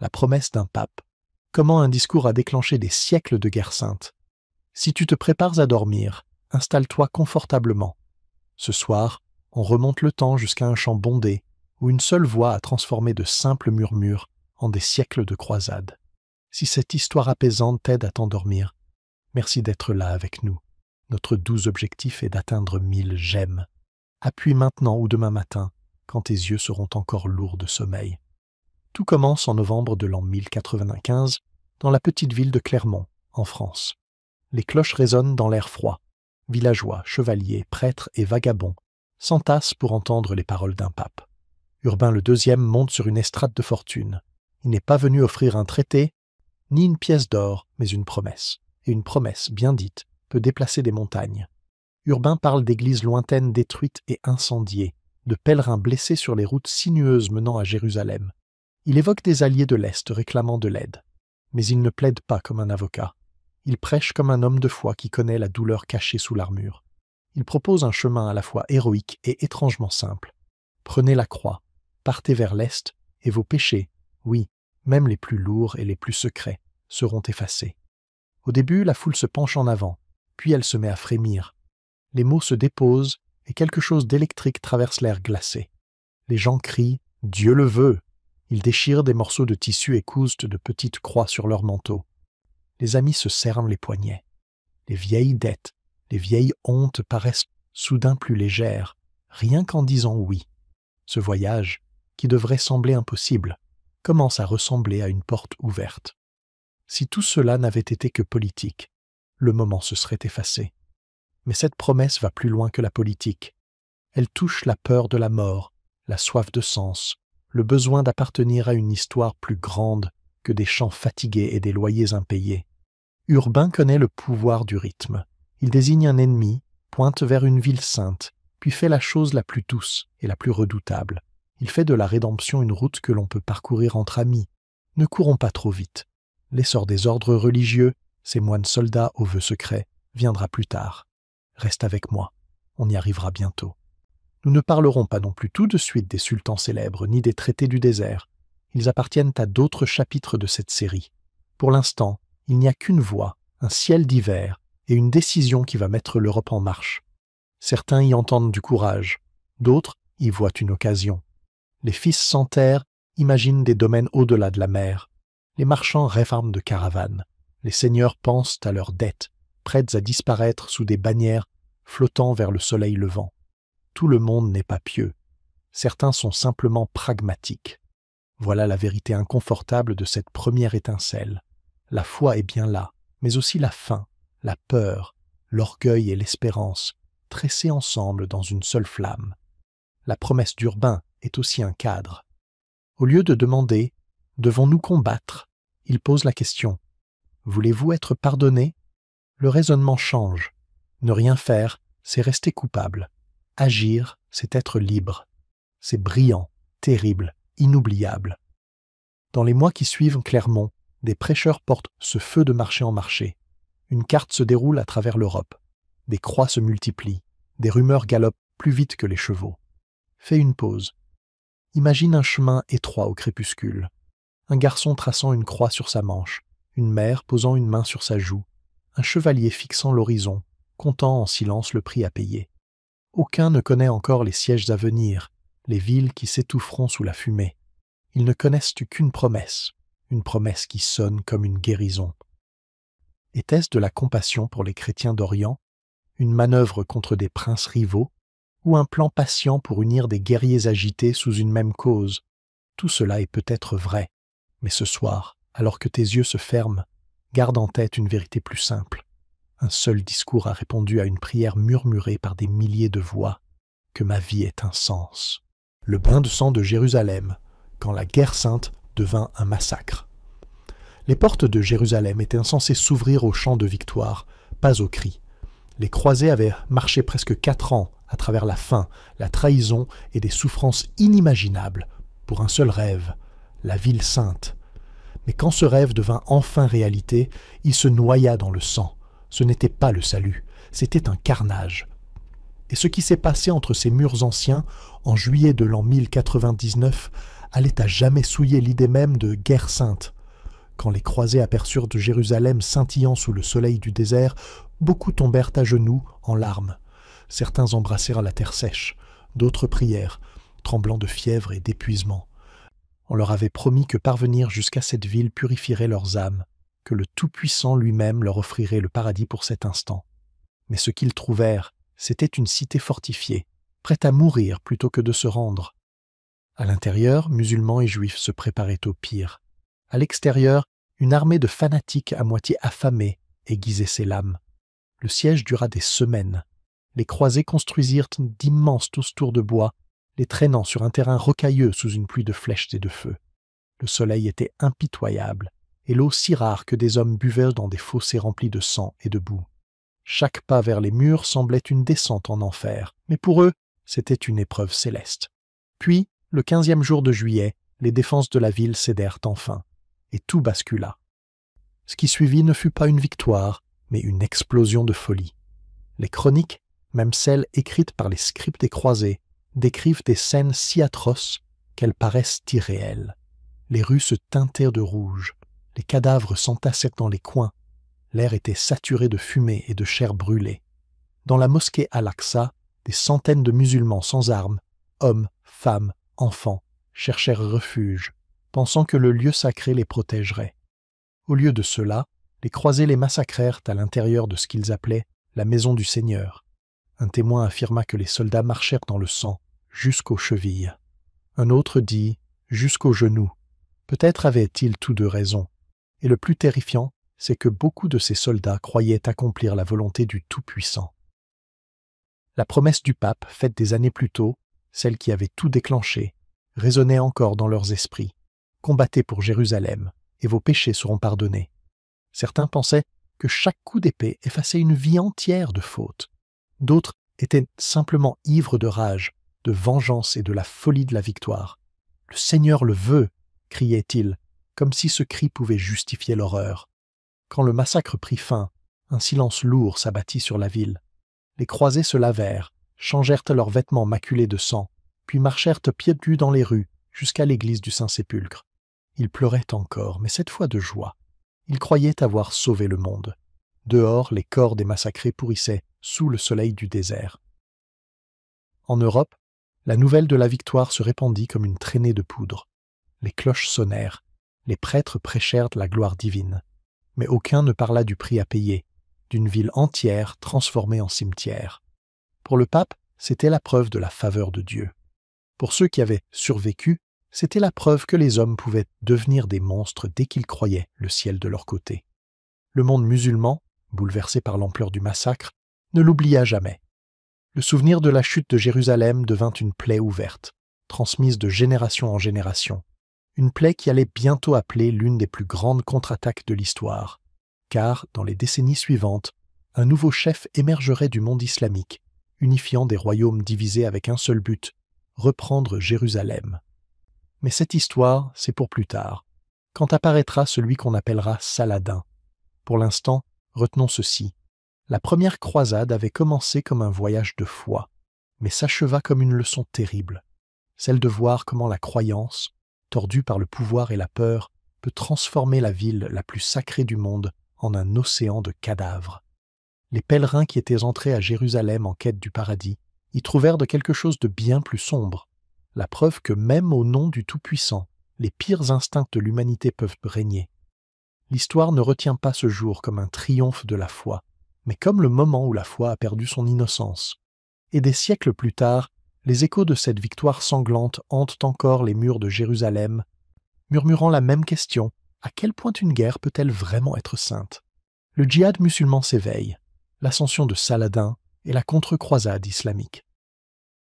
La promesse d'un pape. Comment un discours a déclenché des siècles de guerre sainte. Si tu te prépares à dormir, installe-toi confortablement. Ce soir, on remonte le temps jusqu'à un champ bondé, où une seule voix a transformé de simples murmures en des siècles de croisades. Si cette histoire apaisante t'aide à t'endormir, merci d'être là avec nous. Notre doux objectif est d'atteindre 1000 j'aime. Appuie maintenant ou demain matin, quand tes yeux seront encore lourds de sommeil. Tout commence en novembre de l'an 1095, dans la petite ville de Clermont, en France. Les cloches résonnent dans l'air froid. Villageois, chevaliers, prêtres et vagabonds s'entassent pour entendre les paroles d'un pape. Urbain le II monte sur une estrade de fortune. Il n'est pas venu offrir un traité, ni une pièce d'or, mais une promesse. Et une promesse, bien dite, peut déplacer des montagnes. Urbain parle d'églises lointaines détruites et incendiées, de pèlerins blessés sur les routes sinueuses menant à Jérusalem. Il évoque des alliés de l'Est réclamant de l'aide. Mais il ne plaide pas comme un avocat. Il prêche comme un homme de foi qui connaît la douleur cachée sous l'armure. Il propose un chemin à la fois héroïque et étrangement simple. Prenez la croix, partez vers l'Est, et vos péchés, oui, même les plus lourds et les plus secrets, seront effacés. Au début, la foule se penche en avant, puis elle se met à frémir. Les mots se déposent et quelque chose d'électrique traverse l'air glacé. Les gens crient « Dieu le veut !» Ils déchirent des morceaux de tissu et cousent de petites croix sur leurs manteaux. Les amis se serrent les poignets. Les vieilles dettes, les vieilles hontes paraissent soudain plus légères, rien qu'en disant oui. Ce voyage, qui devrait sembler impossible, commence à ressembler à une porte ouverte. Si tout cela n'avait été que politique, le moment se serait effacé. Mais cette promesse va plus loin que la politique. Elle touche la peur de la mort, la soif de sens, le besoin d'appartenir à une histoire plus grande que des chants fatigués et des loyers impayés. Urbain connaît le pouvoir du rythme. Il désigne un ennemi, pointe vers une ville sainte, puis fait la chose la plus douce et la plus redoutable. Il fait de la rédemption une route que l'on peut parcourir entre amis. Ne courons pas trop vite. L'essor des ordres religieux, ces moines soldats aux vœux secrets, viendra plus tard. Reste avec moi, on y arrivera bientôt. Nous ne parlerons pas non plus tout de suite des sultans célèbres ni des traités du désert. Ils appartiennent à d'autres chapitres de cette série. Pour l'instant, il n'y a qu'une voie, un ciel d'hiver et une décision qui va mettre l'Europe en marche. Certains y entendent du courage, d'autres y voient une occasion. Les fils sans terre imaginent des domaines au-delà de la mer. Les marchands rêvent de caravanes. Les seigneurs pensent à leurs dettes, prêtes à disparaître sous des bannières flottant vers le soleil levant. Tout le monde n'est pas pieux. Certains sont simplement pragmatiques. Voilà la vérité inconfortable de cette première étincelle. La foi est bien là, mais aussi la faim, la peur, l'orgueil et l'espérance, tressés ensemble dans une seule flamme. La promesse d'Urbain est aussi un cadre. Au lieu de demander « Devons-nous combattre ?», il pose la question « Voulez-vous être pardonné ?» Le raisonnement change. Ne rien faire, c'est rester coupable. Agir, c'est être libre. C'est brillant, terrible, inoubliable. Dans les mois qui suivent Clermont, des prêcheurs portent ce feu de marché en marché. Une carte se déroule à travers l'Europe. Des croix se multiplient. Des rumeurs galopent plus vite que les chevaux. Fais une pause. Imagine un chemin étroit au crépuscule. Un garçon traçant une croix sur sa manche. Une mère posant une main sur sa joue. Un chevalier fixant l'horizon, comptant en silence le prix à payer. Aucun ne connaît encore les sièges à venir, les villes qui s'étoufferont sous la fumée. Ils ne connaissent qu'une promesse qui sonne comme une guérison. Était-ce de la compassion pour les chrétiens d'Orient, une manœuvre contre des princes rivaux, ou un plan patient pour unir des guerriers agités sous une même cause? Tout cela est peut-être vrai, mais ce soir, alors que tes yeux se ferment, garde en tête une vérité plus simple. Un seul discours a répondu à une prière murmurée par des milliers de voix, que ma vie est un sens. Le bain de sang de Jérusalem, quand la guerre sainte devint un massacre. Les portes de Jérusalem étaient censées s'ouvrir au chant de victoire, pas aux cris. Les croisés avaient marché presque 4 ans à travers la faim, la trahison et des souffrances inimaginables, pour un seul rêve, la ville sainte. Mais quand ce rêve devint enfin réalité, il se noya dans le sang. Ce n'était pas le salut, c'était un carnage. Et ce qui s'est passé entre ces murs anciens, en juillet de l'an 1099, allait à jamais souiller l'idée même de guerre sainte. Quand les croisés aperçurent de Jérusalem scintillant sous le soleil du désert, beaucoup tombèrent à genoux en larmes. Certains embrassèrent la terre sèche, d'autres prièrent, tremblant de fièvre et d'épuisement. On leur avait promis que parvenir jusqu'à cette ville purifierait leurs âmes, que le Tout-Puissant lui-même leur offrirait le paradis pour cet instant. Mais ce qu'ils trouvèrent, c'était une cité fortifiée, prête à mourir plutôt que de se rendre. À l'intérieur, musulmans et juifs se préparaient au pire. À l'extérieur, une armée de fanatiques à moitié affamés aiguisait ses lames. Le siège dura des semaines. Les croisés construisirent d'immenses tours de bois, les traînant sur un terrain rocailleux sous une pluie de flèches et de feu. Le soleil était impitoyable, et l'eau si rare que des hommes buvaient dans des fossés remplis de sang et de boue. Chaque pas vers les murs semblait une descente en enfer, mais pour eux, c'était une épreuve céleste. Puis, le 15e jour de juillet, les défenses de la ville cédèrent enfin, et tout bascula. Ce qui suivit ne fut pas une victoire, mais une explosion de folie. Les chroniques, même celles écrites par les scribes des croisés, décrivent des scènes si atroces qu'elles paraissent irréelles. Les rues se teintèrent de rouge, les cadavres s'entassèrent dans les coins, l'air était saturé de fumée et de chair brûlée. Dans la mosquée Al-Aqsa, des centaines de musulmans sans armes, hommes, femmes, enfants, cherchèrent refuge, pensant que le lieu sacré les protégerait. Au lieu de cela, les croisés les massacrèrent à l'intérieur de ce qu'ils appelaient la maison du Seigneur. Un témoin affirma que les soldats marchèrent dans le sang, jusqu'aux chevilles. Un autre dit « jusqu'aux genoux ». Peut-être avaient-ils tous deux raison. Et le plus terrifiant, c'est que beaucoup de ces soldats croyaient accomplir la volonté du Tout-Puissant. La promesse du pape, faite des années plus tôt, celle qui avait tout déclenché, résonnait encore dans leurs esprits. « Combattez pour Jérusalem, et vos péchés seront pardonnés ». Certains pensaient que chaque coup d'épée effaçait une vie entière de fautes. D'autres étaient simplement ivres de rage, de vengeance et de la folie de la victoire. « Le Seigneur le veut !» criaient-ils, comme si ce cri pouvait justifier l'horreur. Quand le massacre prit fin, un silence lourd s'abattit sur la ville. Les croisés se lavèrent, changèrent leurs vêtements maculés de sang, puis marchèrent pieds nus dans les rues jusqu'à l'église du Saint-Sépulcre. Ils pleuraient encore, mais cette fois de joie. Ils croyaient avoir sauvé le monde. Dehors, les corps des massacrés pourrissaient sous le soleil du désert. En Europe, la nouvelle de la victoire se répandit comme une traînée de poudre. Les cloches sonnèrent, les prêtres prêchèrent la gloire divine. Mais aucun ne parla du prix à payer, d'une ville entière transformée en cimetière. Pour le pape, c'était la preuve de la faveur de Dieu. Pour ceux qui avaient survécu, c'était la preuve que les hommes pouvaient devenir des monstres dès qu'ils croyaient le ciel de leur côté. Le monde musulman, bouleversé par l'ampleur du massacre, ne l'oublia jamais. Le souvenir de la chute de Jérusalem devint une plaie ouverte, transmise de génération en génération. Une plaie qui allait bientôt appeler l'une des plus grandes contre-attaques de l'histoire. Car, dans les décennies suivantes, un nouveau chef émergerait du monde islamique, unifiant des royaumes divisés avec un seul but, reprendre Jérusalem. Mais cette histoire, c'est pour plus tard, quand apparaîtra celui qu'on appellera Saladin. Pour l'instant, retenons ceci. La première croisade avait commencé comme un voyage de foi, mais s'acheva comme une leçon terrible, celle de voir comment la croyance, tordue par le pouvoir et la peur, peut transformer la ville la plus sacrée du monde en un océan de cadavres. Les pèlerins qui étaient entrés à Jérusalem en quête du paradis y trouvèrent de quelque chose de bien plus sombre, la preuve que même au nom du Tout-Puissant, les pires instincts de l'humanité peuvent régner. L'histoire ne retient pas ce jour comme un triomphe de la foi, mais comme le moment où la foi a perdu son innocence. Et des siècles plus tard, les échos de cette victoire sanglante hantent encore les murs de Jérusalem, murmurant la même question, à quel point une guerre peut-elle vraiment être sainte? Le djihad musulman s'éveille, l'ascension de Saladin et la contre-croisade islamique.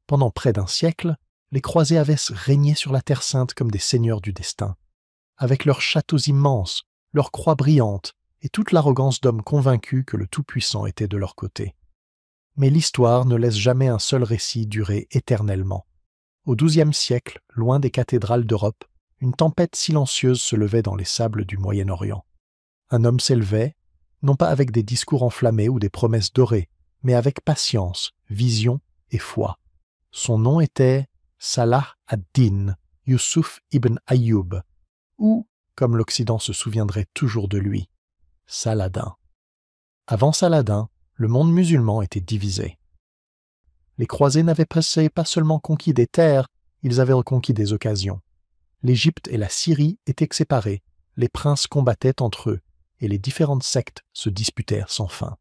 Pendant près d'un siècle, les croisés avaient régné sur la Terre sainte comme des seigneurs du destin, avec leurs châteaux immenses, leurs croix brillantes et toute l'arrogance d'hommes convaincus que le Tout-Puissant était de leur côté. Mais l'histoire ne laisse jamais un seul récit durer éternellement. Au XIIe siècle, loin des cathédrales d'Europe, une tempête silencieuse se levait dans les sables du Moyen-Orient. Un homme s'élevait, non pas avec des discours enflammés ou des promesses dorées, mais avec patience, vision et foi. Son nom était Salah ad-Din, Yusuf ibn Ayyub, ou, comme l'Occident se souviendrait toujours de lui, Saladin. Avant Saladin, le monde musulman était divisé. Les croisés n'avaient pas seulement conquis des terres, ils avaient reconquis des occasions. L'Égypte et la Syrie étaient séparées, les princes combattaient entre eux, et les différentes sectes se disputèrent sans fin.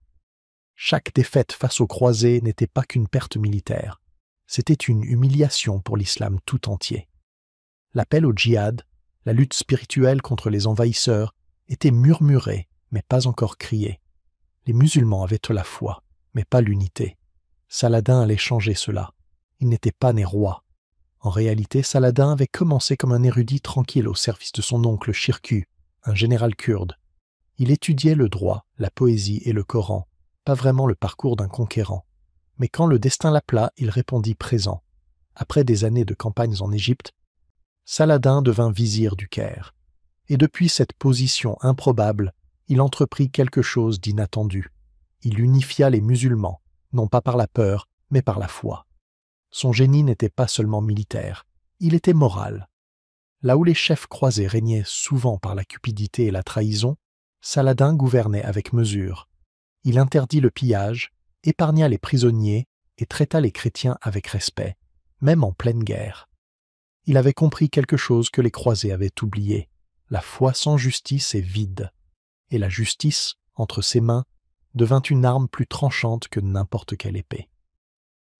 Chaque défaite face aux croisés n'était pas qu'une perte militaire, c'était une humiliation pour l'islam tout entier. L'appel au djihad, la lutte spirituelle contre les envahisseurs, était murmuré, mais pas encore crié. Les musulmans avaient la foi, mais pas l'unité. Saladin allait changer cela. Il n'était pas né roi. En réalité, Saladin avait commencé comme un érudit tranquille au service de son oncle Shirkuh, un général kurde. Il étudiait le droit, la poésie et le Coran, pas vraiment le parcours d'un conquérant. Mais quand le destin l'appela, il répondit présent. Après des années de campagnes en Égypte, Saladin devint vizir du Caire. Et depuis cette position improbable, il entreprit quelque chose d'inattendu. Il unifia les musulmans, non pas par la peur, mais par la foi. Son génie n'était pas seulement militaire, il était moral. Là où les chefs croisés régnaient souvent par la cupidité et la trahison, Saladin gouvernait avec mesure. Il interdit le pillage, épargna les prisonniers et traita les chrétiens avec respect, même en pleine guerre. Il avait compris quelque chose que les croisés avaient oublié. La foi sans justice est vide, et la justice, entre ses mains, devint une arme plus tranchante que n'importe quelle épée.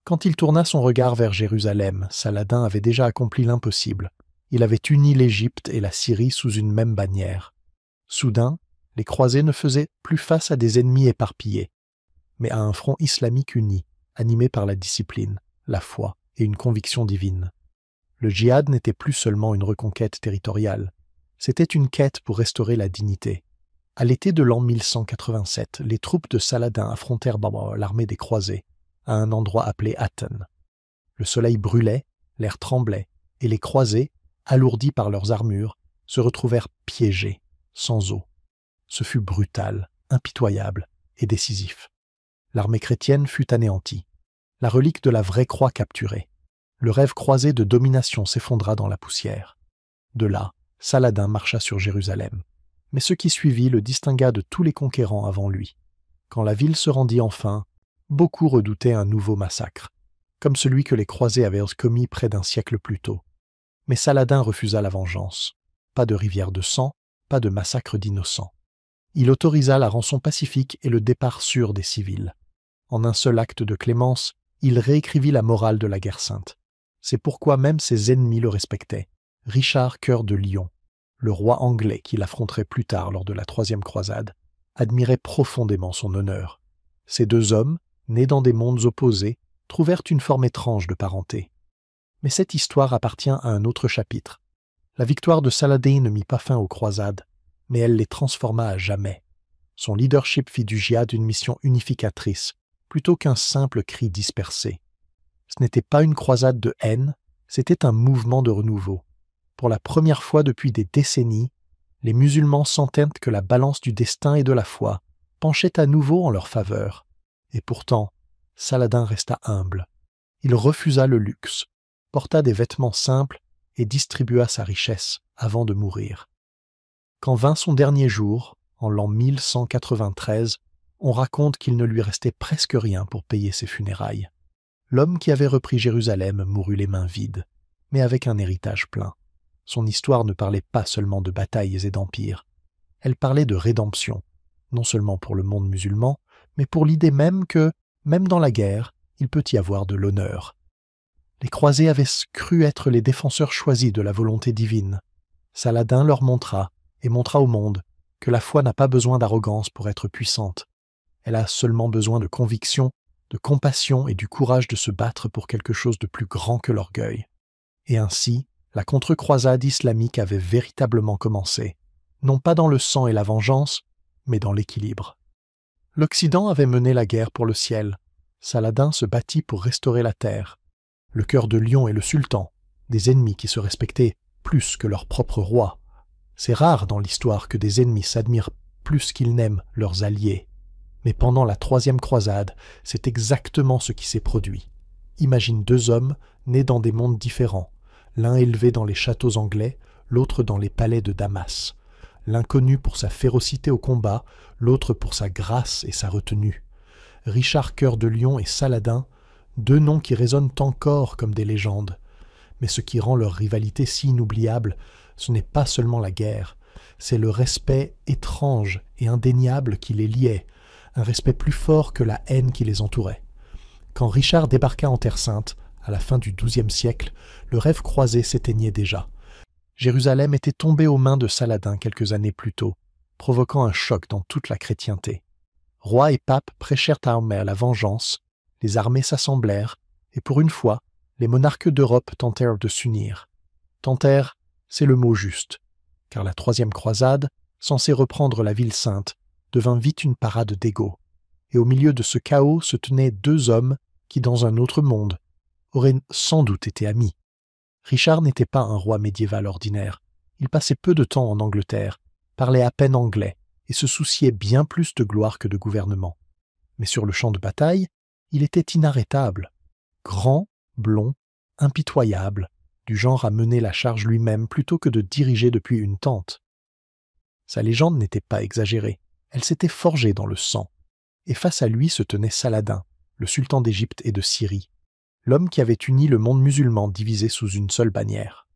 Quand il tourna son regard vers Jérusalem, Saladin avait déjà accompli l'impossible. Il avait uni l'Égypte et la Syrie sous une même bannière. Soudain, les croisés ne faisaient plus face à des ennemis éparpillés, mais à un front islamique uni, animé par la discipline, la foi et une conviction divine. Le djihad n'était plus seulement une reconquête territoriale, c'était une quête pour restaurer la dignité. À l'été de l'an 1187, les troupes de Saladin affrontèrent l'armée des croisés, à un endroit appelé Aten. Le soleil brûlait, l'air tremblait, et les croisés, alourdis par leurs armures, se retrouvèrent piégés, sans eau. Ce fut brutal, impitoyable et décisif. L'armée chrétienne fut anéantie, la relique de la vraie croix capturée. Le rêve croisé de domination s'effondra dans la poussière. De là, Saladin marcha sur Jérusalem. Mais ce qui suivit le distingua de tous les conquérants avant lui. Quand la ville se rendit enfin, beaucoup redoutaient un nouveau massacre, comme celui que les croisés avaient commis près d'un siècle plus tôt. Mais Saladin refusa la vengeance. Pas de rivière de sang, pas de massacre d'innocents. Il autorisa la rançon pacifique et le départ sûr des civils. En un seul acte de clémence, il réécrivit la morale de la guerre sainte. C'est pourquoi même ses ennemis le respectaient. Richard Cœur de Lion, le roi anglais qui l'affronterait plus tard lors de la troisième croisade, admirait profondément son honneur. Ces deux hommes, nés dans des mondes opposés, trouvèrent une forme étrange de parenté. Mais cette histoire appartient à un autre chapitre. La victoire de Saladin ne mit pas fin aux croisades, mais elle les transforma à jamais. Son leadership fit du djihad une mission unificatrice, plutôt qu'un simple cri dispersé. Ce n'était pas une croisade de haine, c'était un mouvement de renouveau. Pour la première fois depuis des décennies, les musulmans sentaient que la balance du destin et de la foi penchait à nouveau en leur faveur. Et pourtant, Saladin resta humble. Il refusa le luxe, porta des vêtements simples et distribua sa richesse avant de mourir. Quand vint son dernier jour, en l'an 1193, on raconte qu'il ne lui restait presque rien pour payer ses funérailles. L'homme qui avait repris Jérusalem mourut les mains vides, mais avec un héritage plein. Son histoire ne parlait pas seulement de batailles et d'empires. Elle parlait de rédemption, non seulement pour le monde musulman, mais pour l'idée même que, même dans la guerre, il peut y avoir de l'honneur. Les croisés avaient cru être les défenseurs choisis de la volonté divine. Saladin leur montra, et montra au monde, que la foi n'a pas besoin d'arrogance pour être puissante. Elle a seulement besoin de conviction, de compassion et du courage de se battre pour quelque chose de plus grand que l'orgueil. Et ainsi, la contre-croisade islamique avait véritablement commencé, non pas dans le sang et la vengeance, mais dans l'équilibre. L'Occident avait mené la guerre pour le ciel. Saladin se battit pour restaurer la terre. Le cœur de lion et le sultan, des ennemis qui se respectaient plus que leur propre roi. C'est rare dans l'histoire que des ennemis s'admirent plus qu'ils n'aiment leurs alliés. Mais pendant la troisième croisade, c'est exactement ce qui s'est produit. Imagine deux hommes nés dans des mondes différents, l'un élevé dans les châteaux anglais, l'autre dans les palais de Damas. L'un connu pour sa férocité au combat, l'autre pour sa grâce et sa retenue. Richard Cœur de Lion et Saladin, deux noms qui résonnent encore comme des légendes. Mais ce qui rend leur rivalité si inoubliable, ce n'est pas seulement la guerre, c'est le respect étrange et indéniable qui les liait, un respect plus fort que la haine qui les entourait. Quand Richard débarqua en Terre Sainte, à la fin du XIIe siècle, le rêve croisé s'éteignait déjà. Jérusalem était tombée aux mains de Saladin quelques années plus tôt, provoquant un choc dans toute la chrétienté. Roi et pape prêchèrent à la vengeance, les armées s'assemblèrent, et pour une fois, les monarques d'Europe tentèrent de s'unir. Tentèrent, c'est le mot juste, car la troisième croisade, censée reprendre la ville sainte, devint vite une parade d'égos. Et au milieu de ce chaos se tenaient deux hommes qui, dans un autre monde, auraient sans doute été amis. Richard n'était pas un roi médiéval ordinaire. Il passait peu de temps en Angleterre, parlait à peine anglais et se souciait bien plus de gloire que de gouvernement. Mais sur le champ de bataille, il était inarrêtable. Grand, blond, impitoyable, du genre à mener la charge lui-même plutôt que de diriger depuis une tente. Sa légende n'était pas exagérée, elle s'était forgée dans le sang. Et face à lui se tenait Saladin, le sultan d'Égypte et de Syrie, l'homme qui avait uni le monde musulman divisé sous une seule bannière.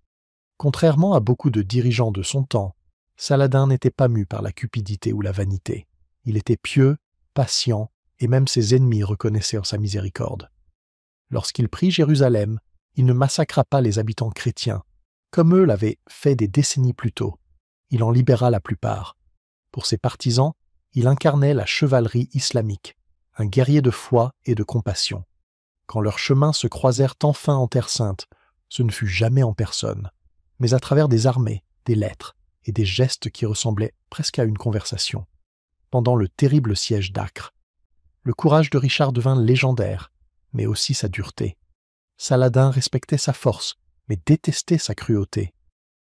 Contrairement à beaucoup de dirigeants de son temps, Saladin n'était pas mû par la cupidité ou la vanité. Il était pieux, patient, et même ses ennemis reconnaissaient en sa miséricorde. Lorsqu'il prit Jérusalem, il ne massacra pas les habitants chrétiens, comme eux l'avaient fait des décennies plus tôt. Il en libéra la plupart. Pour ses partisans, il incarnait la chevalerie islamique, un guerrier de foi et de compassion. Quand leurs chemins se croisèrent enfin en Terre Sainte, ce ne fut jamais en personne, mais à travers des armées, des lettres et des gestes qui ressemblaient presque à une conversation. Pendant le terrible siège d'Acre, le courage de Richard devint légendaire, mais aussi sa dureté. Saladin respectait sa force, mais détestait sa cruauté.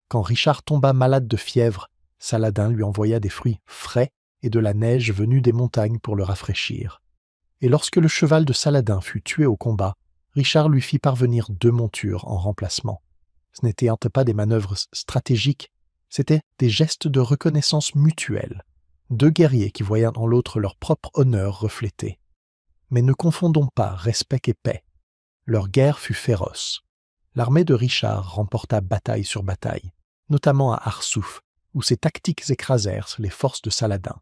Quand Richard tomba malade de fièvre, Saladin lui envoya des fruits frais et de la neige venue des montagnes pour le rafraîchir. Et lorsque le cheval de Saladin fut tué au combat, Richard lui fit parvenir 2 montures en remplacement. Ce n'étaient pas des manœuvres stratégiques, c'étaient des gestes de reconnaissance mutuelle. 2 guerriers qui voyaient en l'autre leur propre honneur reflété. Mais ne confondons pas respect et paix. Leur guerre fut féroce. L'armée de Richard remporta bataille sur bataille, notamment à Arsouf, où ses tactiques écrasèrent les forces de Saladin.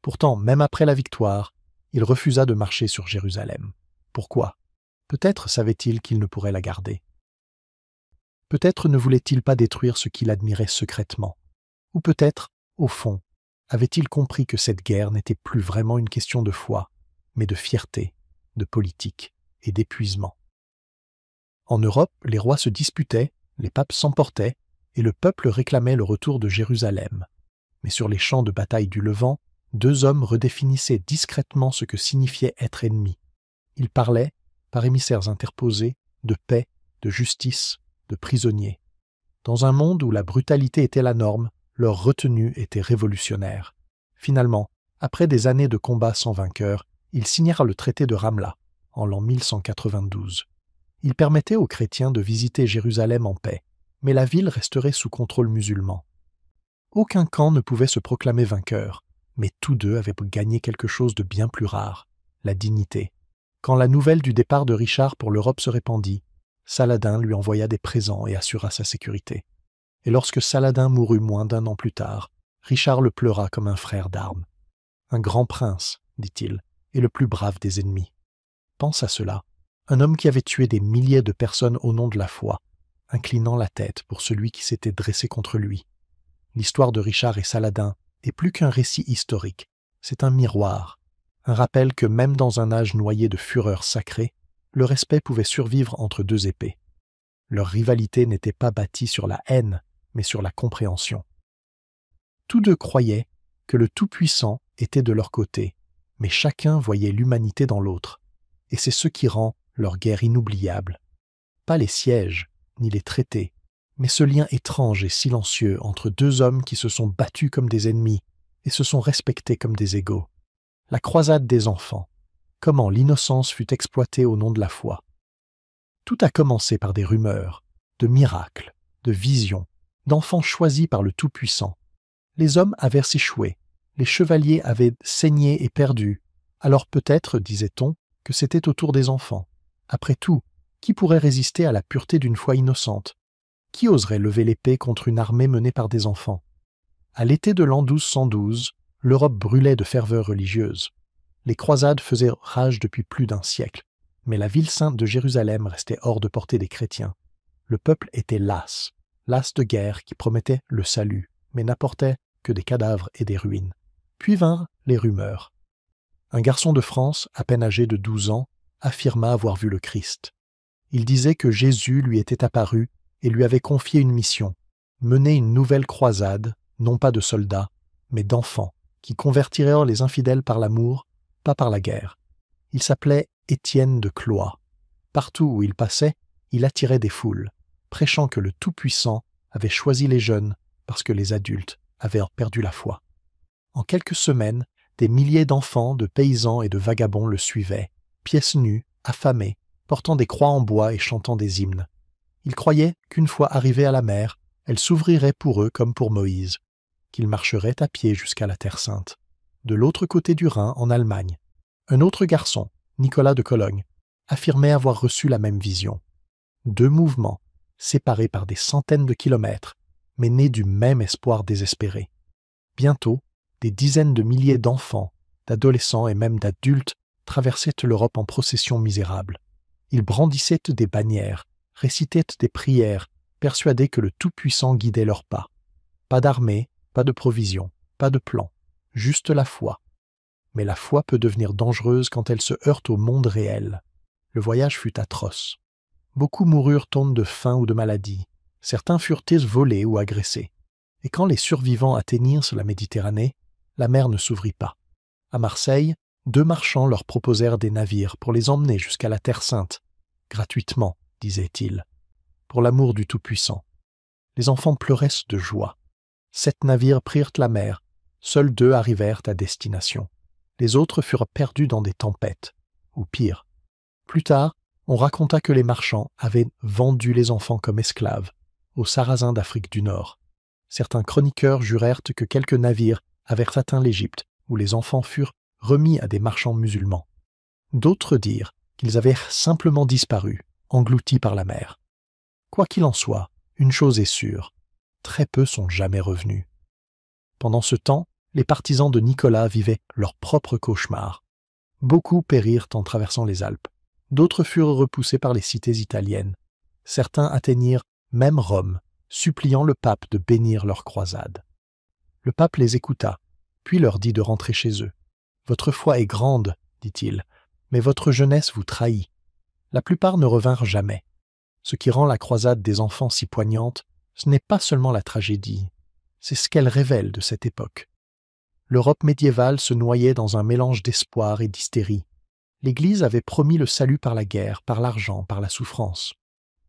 Pourtant, même après la victoire, il refusa de marcher sur Jérusalem. Pourquoi ? Peut-être savait-il qu'il ne pourrait la garder. Peut-être ne voulait-il pas détruire ce qu'il admirait secrètement. Ou peut-être, au fond, avait-il compris que cette guerre n'était plus vraiment une question de foi, mais de fierté, de politique et d'épuisement. En Europe, les rois se disputaient, les papes s'emportaient, et le peuple réclamait le retour de Jérusalem. Mais sur les champs de bataille du Levant, 2 hommes redéfinissaient discrètement ce que signifiait être ennemi. Ils parlaient, par émissaires interposés, de paix, de justice, de prisonniers. Dans un monde où la brutalité était la norme, leur retenue était révolutionnaire. Finalement, après des années de combats sans vainqueur, ils signèrent le traité de Ramla, en l'an 1192. Il permettait aux chrétiens de visiter Jérusalem en paix, mais la ville resterait sous contrôle musulman. Aucun camp ne pouvait se proclamer vainqueur, mais tous deux avaient gagné quelque chose de bien plus rare, la dignité. Quand la nouvelle du départ de Richard pour l'Europe se répandit, Saladin lui envoya des présents et assura sa sécurité. Et lorsque Saladin mourut moins d'1 an plus tard, Richard le pleura comme un frère d'armes. Un grand prince, dit-il, et le plus brave des ennemis. Pense à cela, un homme qui avait tué des milliers de personnes au nom de la foi, inclinant la tête pour celui qui s'était dressé contre lui. L'histoire de Richard et Saladin est plus qu'un récit historique, c'est un miroir, un rappel que même dans un âge noyé de fureur sacrée, le respect pouvait survivre entre 2 épées. Leur rivalité n'était pas bâtie sur la haine, mais sur la compréhension. Tous 2 croyaient que le Tout-Puissant était de leur côté, mais chacun voyait l'humanité dans l'autre, et c'est ce qui rend leur guerre inoubliable. Pas les sièges, ni les traités, mais ce lien étrange et silencieux entre 2 hommes qui se sont battus comme des ennemis et se sont respectés comme des égaux. La croisade des enfants, comment l'innocence fut exploitée au nom de la foi. Tout a commencé par des rumeurs, de miracles, de visions, d'enfants choisis par le Tout-Puissant. Les hommes avaient échoué, les chevaliers avaient saigné et perdu, alors peut-être, disait-on, que c'était au tour des enfants. Après tout, qui pourrait résister à la pureté d'une foi innocente? Qui oserait lever l'épée contre une armée menée par des enfants? À l'été de l'an 1212, l'Europe brûlait de ferveur religieuse. Les croisades faisaient rage depuis plus d'un siècle, mais la ville sainte de Jérusalem restait hors de portée des chrétiens. Le peuple était las de guerre qui promettait le salut, mais n'apportait que des cadavres et des ruines. Puis vinrent les rumeurs. Un garçon de France, à peine âgé de 12 ans, affirma avoir vu le Christ. Il disait que Jésus lui était apparu et lui avait confié une mission, mener une nouvelle croisade, non pas de soldats, mais d'enfants, qui convertiraient les infidèles par l'amour, pas par la guerre. Il s'appelait Étienne de Cloyes. Partout où il passait, il attirait des foules, prêchant que le Tout-Puissant avait choisi les jeunes parce que les adultes avaient perdu la foi. En quelques semaines, des milliers d'enfants, de paysans et de vagabonds le suivaient, pieds nus, affamés, portant des croix en bois et chantant des hymnes. Ils croyaient qu'une fois arrivés à la mer, elle s'ouvrirait pour eux comme pour Moïse, qu'ils marcheraient à pied jusqu'à la Terre Sainte. De l'autre côté du Rhin, en Allemagne, un autre garçon, Nicolas de Cologne, affirmait avoir reçu la même vision. Deux mouvements, séparés par des centaines de kilomètres, mais nés du même espoir désespéré. Bientôt, des dizaines de milliers d'enfants, d'adolescents et même d'adultes traversaient l'Europe en procession misérable. Ils brandissaient des bannières, récitaient des prières, persuadés que le Tout-Puissant guidait leurs pas. Pas d'armée, pas de provisions, pas de plan, juste la foi. Mais la foi peut devenir dangereuse quand elle se heurte au monde réel. Le voyage fut atroce. Beaucoup moururent de faim ou de maladie. Certains furent volés ou agressés. Et quand les survivants atteignirent la Méditerranée, la mer ne s'ouvrit pas. À Marseille, 2 marchands leur proposèrent des navires pour les emmener jusqu'à la Terre Sainte. Gratuitement, disaient-ils, pour l'amour du Tout-Puissant. Les enfants pleuraient de joie. 7 navires prirent la mer, seuls 2 arrivèrent à destination. Les autres furent perdus dans des tempêtes, ou pire. Plus tard, on raconta que les marchands avaient vendu les enfants comme esclaves aux Sarrasins d'Afrique du Nord. Certains chroniqueurs jurèrent que quelques navires avaient atteint l'Égypte, où les enfants furent remis à des marchands musulmans. D'autres dirent qu'ils avaient simplement disparu, engloutis par la mer. Quoi qu'il en soit, une chose est sûre, très peu sont jamais revenus. Pendant ce temps, les partisans de Nicolas vivaient leur propre cauchemar. Beaucoup périrent en traversant les Alpes. D'autres furent repoussés par les cités italiennes. Certains atteignirent même Rome, suppliant le pape de bénir leur croisade. Le pape les écouta, puis leur dit de rentrer chez eux. « Votre foi est grande, dit-il, mais votre jeunesse vous trahit. » La plupart ne revinrent jamais. Ce qui rend la croisade des enfants si poignante, ce n'est pas seulement la tragédie, c'est ce qu'elle révèle de cette époque. L'Europe médiévale se noyait dans un mélange d'espoir et d'hystérie. L'Église avait promis le salut par la guerre, par l'argent, par la souffrance.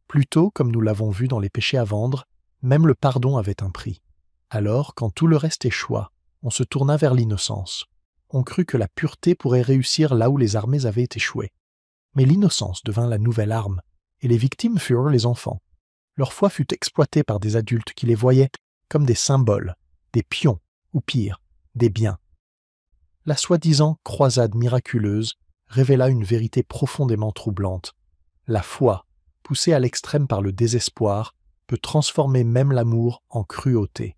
Plus tôt, comme nous l'avons vu dans les péchés à vendre, même le pardon avait un prix. Alors, quand tout le reste échoua, on se tourna vers l'innocence. On crut que la pureté pourrait réussir là où les armées avaient échoué. Mais l'innocence devint la nouvelle arme, et les victimes furent les enfants. Leur foi fut exploitée par des adultes qui les voyaient comme des symboles, des pions, ou pire, des biens. La soi-disant croisade miraculeuse révéla une vérité profondément troublante. La foi, poussée à l'extrême par le désespoir, peut transformer même l'amour en cruauté.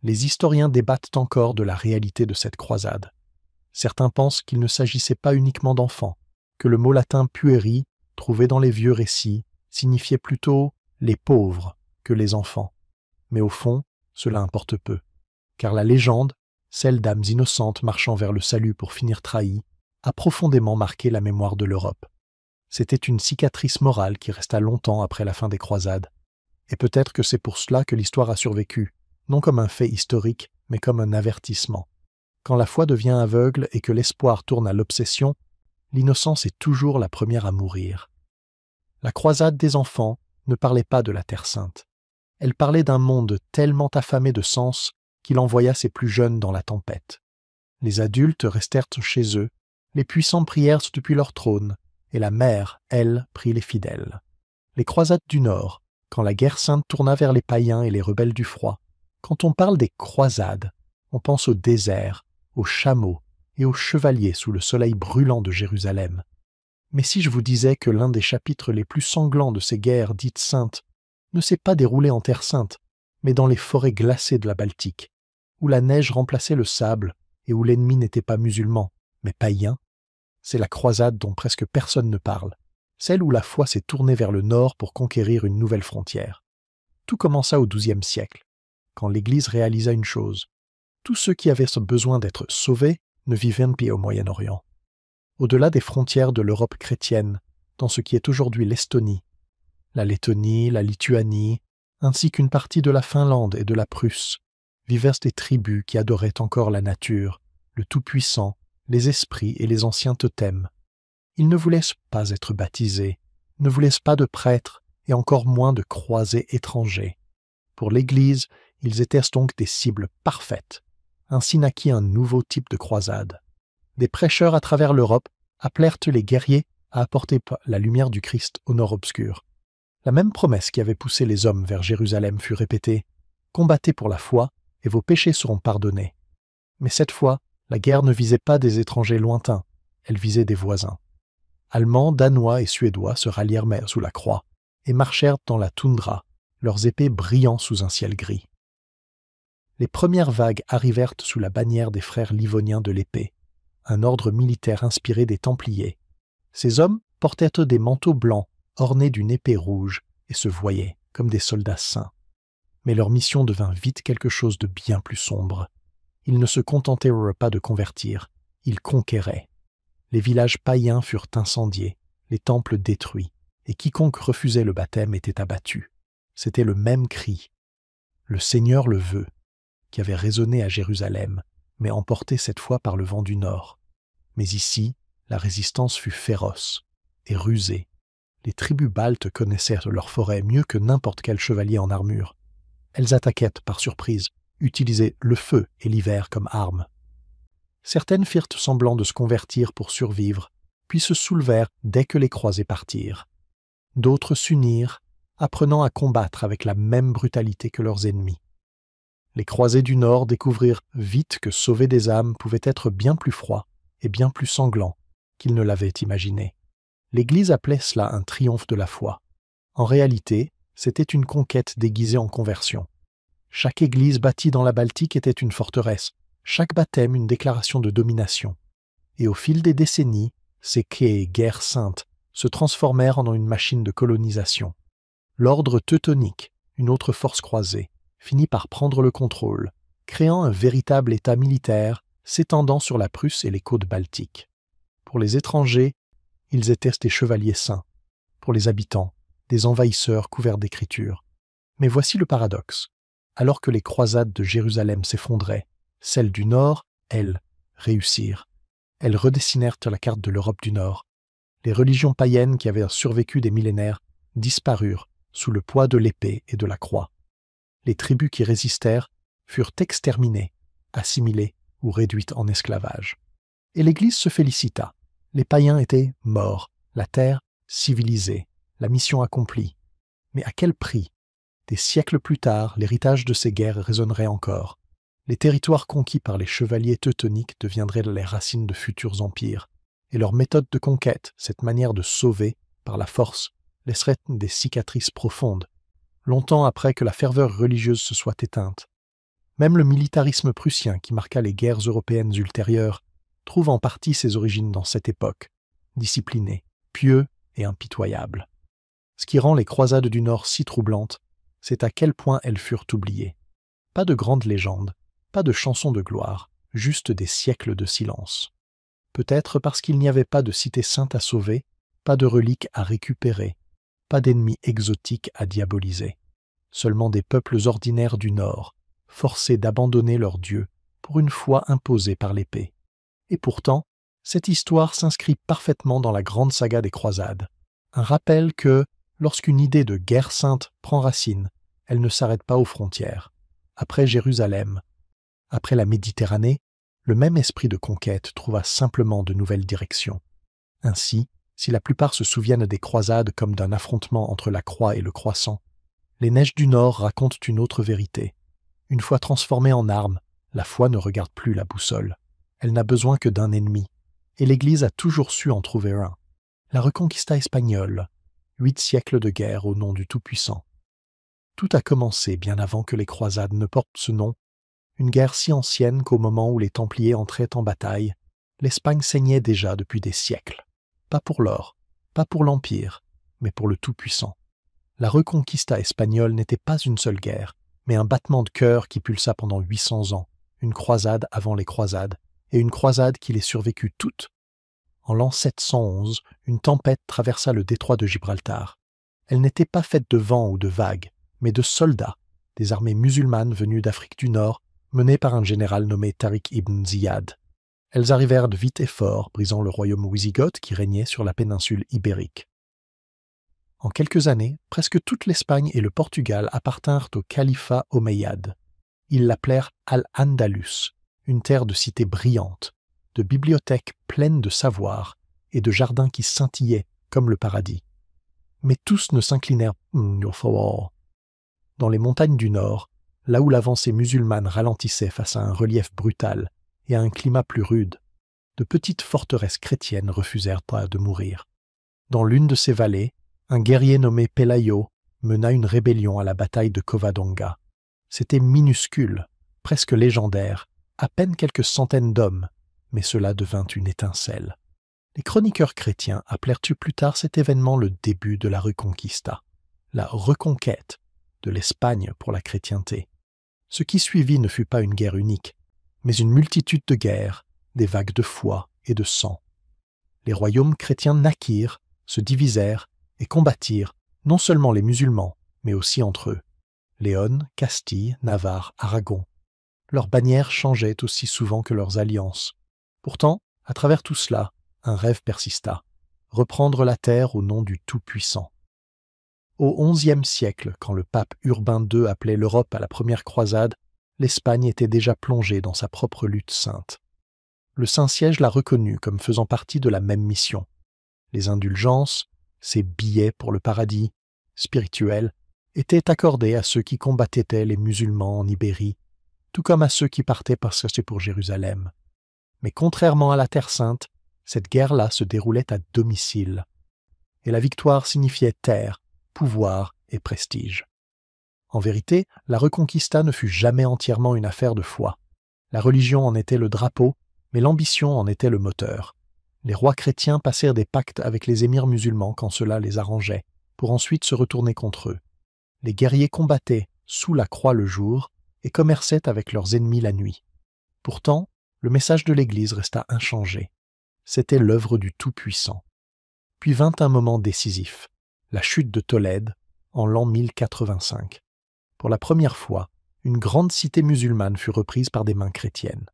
Les historiens débattent encore de la réalité de cette croisade. Certains pensent qu'il ne s'agissait pas uniquement d'enfants, que le mot latin pueri, trouvé dans les vieux récits, signifiait plutôt les pauvres que les enfants. Mais au fond, cela importe peu, car la légende, celle d'âmes innocentes marchant vers le salut pour finir trahies, a profondément marqué la mémoire de l'Europe. C'était une cicatrice morale qui resta longtemps après la fin des croisades. Et peut-être que c'est pour cela que l'histoire a survécu, non comme un fait historique, mais comme un avertissement. Quand la foi devient aveugle et que l'espoir tourne à l'obsession, l'innocence est toujours la première à mourir. La croisade des enfants ne parlait pas de la Terre Sainte. Elle parlait d'un monde tellement affamé de sens qu'il envoya ses plus jeunes dans la tempête. Les adultes restèrent chez eux, les puissants prièrent depuis leur trône, et la mer, elle, prit les fidèles. Les croisades du Nord, quand la guerre sainte tourna vers les païens et les rebelles du froid, quand on parle des croisades, on pense au désert, aux chameaux et aux chevaliers sous le soleil brûlant de Jérusalem. Mais si je vous disais que l'un des chapitres les plus sanglants de ces guerres dites saintes ne s'est pas déroulé en Terre sainte, mais dans les forêts glacées de la Baltique, où la neige remplaçait le sable et où l'ennemi n'était pas musulman, mais païen, c'est la croisade dont presque personne ne parle, celle où la foi s'est tournée vers le nord pour conquérir une nouvelle frontière. Tout commença au XIIe siècle, quand l'Église réalisa une chose. Tous ceux qui avaient besoin d'être sauvés ne vivaient pas au Moyen-Orient. Au-delà des frontières de l'Europe chrétienne, dans ce qui est aujourd'hui l'Estonie, la Lettonie, la Lituanie, ainsi qu'une partie de la Finlande et de la Prusse, vivaient des tribus qui adoraient encore la nature, le Tout-Puissant, les esprits et les anciens totems. Ils ne voulaient pas être baptisés, ne voulaient pas de prêtres et encore moins de croisés étrangers. Pour l'Église, ils étaient donc des cibles parfaites. Ainsi naquit un nouveau type de croisade. Des prêcheurs à travers l'Europe appelèrent les guerriers à apporter la lumière du Christ au nord obscur. La même promesse qui avait poussé les hommes vers Jérusalem fut répétée « Combattez pour la foi, et vos péchés seront pardonnés. » Mais cette fois, la guerre ne visait pas des étrangers lointains, elle visait des voisins. Allemands, Danois et Suédois se rallièrent sous la croix et marchèrent dans la toundra, leurs épées brillant sous un ciel gris. Les premières vagues arrivèrent sous la bannière des frères livoniens de l'épée, un ordre militaire inspiré des Templiers. Ces hommes portaient des manteaux blancs ornés d'une épée rouge et se voyaient comme des soldats saints. Mais leur mission devint vite quelque chose de bien plus sombre. Ils ne se contentaient pas de convertir, ils conquéraient. Les villages païens furent incendiés, les temples détruits, et quiconque refusait le baptême était abattu. C'était le même cri. Le Seigneur le veut, qui avait résonné à Jérusalem, mais emporté cette fois par le vent du nord. Mais ici, la résistance fut féroce et rusée. Les tribus baltes connaissaient leur forêt mieux que n'importe quel chevalier en armure. Elles attaquaient par surprise, utilisaient le feu et l'hiver comme armes. Certaines firent semblant de se convertir pour survivre, puis se soulevèrent dès que les croisés partirent. D'autres s'unirent, apprenant à combattre avec la même brutalité que leurs ennemis. Les croisés du Nord découvrirent vite que sauver des âmes pouvait être bien plus froid et bien plus sanglant qu'ils ne l'avaient imaginé. L'Église appelait cela un triomphe de la foi. En réalité, c'était une conquête déguisée en conversion. Chaque église bâtie dans la Baltique était une forteresse, chaque baptême une déclaration de domination. Et au fil des décennies, ces quais et guerres saintes se transformèrent en une machine de colonisation. L'ordre teutonique, une autre force croisée, finit par prendre le contrôle, créant un véritable État militaire s'étendant sur la Prusse et les côtes baltiques. Pour les étrangers, ils étaient des chevaliers saints. Pour les habitants, des envahisseurs couverts d'écriture. Mais voici le paradoxe. Alors que les croisades de Jérusalem s'effondraient, celles du Nord, elles, réussirent. Elles redessinèrent la carte de l'Europe du Nord. Les religions païennes qui avaient survécu des millénaires disparurent sous le poids de l'épée et de la croix. Les tribus qui résistèrent furent exterminées, assimilées ou réduites en esclavage. Et l'Église se félicita. Les païens étaient morts, la terre civilisée, la mission accomplie. Mais à quel prix? Des siècles plus tard, l'héritage de ces guerres résonnerait encore. Les territoires conquis par les chevaliers teutoniques deviendraient les racines de futurs empires, et leur méthode de conquête, cette manière de sauver, par la force, laisserait des cicatrices profondes, longtemps après que la ferveur religieuse se soit éteinte. Même le militarisme prussien qui marqua les guerres européennes ultérieures trouve en partie ses origines dans cette époque, discipliné, pieux et impitoyable. Ce qui rend les croisades du Nord si troublantes, c'est à quel point elles furent oubliées. Pas de grandes légendes, pas de chansons de gloire, juste des siècles de silence. Peut-être parce qu'il n'y avait pas de cité sainte à sauver, pas de reliques à récupérer, pas d'ennemis exotiques à diaboliser. Seulement des peuples ordinaires du Nord, forcés d'abandonner leur Dieu pour une foi imposée par l'épée. Et pourtant, cette histoire s'inscrit parfaitement dans la grande saga des croisades. Un rappel que, lorsqu'une idée de guerre sainte prend racine, elle ne s'arrête pas aux frontières. Après Jérusalem, après la Méditerranée, le même esprit de conquête trouva simplement de nouvelles directions. Ainsi, si la plupart se souviennent des croisades comme d'un affrontement entre la croix et le croissant, Les neiges du Nord racontent une autre vérité. Une fois transformée en arme, la foi ne regarde plus la boussole. Elle n'a besoin que d'un ennemi. Et l'Église a toujours su en trouver un. La Reconquista espagnole, 8 siècles de guerre au nom du Tout-Puissant. Tout a commencé bien avant que les croisades ne portent ce nom, une guerre si ancienne qu'au moment où les Templiers entraient en bataille, l'Espagne saignait déjà depuis des siècles. Pas pour l'or, pas pour l'Empire, mais pour le Tout-Puissant. La Reconquista espagnole n'était pas une seule guerre, mais un battement de cœur qui pulsa pendant 800 ans, une croisade avant les croisades, et une croisade qui les survécut toutes. En l'an 711, une tempête traversa le détroit de Gibraltar. Elle n'était pas faite de vent ou de vagues, mais de soldats, des armées musulmanes venues d'Afrique du Nord, menées par un général nommé Tariq ibn Ziyad. Elles arrivèrent de vite et fort, brisant le royaume wisigoth qui régnait sur la péninsule ibérique. En quelques années, presque toute l'Espagne et le Portugal appartinrent au califat omeyyade. Ils l'appelèrent Al-Andalus, une terre de cités brillantes, de bibliothèques pleines de savoir et de jardins qui scintillaient comme le paradis. Mais tous ne s'inclinèrent dans les montagnes du Nord, là où l'avancée musulmane ralentissait face à un relief brutal et à un climat plus rude, de petites forteresses chrétiennes refusèrent de mourir. Dans l'une de ces vallées, un guerrier nommé Pelayo mena une rébellion à la bataille de Covadonga. C'était minuscule, presque légendaire, à peine quelques centaines d'hommes, mais cela devint une étincelle. Les chroniqueurs chrétiens appelèrent plus tard cet événement le début de la Reconquista, la reconquête de l'Espagne pour la chrétienté. Ce qui suivit ne fut pas une guerre unique, mais une multitude de guerres, des vagues de foi et de sang. Les royaumes chrétiens naquirent, se divisèrent et combattirent non seulement les musulmans, mais aussi entre eux. Léon, Castille, Navarre, Aragon. Leurs bannières changeaient aussi souvent que leurs alliances. Pourtant, à travers tout cela, un rêve persista, reprendre la terre au nom du Tout-Puissant. Au XIe siècle, quand le pape Urbain II appelait l'Europe à la première croisade, l'Espagne était déjà plongée dans sa propre lutte sainte. Le Saint-Siège l'a reconnue comme faisant partie de la même mission. Les indulgences, ces billets pour le paradis, spirituels, étaient accordés à ceux qui combattaient les musulmans en Ibérie, tout comme à ceux qui partaient passer pour Jérusalem. Mais contrairement à la Terre Sainte, cette guerre-là se déroulait à domicile. Et la victoire signifiait terre, pouvoir et prestige. En vérité, la Reconquista ne fut jamais entièrement une affaire de foi. La religion en était le drapeau, mais l'ambition en était le moteur. Les rois chrétiens passèrent des pactes avec les émirs musulmans quand cela les arrangeait, pour ensuite se retourner contre eux. Les guerriers combattaient sous la croix le jour et commerçaient avec leurs ennemis la nuit. Pourtant, le message de l'Église resta inchangé. C'était l'œuvre du Tout-Puissant. Puis vint un moment décisif, la chute de Tolède, en l'an 1085. Pour la première fois, une grande cité musulmane fut reprise par des mains chrétiennes.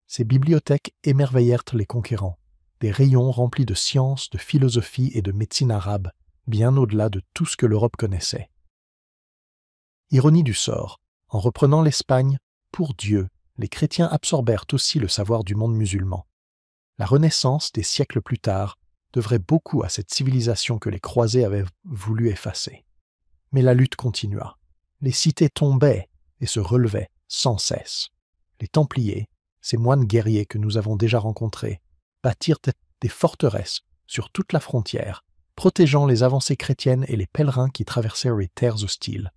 Ces bibliothèques émerveillèrent les conquérants, des rayons remplis de science, de philosophie et de médecine arabe, bien au-delà de tout ce que l'Europe connaissait. Ironie du sort, en reprenant l'Espagne, pour Dieu, les chrétiens absorbèrent aussi le savoir du monde musulman. La Renaissance, des siècles plus tard, devrait beaucoup à cette civilisation que les croisés avaient voulu effacer. Mais la lutte continua. Les cités tombaient et se relevaient sans cesse. Les Templiers, ces moines guerriers que nous avons déjà rencontrés, bâtirent des forteresses sur toute la frontière, protégeant les avancées chrétiennes et les pèlerins qui traversèrent les terres hostiles.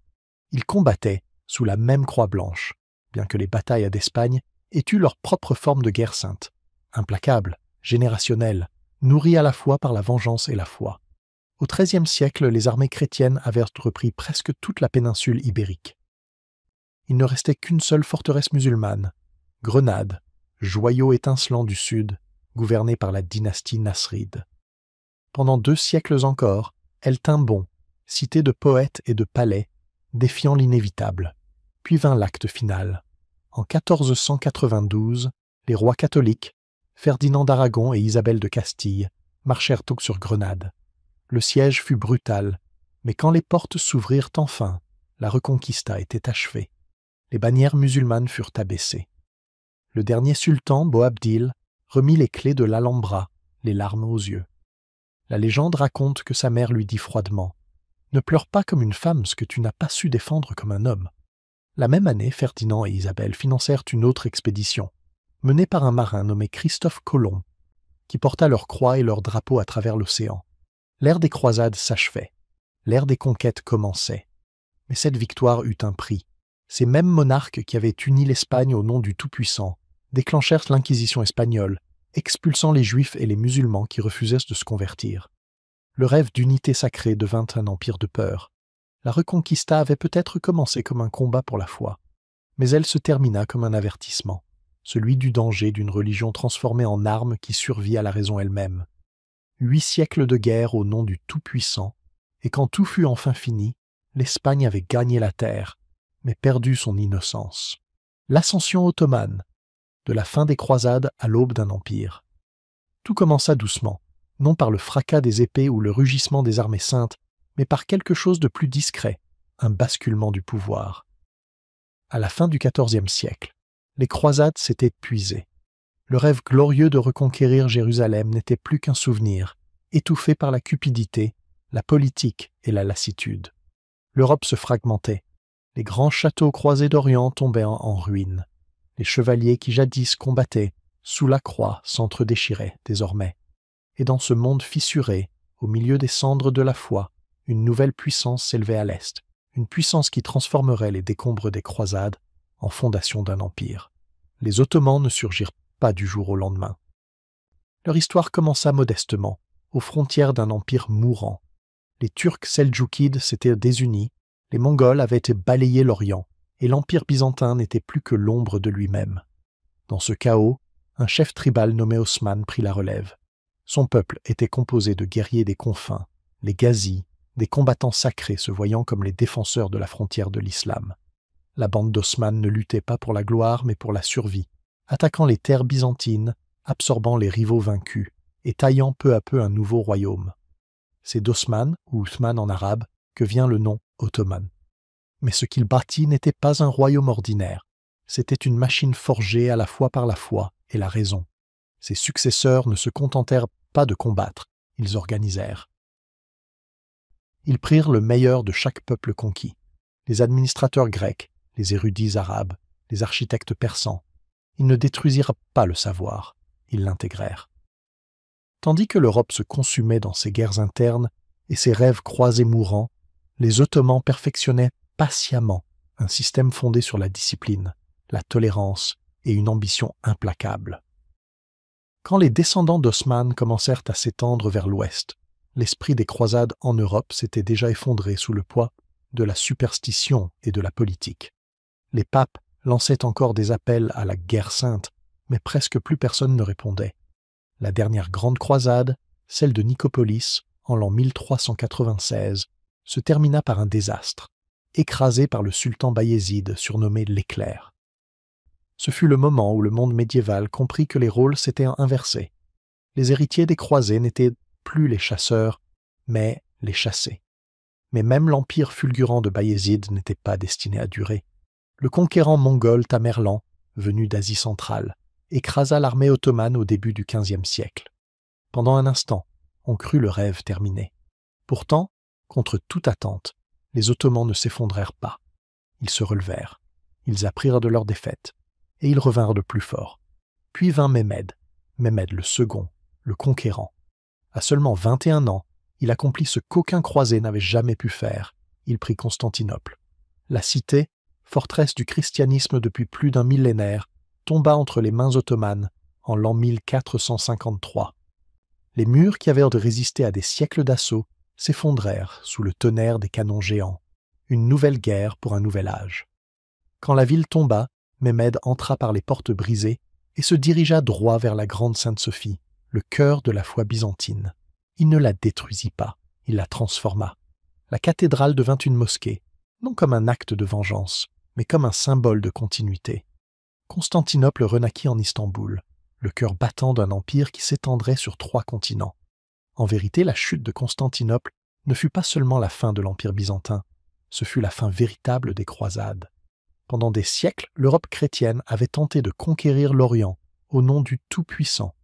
Ils combattaient sous la même croix blanche, bien que les batailles d'Espagne aient eu leur propre forme de guerre sainte, implacable, générationnelle, nourrie à la fois par la vengeance et la foi. Au XIIIe siècle, les armées chrétiennes avaient repris presque toute la péninsule ibérique. Il ne restait qu'une seule forteresse musulmane, Grenade, joyau étincelant du sud, gouvernée par la dynastie nasride. Pendant 2 siècles encore, elle tint bon, cité de poètes et de palais, défiant l'inévitable. Puis vint l'acte final. En 1492, les rois catholiques, Ferdinand d'Aragon et Isabelle de Castille, marchèrent donc sur Grenade. Le siège fut brutal, mais quand les portes s'ouvrirent enfin, la Reconquista était achevée. Les bannières musulmanes furent abaissées. Le dernier sultan, Boabdil, remit les clés de l'Alhambra, les larmes aux yeux. La légende raconte que sa mère lui dit froidement Ne pleure pas comme une femme ce que tu n'as pas su défendre comme un homme. La même année, Ferdinand et Isabelle financèrent une autre expédition, menée par un marin nommé Christophe Colomb, qui porta leur croix et leur drapeau à travers l'océan. L'ère des croisades s'achevait. L'ère des conquêtes commençait. Mais cette victoire eut un prix. Ces mêmes monarques qui avaient uni l'Espagne au nom du Tout-Puissant déclenchèrent l'Inquisition espagnole, expulsant les Juifs et les musulmans qui refusaient de se convertir. Le rêve d'unité sacrée devint un empire de peur. La Reconquista avait peut-être commencé comme un combat pour la foi, mais elle se termina comme un avertissement, celui du danger d'une religion transformée en arme qui survit à la raison elle-même. 8 siècles de guerre au nom du Tout-Puissant, et quand tout fut enfin fini, l'Espagne avait gagné la terre, mais perdu son innocence. L'ascension ottomane, de la fin des croisades à l'aube d'un empire. Tout commença doucement, non par le fracas des épées ou le rugissement des armées saintes, mais par quelque chose de plus discret, un basculement du pouvoir. À la fin du XIVe siècle, les croisades s'étaient épuisées. Le rêve glorieux de reconquérir Jérusalem n'était plus qu'un souvenir, étouffé par la cupidité, la politique et la lassitude. L'Europe se fragmentait. Les grands châteaux croisés d'Orient tombaient en ruine. Les chevaliers qui jadis combattaient sous la croix s'entre-déchiraient désormais. Et dans ce monde fissuré, au milieu des cendres de la foi, une nouvelle puissance s'élevait à l'Est, une puissance qui transformerait les décombres des croisades en fondation d'un empire. Les Ottomans ne surgirent pas du jour au lendemain. Leur histoire commença modestement, aux frontières d'un empire mourant. Les Turcs seldjoukides s'étaient désunis, les Mongols avaient balayé l'Orient, et l'empire byzantin n'était plus que l'ombre de lui-même. Dans ce chaos, un chef tribal nommé Osman prit la relève. Son peuple était composé de guerriers des confins, les Ghazis, des combattants sacrés se voyant comme les défenseurs de la frontière de l'islam. La bande d'Osman ne luttait pas pour la gloire mais pour la survie, attaquant les terres byzantines, absorbant les rivaux vaincus et taillant peu à peu un nouveau royaume. C'est d'Osman, ou Othman en arabe, que vient le nom ottoman. Mais ce qu'il bâtit n'était pas un royaume ordinaire, c'était une machine forgée à la fois par la foi et la raison. Ses successeurs ne se contentèrent pas de combattre, ils organisèrent. Ils prirent le meilleur de chaque peuple conquis, les administrateurs grecs, les érudits arabes, les architectes persans. Ils ne détruisirent pas le savoir, ils l'intégrèrent. Tandis que l'Europe se consumait dans ses guerres internes et ses rêves croisés mourants, les Ottomans perfectionnaient patiemment un système fondé sur la discipline, la tolérance et une ambition implacable. Quand les descendants d'Osman commencèrent à s'étendre vers l'ouest, l'esprit des croisades en Europe s'était déjà effondré sous le poids de la superstition et de la politique. Les papes lançaient encore des appels à la guerre sainte, mais presque plus personne ne répondait. La dernière grande croisade, celle de Nicopolis, en l'an 1396, se termina par un désastre, écrasé par le sultan Bayezid surnommé l'Éclair. Ce fut le moment où le monde médiéval comprit que les rôles s'étaient inversés. Les héritiers des croisés n'étaient plus les chasseurs, mais les chassés. Mais même l'empire fulgurant de Bayezid n'était pas destiné à durer. Le conquérant mongol Tamerlan, venu d'Asie centrale, écrasa l'armée ottomane au début du XVe siècle. Pendant un instant, on crut le rêve terminé. Pourtant, contre toute attente, les Ottomans ne s'effondrèrent pas. Ils se relevèrent, ils apprirent de leur défaite, et ils revinrent de plus fort. Puis vint Mehmed le second, le conquérant. À seulement 21 ans, il accomplit ce qu'aucun croisé n'avait jamais pu faire. Il prit Constantinople. La cité, forteresse du christianisme depuis plus d'un millénaire, tomba entre les mains ottomanes en l'an 1453. Les murs qui avaient résisté à des siècles d'assaut s'effondrèrent sous le tonnerre des canons géants. Une nouvelle guerre pour un nouvel âge. Quand la ville tomba, Mehmed entra par les portes brisées et se dirigea droit vers la grande Sainte-Sophie, le cœur de la foi byzantine. Il ne la détruisit pas, il la transforma. La cathédrale devint une mosquée, non comme un acte de vengeance, mais comme un symbole de continuité. Constantinople renaquit en Istanbul, le cœur battant d'un empire qui s'étendrait sur 3 continents. En vérité, la chute de Constantinople ne fut pas seulement la fin de l'Empire byzantin, ce fut la fin véritable des croisades. Pendant des siècles, l'Europe chrétienne avait tenté de conquérir l'Orient au nom du Tout-Puissant.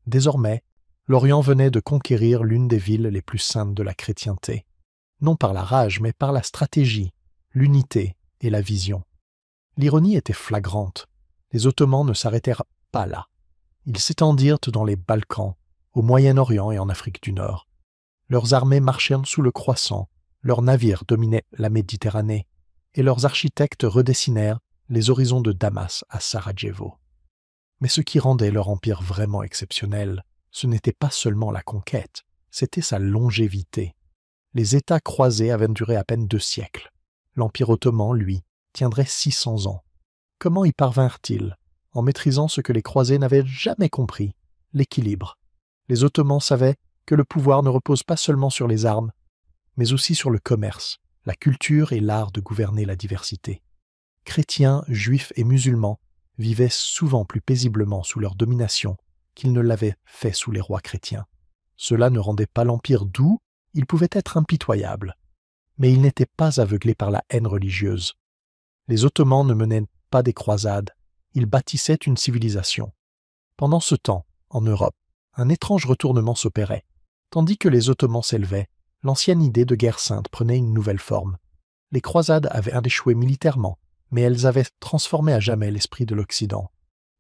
Désormais, l'Orient venait de conquérir l'une des villes les plus saintes de la chrétienté. non par la rage, mais par la stratégie, l'unité et la vision. L'ironie était flagrante. Les Ottomans ne s'arrêtèrent pas là. Ils s'étendirent dans les Balkans, au Moyen-Orient et en Afrique du Nord. Leurs armées marchèrent sous le croissant, leurs navires dominaient la Méditerranée, et leurs architectes redessinèrent les horizons de Damas à Sarajevo. Mais ce qui rendait leur empire vraiment exceptionnel, ce n'était pas seulement la conquête, c'était sa longévité. Les États croisés avaient duré à peine 2 siècles. L'Empire ottoman, lui, tiendrait 600 ans. Comment y parvinrent-ils? En maîtrisant ce que les croisés n'avaient jamais compris, l'équilibre. Les Ottomans savaient que le pouvoir ne repose pas seulement sur les armes, mais aussi sur le commerce, la culture et l'art de gouverner la diversité. Chrétiens, juifs et musulmans vivaient souvent plus paisiblement sous leur domination qu'ils ne l'avaient fait sous les rois chrétiens. Cela ne rendait pas l'empire doux, il pouvait être impitoyable. Mais il n'était pas aveuglé par la haine religieuse. Les Ottomans ne menaient pas des croisades, ils bâtissaient une civilisation. Pendant ce temps, en Europe, un étrange retournement s'opérait. Tandis que les Ottomans s'élevaient, l'ancienne idée de guerre sainte prenait une nouvelle forme. Les croisades avaient échoué militairement, mais elles avaient transformé à jamais l'esprit de l'Occident.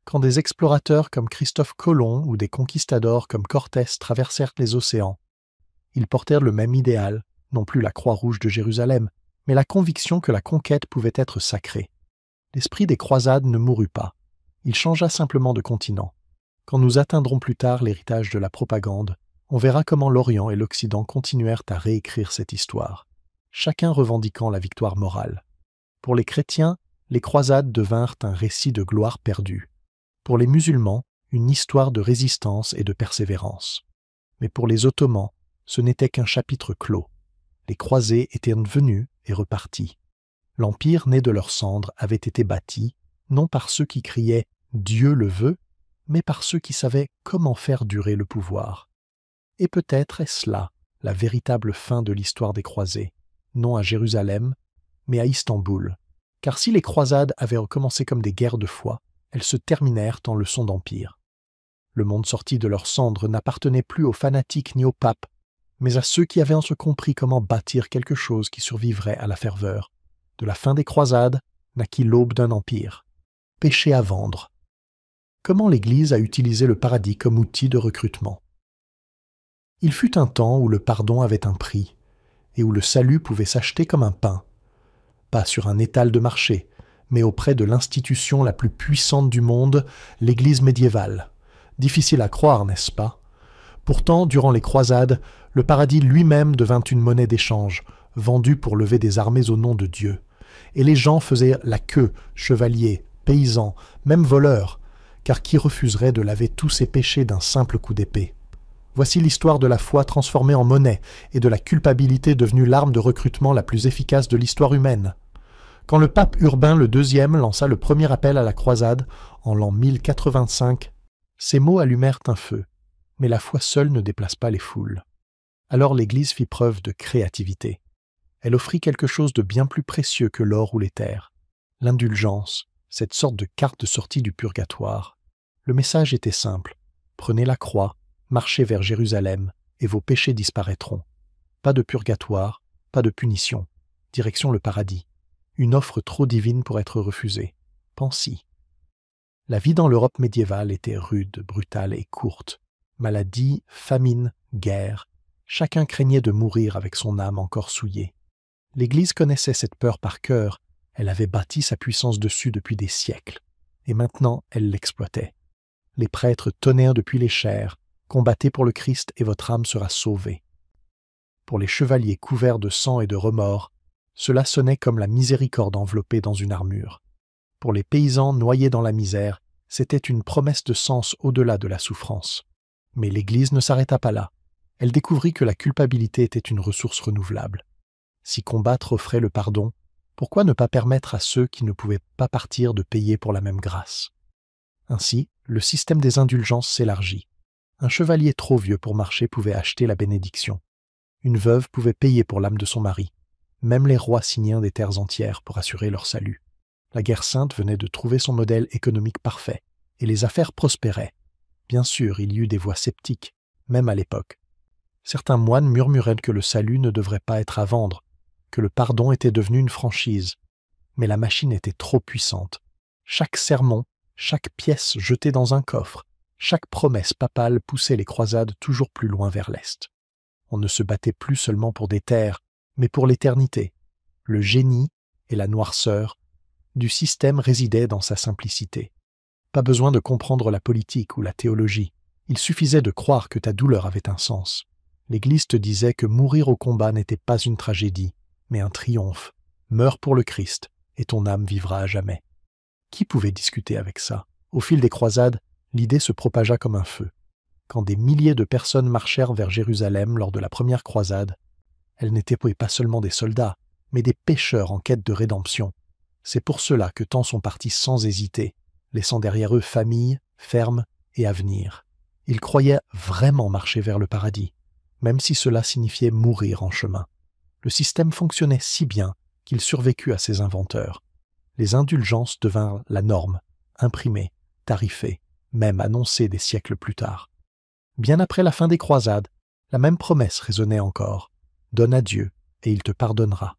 Quand des explorateurs comme Christophe Colomb ou des conquistadors comme Cortés traversèrent les océans, ils portèrent le même idéal, non plus la croix rouge de Jérusalem, mais la conviction que la conquête pouvait être sacrée. L'esprit des croisades ne mourut pas, il changea simplement de continent. Quand nous atteindrons plus tard l'héritage de la propagande, on verra comment l'Orient et l'Occident continuèrent à réécrire cette histoire, chacun revendiquant la victoire morale. Pour les chrétiens, les croisades devinrent un récit de gloire perdue. Pour les musulmans, une histoire de résistance et de persévérance. Mais pour les Ottomans, ce n'était qu'un chapitre clos. Les croisés étaient venus et repartis. L'empire né de leurs cendres avait été bâti, non par ceux qui criaient « Dieu le veut », mais par ceux qui savaient comment faire durer le pouvoir. Et peut-être est-ce là la véritable fin de l'histoire des croisés, non à Jérusalem, mais à Istanbul. Car si les croisades avaient recommencé comme des guerres de foi, elles se terminèrent en leçons d'empire. Le monde sorti de leurs cendres n'appartenait plus aux fanatiques ni aux papes, mais à ceux qui avaient compris comment bâtir quelque chose qui survivrait à la ferveur. De la fin des croisades naquit l'aube d'un empire. Péché à vendre. Comment l'Église a utilisé le paradis comme outil de recrutement? Il fut un temps où le pardon avait un prix, et où le salut pouvait s'acheter comme un pain. Pas sur un étal de marché, mais auprès de l'institution la plus puissante du monde, l'Église médiévale. Difficile à croire, n'est-ce pas? Pourtant, durant les croisades, le paradis lui-même devint une monnaie d'échange, vendue pour lever des armées au nom de Dieu. Et les gens faisaient la queue, chevaliers, paysans, même voleurs, car qui refuserait de laver tous ses péchés d'un simple coup d'épée? Voici l'histoire de la foi transformée en monnaie et de la culpabilité devenue l'arme de recrutement la plus efficace de l'histoire humaine. Quand le pape Urbain le II lança le premier appel à la croisade, en l'an 1085, ces mots allumèrent un feu, mais la foi seule ne déplace pas les foules. Alors l'Église fit preuve de créativité. Elle offrit quelque chose de bien plus précieux que l'or ou les terres, l'indulgence, cette sorte de carte de sortie du purgatoire. Le message était simple, prenez la croix, marchez vers Jérusalem, et vos péchés disparaîtront. Pas de purgatoire, pas de punition, direction le paradis. Une offre trop divine pour être refusée. Pense-y. La vie dans l'Europe médiévale était rude, brutale et courte. Maladie, famine, guerre. Chacun craignait de mourir avec son âme encore souillée. L'Église connaissait cette peur par cœur. Elle avait bâti sa puissance dessus depuis des siècles. Et maintenant, elle l'exploitait. Les prêtres tonnèrent depuis les chairs. Combattez pour le Christ et votre âme sera sauvée. Pour les chevaliers couverts de sang et de remords, cela sonnait comme la miséricorde enveloppée dans une armure. Pour les paysans noyés dans la misère, c'était une promesse de sens au-delà de la souffrance. Mais l'Église ne s'arrêta pas là. Elle découvrit que la culpabilité était une ressource renouvelable. Si combattre offrait le pardon, pourquoi ne pas permettre à ceux qui ne pouvaient pas partir de payer pour la même grâce? Ainsi, le système des indulgences s'élargit. Un chevalier trop vieux pour marcher pouvait acheter la bénédiction. Une veuve pouvait payer pour l'âme de son mari. Même les rois signèrent des terres entières pour assurer leur salut. La guerre sainte venait de trouver son modèle économique parfait, et les affaires prospéraient. Bien sûr, il y eut des voix sceptiques, même à l'époque. Certains moines murmuraient que le salut ne devrait pas être à vendre, que le pardon était devenu une franchise. Mais la machine était trop puissante. Chaque sermon, chaque pièce jetée dans un coffre, chaque promesse papale poussait les croisades toujours plus loin vers l'Est. On ne se battait plus seulement pour des terres, mais pour l'éternité. Le génie et la noirceur du système résidaient dans sa simplicité. Pas besoin de comprendre la politique ou la théologie. Il suffisait de croire que ta douleur avait un sens. L'Église te disait que mourir au combat n'était pas une tragédie, mais un triomphe. Meurs pour le Christ, et ton âme vivra à jamais. Qui pouvait discuter avec ça? Au fil des croisades, l'idée se propagea comme un feu. Quand des milliers de personnes marchèrent vers Jérusalem lors de la première croisade, elles n'étaient pas seulement des soldats, mais des pécheurs en quête de rédemption. C'est pour cela que tant sont partis sans hésiter, laissant derrière eux famille, ferme et avenir. Ils croyaient vraiment marcher vers le paradis, même si cela signifiait mourir en chemin. Le système fonctionnait si bien qu'il survécut à ses inventeurs. Les indulgences devinrent la norme, imprimées, tarifées, même annoncées des siècles plus tard. Bien après la fin des croisades, la même promesse résonnait encore. « Donne à Dieu, et il te pardonnera. »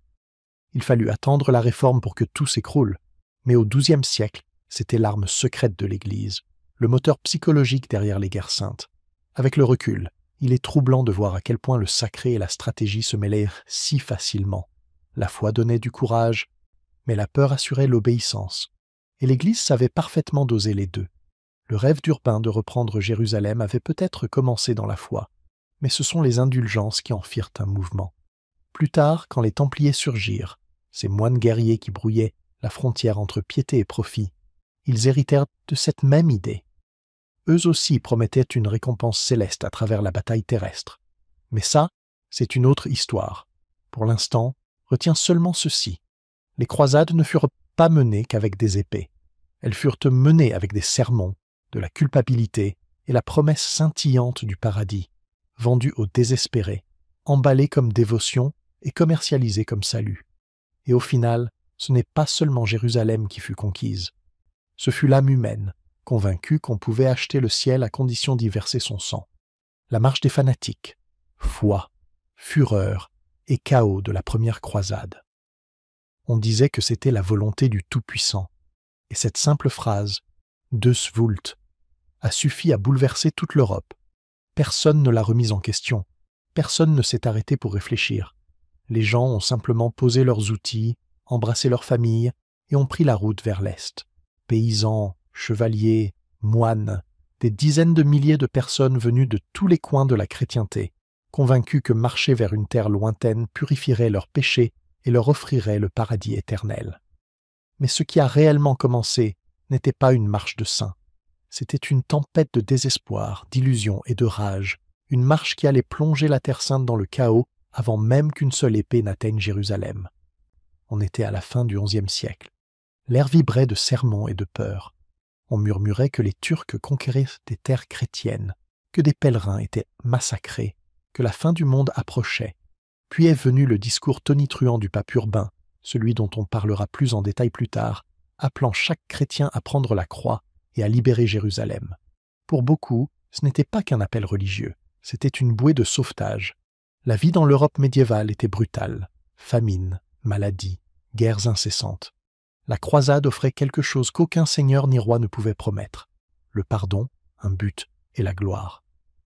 Il fallut attendre la Réforme pour que tout s'écroule, mais au XIIe siècle, c'était l'arme secrète de l'Église, le moteur psychologique derrière les guerres saintes. Avec le recul, il est troublant de voir à quel point le sacré et la stratégie se mêlaient si facilement. La foi donnait du courage, mais la peur assurait l'obéissance. Et l'Église savait parfaitement doser les deux. Le rêve d'Urbain de reprendre Jérusalem avait peut-être commencé dans la foi, mais ce sont les indulgences qui en firent un mouvement. Plus tard, quand les Templiers surgirent, ces moines guerriers qui brouillaient la frontière entre piété et profit, ils héritèrent de cette même idée. Eux aussi promettaient une récompense céleste à travers la bataille terrestre. Mais ça, c'est une autre histoire. Pour l'instant, retiens seulement ceci. Les croisades ne furent pas menées qu'avec des épées. Elles furent menées avec des sermons, de la culpabilité et la promesse scintillante du paradis, vendue aux désespérés, emballée comme dévotion et commercialisée comme salut. Et au final, ce n'est pas seulement Jérusalem qui fut conquise. Ce fut l'âme humaine, convaincue qu'on pouvait acheter le ciel à condition d'y verser son sang. La marche des fanatiques, foi, fureur et chaos de la première croisade. On disait que c'était la volonté du Tout-Puissant. Et cette simple phrase, « Deus vult », a suffi à bouleverser toute l'Europe. Personne ne l'a remise en question. Personne ne s'est arrêté pour réfléchir. Les gens ont simplement posé leurs outils, embrassé leurs familles et ont pris la route vers l'Est. Paysans, chevaliers, moines, des dizaines de milliers de personnes venues de tous les coins de la chrétienté, convaincus que marcher vers une terre lointaine purifierait leurs péchés et leur offrirait le paradis éternel. Mais ce qui a réellement commencé n'était pas une marche de saints. C'était une tempête de désespoir, d'illusion et de rage, une marche qui allait plonger la Terre Sainte dans le chaos avant même qu'une seule épée n'atteigne Jérusalem. On était à la fin du XIe siècle. L'air vibrait de sermons et de peur. On murmurait que les Turcs conquéraient des terres chrétiennes, que des pèlerins étaient massacrés, que la fin du monde approchait. Puis est venu le discours tonitruant du pape Urbain, celui dont on parlera plus en détail plus tard, appelant chaque chrétien à prendre la croix et à libérer Jérusalem. Pour beaucoup, ce n'était pas qu'un appel religieux, c'était une bouée de sauvetage. La vie dans l'Europe médiévale était brutale. Famine, maladie, guerres incessantes. La croisade offrait quelque chose qu'aucun seigneur ni roi ne pouvait promettre. Le pardon, un but et la gloire.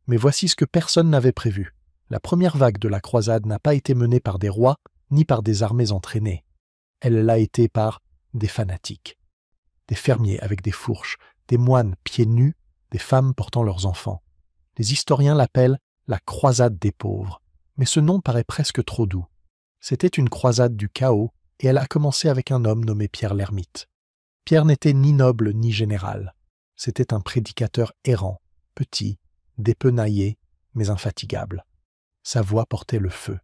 Mais voici ce que personne n'avait prévu. La première vague de la croisade n'a pas été menée par des rois ni par des armées entraînées. Elle l'a été par des fanatiques. Des fermiers avec des fourches, des moines pieds nus, des femmes portant leurs enfants. Les historiens l'appellent la croisade des pauvres. Mais ce nom paraît presque trop doux. C'était une croisade du chaos et elle a commencé avec un homme nommé Pierre l'Ermite. Pierre n'était ni noble ni général. C'était un prédicateur errant, petit, dépenaillé, mais infatigable. Sa voix portait le feu.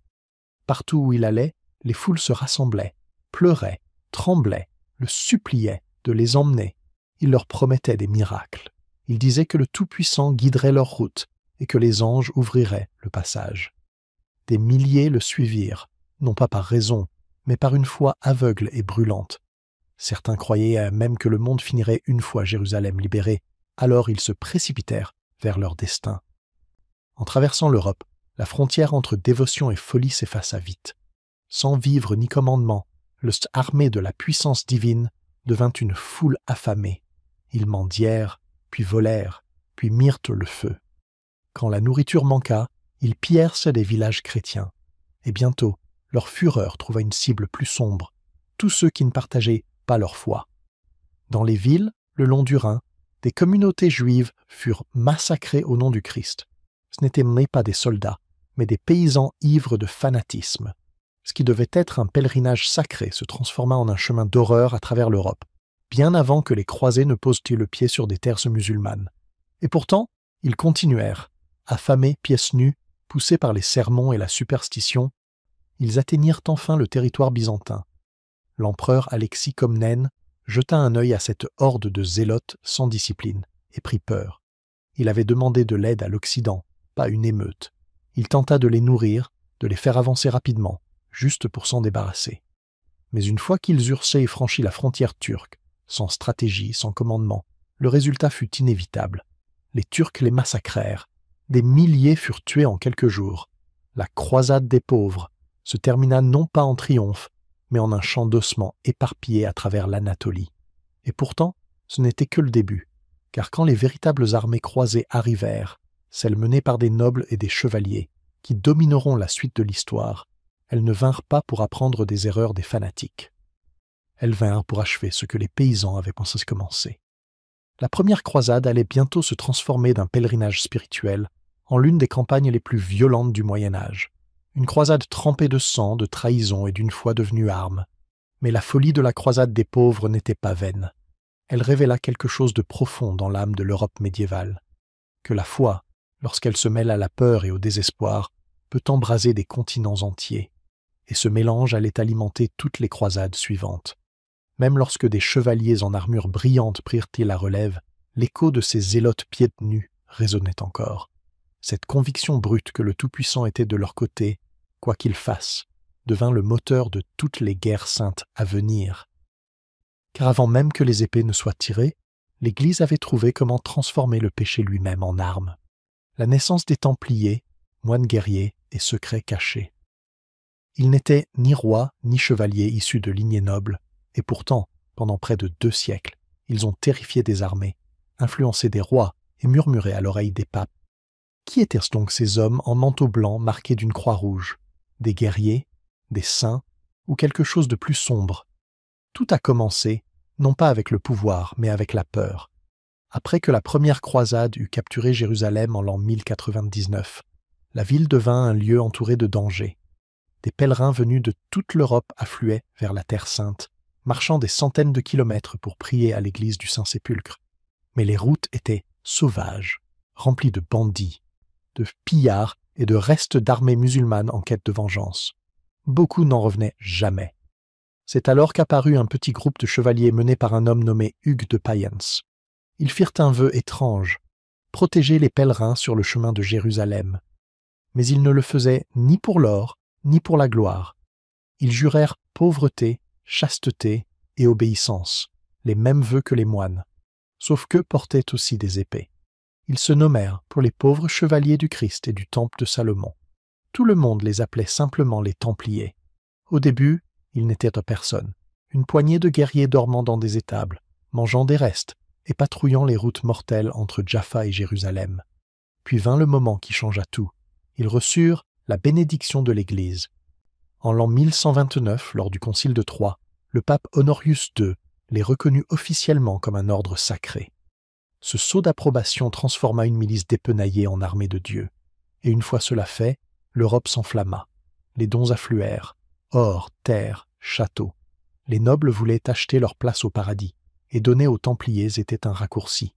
Partout où il allait, les foules se rassemblaient, pleuraient, tremblaient, le suppliaient de les emmener. Il leur promettait des miracles. Il disait que le Tout-Puissant guiderait leur route et que les anges ouvriraient le passage. Des milliers le suivirent, non pas par raison, mais par une foi aveugle et brûlante. Certains croyaient même que le monde finirait une fois Jérusalem libérée, alors ils se précipitèrent vers leur destin. En traversant l'Europe, La frontière entre dévotion et folie s'effaça vite. Sans vivre ni commandement, l'host armé de la puissance divine devint une foule affamée. Ils mendièrent, puis volèrent, puis mirent le feu. Quand la nourriture manqua, ils pillèrent ceux des villages chrétiens. Et bientôt, leur fureur trouva une cible plus sombre, tous ceux qui ne partageaient pas leur foi. Dans les villes, le long du Rhin, des communautés juives furent massacrées au nom du Christ. Ce n'étaient pas des soldats, mais des paysans ivres de fanatisme. Ce qui devait être un pèlerinage sacré se transforma en un chemin d'horreur à travers l'Europe, bien avant que les croisés ne posent le pied sur des terres musulmanes. Et pourtant, ils continuèrent, affamés, pieds nus, poussés par les sermons et la superstition, ils atteignirent enfin le territoire byzantin. L'empereur Alexis Comnène jeta un œil à cette horde de zélotes sans discipline et prit peur. Il avait demandé de l'aide à l'Occident, pas une émeute. Il tenta de les nourrir, de les faire avancer rapidement, juste pour s'en débarrasser. Mais une fois qu'ils eurent franchi la frontière turque, sans stratégie, sans commandement, le résultat fut inévitable. Les Turcs les massacrèrent. Des milliers furent tués en quelques jours. La croisade des pauvres se termina non pas en triomphe, mais en un champ d'ossements éparpillé à travers l'Anatolie. Et pourtant, ce n'était que le début, car quand les véritables armées croisées arrivèrent, celles menées par des nobles et des chevaliers, qui domineront la suite de l'histoire, elles ne vinrent pas pour apprendre des erreurs des fanatiques. Elles vinrent pour achever ce que les paysans avaient pensé commencer. La première croisade allait bientôt se transformer d'un pèlerinage spirituel en l'une des campagnes les plus violentes du Moyen-Âge. Une croisade trempée de sang, de trahison et d'une foi devenue arme. Mais la folie de la croisade des pauvres n'était pas vaine. Elle révéla quelque chose de profond dans l'âme de l'Europe médiévale. Que la foi, lorsqu'elle se mêle à la peur et au désespoir, peut embraser des continents entiers. Et ce mélange allait alimenter toutes les croisades suivantes. Même lorsque des chevaliers en armure brillante prirent-ils la relève, l'écho de ces zélotes pieds nus résonnait encore. Cette conviction brute que le Tout-Puissant était de leur côté, quoi qu'ils fassent, devint le moteur de toutes les guerres saintes à venir. Car avant même que les épées ne soient tirées, l'Église avait trouvé comment transformer le péché lui-même en arme. La naissance des Templiers, moines guerriers et secrets cachés. Ils n'étaient ni rois ni chevaliers issus de lignées nobles, et pourtant, pendant près de 2 siècles, ils ont terrifié des armées, influencé des rois et murmuré à l'oreille des papes. Qui étaient-ce donc ces hommes en manteau blanc marqués d'une croix rouge? Des guerriers, des saints, ou quelque chose de plus sombre? Tout a commencé, non pas avec le pouvoir, mais avec la peur. Après que la première croisade eut capturé Jérusalem en l'an 1099, la ville devint un lieu entouré de dangers. Des pèlerins venus de toute l'Europe affluaient vers la Terre Sainte, marchant des centaines de kilomètres pour prier à l'église du Saint-Sépulcre. Mais les routes étaient sauvages, remplies de bandits, de pillards et de restes d'armées musulmanes en quête de vengeance. Beaucoup n'en revenaient jamais. C'est alors qu'apparut un petit groupe de chevaliers mené par un homme nommé Hugues de Payens. Ils firent un vœu étrange, protéger les pèlerins sur le chemin de Jérusalem. Mais ils ne le faisaient ni pour l'or, ni pour la gloire. Ils jurèrent pauvreté, chasteté et obéissance, les mêmes vœux que les moines, sauf qu'eux portaient aussi des épées. Ils se nommèrent pour les pauvres chevaliers du Christ et du temple de Salomon. Tout le monde les appelait simplement les Templiers. Au début, ils n'étaient à personne, une poignée de guerriers dormant dans des étables, mangeant des restes et patrouillant les routes mortelles entre Jaffa et Jérusalem. Puis vint le moment qui changea tout. Ils reçurent la bénédiction de l'Église. En l'an 1129, lors du concile de Troyes, le pape Honorius II les reconnut officiellement comme un ordre sacré. Ce sceau d'approbation transforma une milice dépenaillée en armée de Dieu. Et une fois cela fait, l'Europe s'enflamma. Les dons affluèrent. Or, terre, châteaux. Les nobles voulaient acheter leur place au paradis, et donner aux Templiers était un raccourci.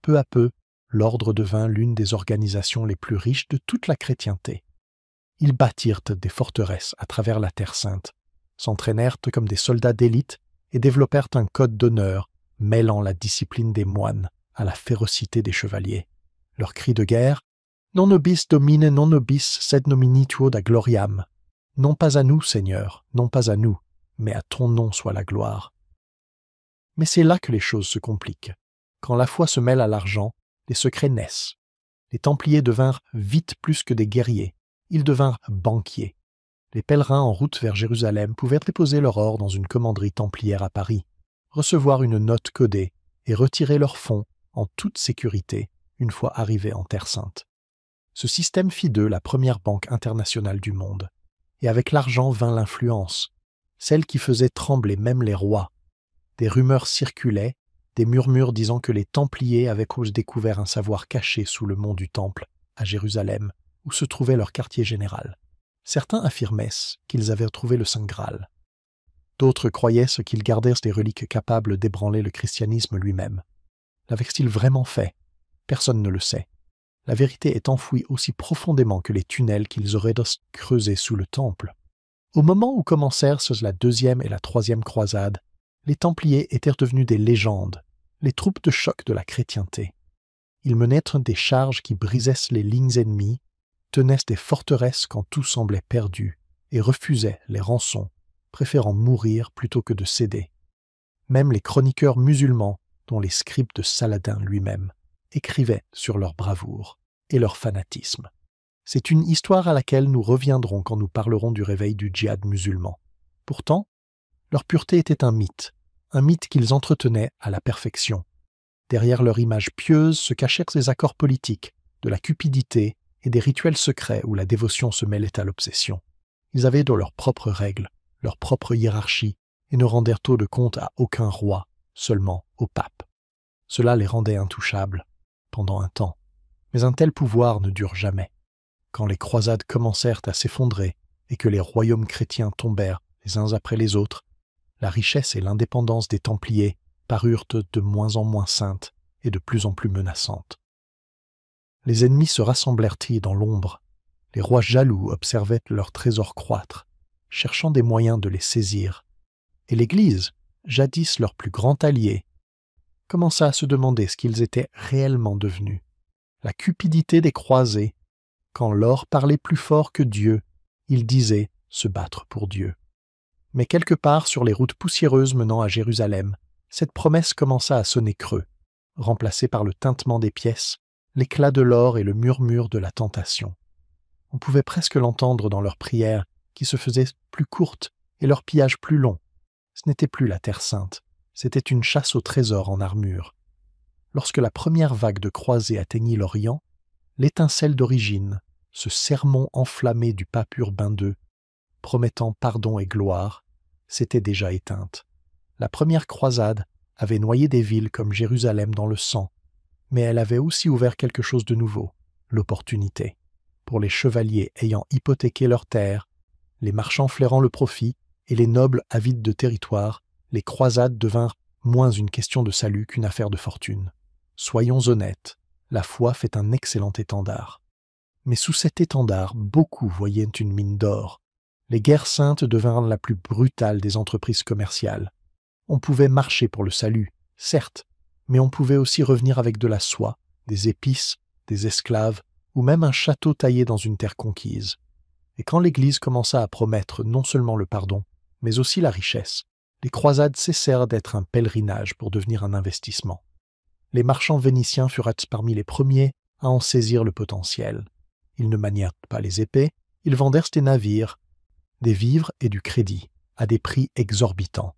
Peu à peu, l'ordre devint l'une des organisations les plus riches de toute la chrétienté. Ils bâtirent des forteresses à travers la Terre Sainte, s'entraînèrent comme des soldats d'élite et développèrent un code d'honneur mêlant la discipline des moines à la férocité des chevaliers. Leur cri de guerre « Non nobis domine, non nobis, sed nomini tuo da gloriam » Non pas à nous, Seigneur, non pas à nous, mais à ton nom soit la gloire. Mais c'est là que les choses se compliquent. Quand la foi se mêle à l'argent, les secrets naissent. Les Templiers devinrent vite plus que des guerriers. ils devinrent banquiers. Les pèlerins en route vers Jérusalem pouvaient déposer leur or dans une commanderie templière à Paris, recevoir une note codée et retirer leurs fonds en toute sécurité une fois arrivés en Terre Sainte. Ce système fit d'eux la première banque internationale du monde, et avec l'argent vint l'influence, celle qui faisait trembler même les rois. Des rumeurs circulaient, des murmures disant que les Templiers avaient découvert un savoir caché sous le mont du Temple, à Jérusalem, où se trouvait leur quartier général. Certains affirmaient qu'ils avaient trouvé le Saint Graal. D'autres croyaient qu'ils gardaient des reliques capables d'ébranler le christianisme lui-même. L'avaient-ils vraiment fait? Personne ne le sait. La vérité est enfouie aussi profondément que les tunnels qu'ils auraient creusés sous le Temple. Au moment où commencèrent la deuxième et la troisième croisade, les Templiers étaient devenus des légendes, les troupes de choc de la chrétienté. Ils menaient des charges qui brisaient les lignes ennemies, tenaient des forteresses quand tout semblait perdu, et refusaient les rançons, préférant mourir plutôt que de céder. Même les chroniqueurs musulmans, dont les scribes de Saladin lui-même, écrivaient sur leur bravoure et leur fanatisme. C'est une histoire à laquelle nous reviendrons quand nous parlerons du réveil du djihad musulman. Pourtant, leur pureté était un mythe qu'ils entretenaient à la perfection. Derrière leur image pieuse se cachaient des accords politiques, de la cupidité et des rituels secrets où la dévotion se mêlait à l'obsession. Ils avaient dans leurs propres règles, leur propre hiérarchie, et ne rendèrent tôt de compte à aucun roi, seulement au pape. Cela les rendait intouchables, pendant un temps. Mais un tel pouvoir ne dure jamais. Quand les croisades commencèrent à s'effondrer et que les royaumes chrétiens tombèrent les uns après les autres, la richesse et l'indépendance des Templiers parurent de moins en moins saintes et de plus en plus menaçantes. Les ennemis se rassemblèrent-ils dans l'ombre. Les rois jaloux observaient leurs trésors croître, cherchant des moyens de les saisir. Et l'Église, jadis leur plus grand allié, commença à se demander ce qu'ils étaient réellement devenus. La cupidité des croisés, quand l'or parlait plus fort que Dieu, ils disaient se battre pour Dieu. Mais quelque part sur les routes poussiéreuses menant à Jérusalem, cette promesse commença à sonner creux, remplacée par le tintement des pièces, l'éclat de l'or et le murmure de la tentation. On pouvait presque l'entendre dans leurs prières, qui se faisaient plus courtes et leurs pillages plus longs. Ce n'était plus la Terre Sainte, c'était une chasse au trésor en armure. Lorsque la première vague de croisés atteignit l'Orient, l'étincelle d'origine, ce sermon enflammé du pape Urbain II, promettant pardon et gloire, s'était déjà éteinte. La première croisade avait noyé des villes comme Jérusalem dans le sang, mais elle avait aussi ouvert quelque chose de nouveau, l'opportunité. Pour les chevaliers ayant hypothéqué leurs terres, les marchands flairant le profit et les nobles avides de territoire, les croisades devinrent moins une question de salut qu'une affaire de fortune. Soyons honnêtes, la foi fait un excellent étendard. Mais sous cet étendard, beaucoup voyaient une mine d'or. Les guerres saintes devinrent la plus brutale des entreprises commerciales. On pouvait marcher pour le salut, certes, mais on pouvait aussi revenir avec de la soie, des épices, des esclaves, ou même un château taillé dans une terre conquise. Et quand l'Église commença à promettre non seulement le pardon, mais aussi la richesse, les croisades cessèrent d'être un pèlerinage pour devenir un investissement. Les marchands vénitiens furent parmi les premiers à en saisir le potentiel. Ils ne manièrent pas les épées, ils vendèrent des navires, des vivres et du crédit, à des prix exorbitants.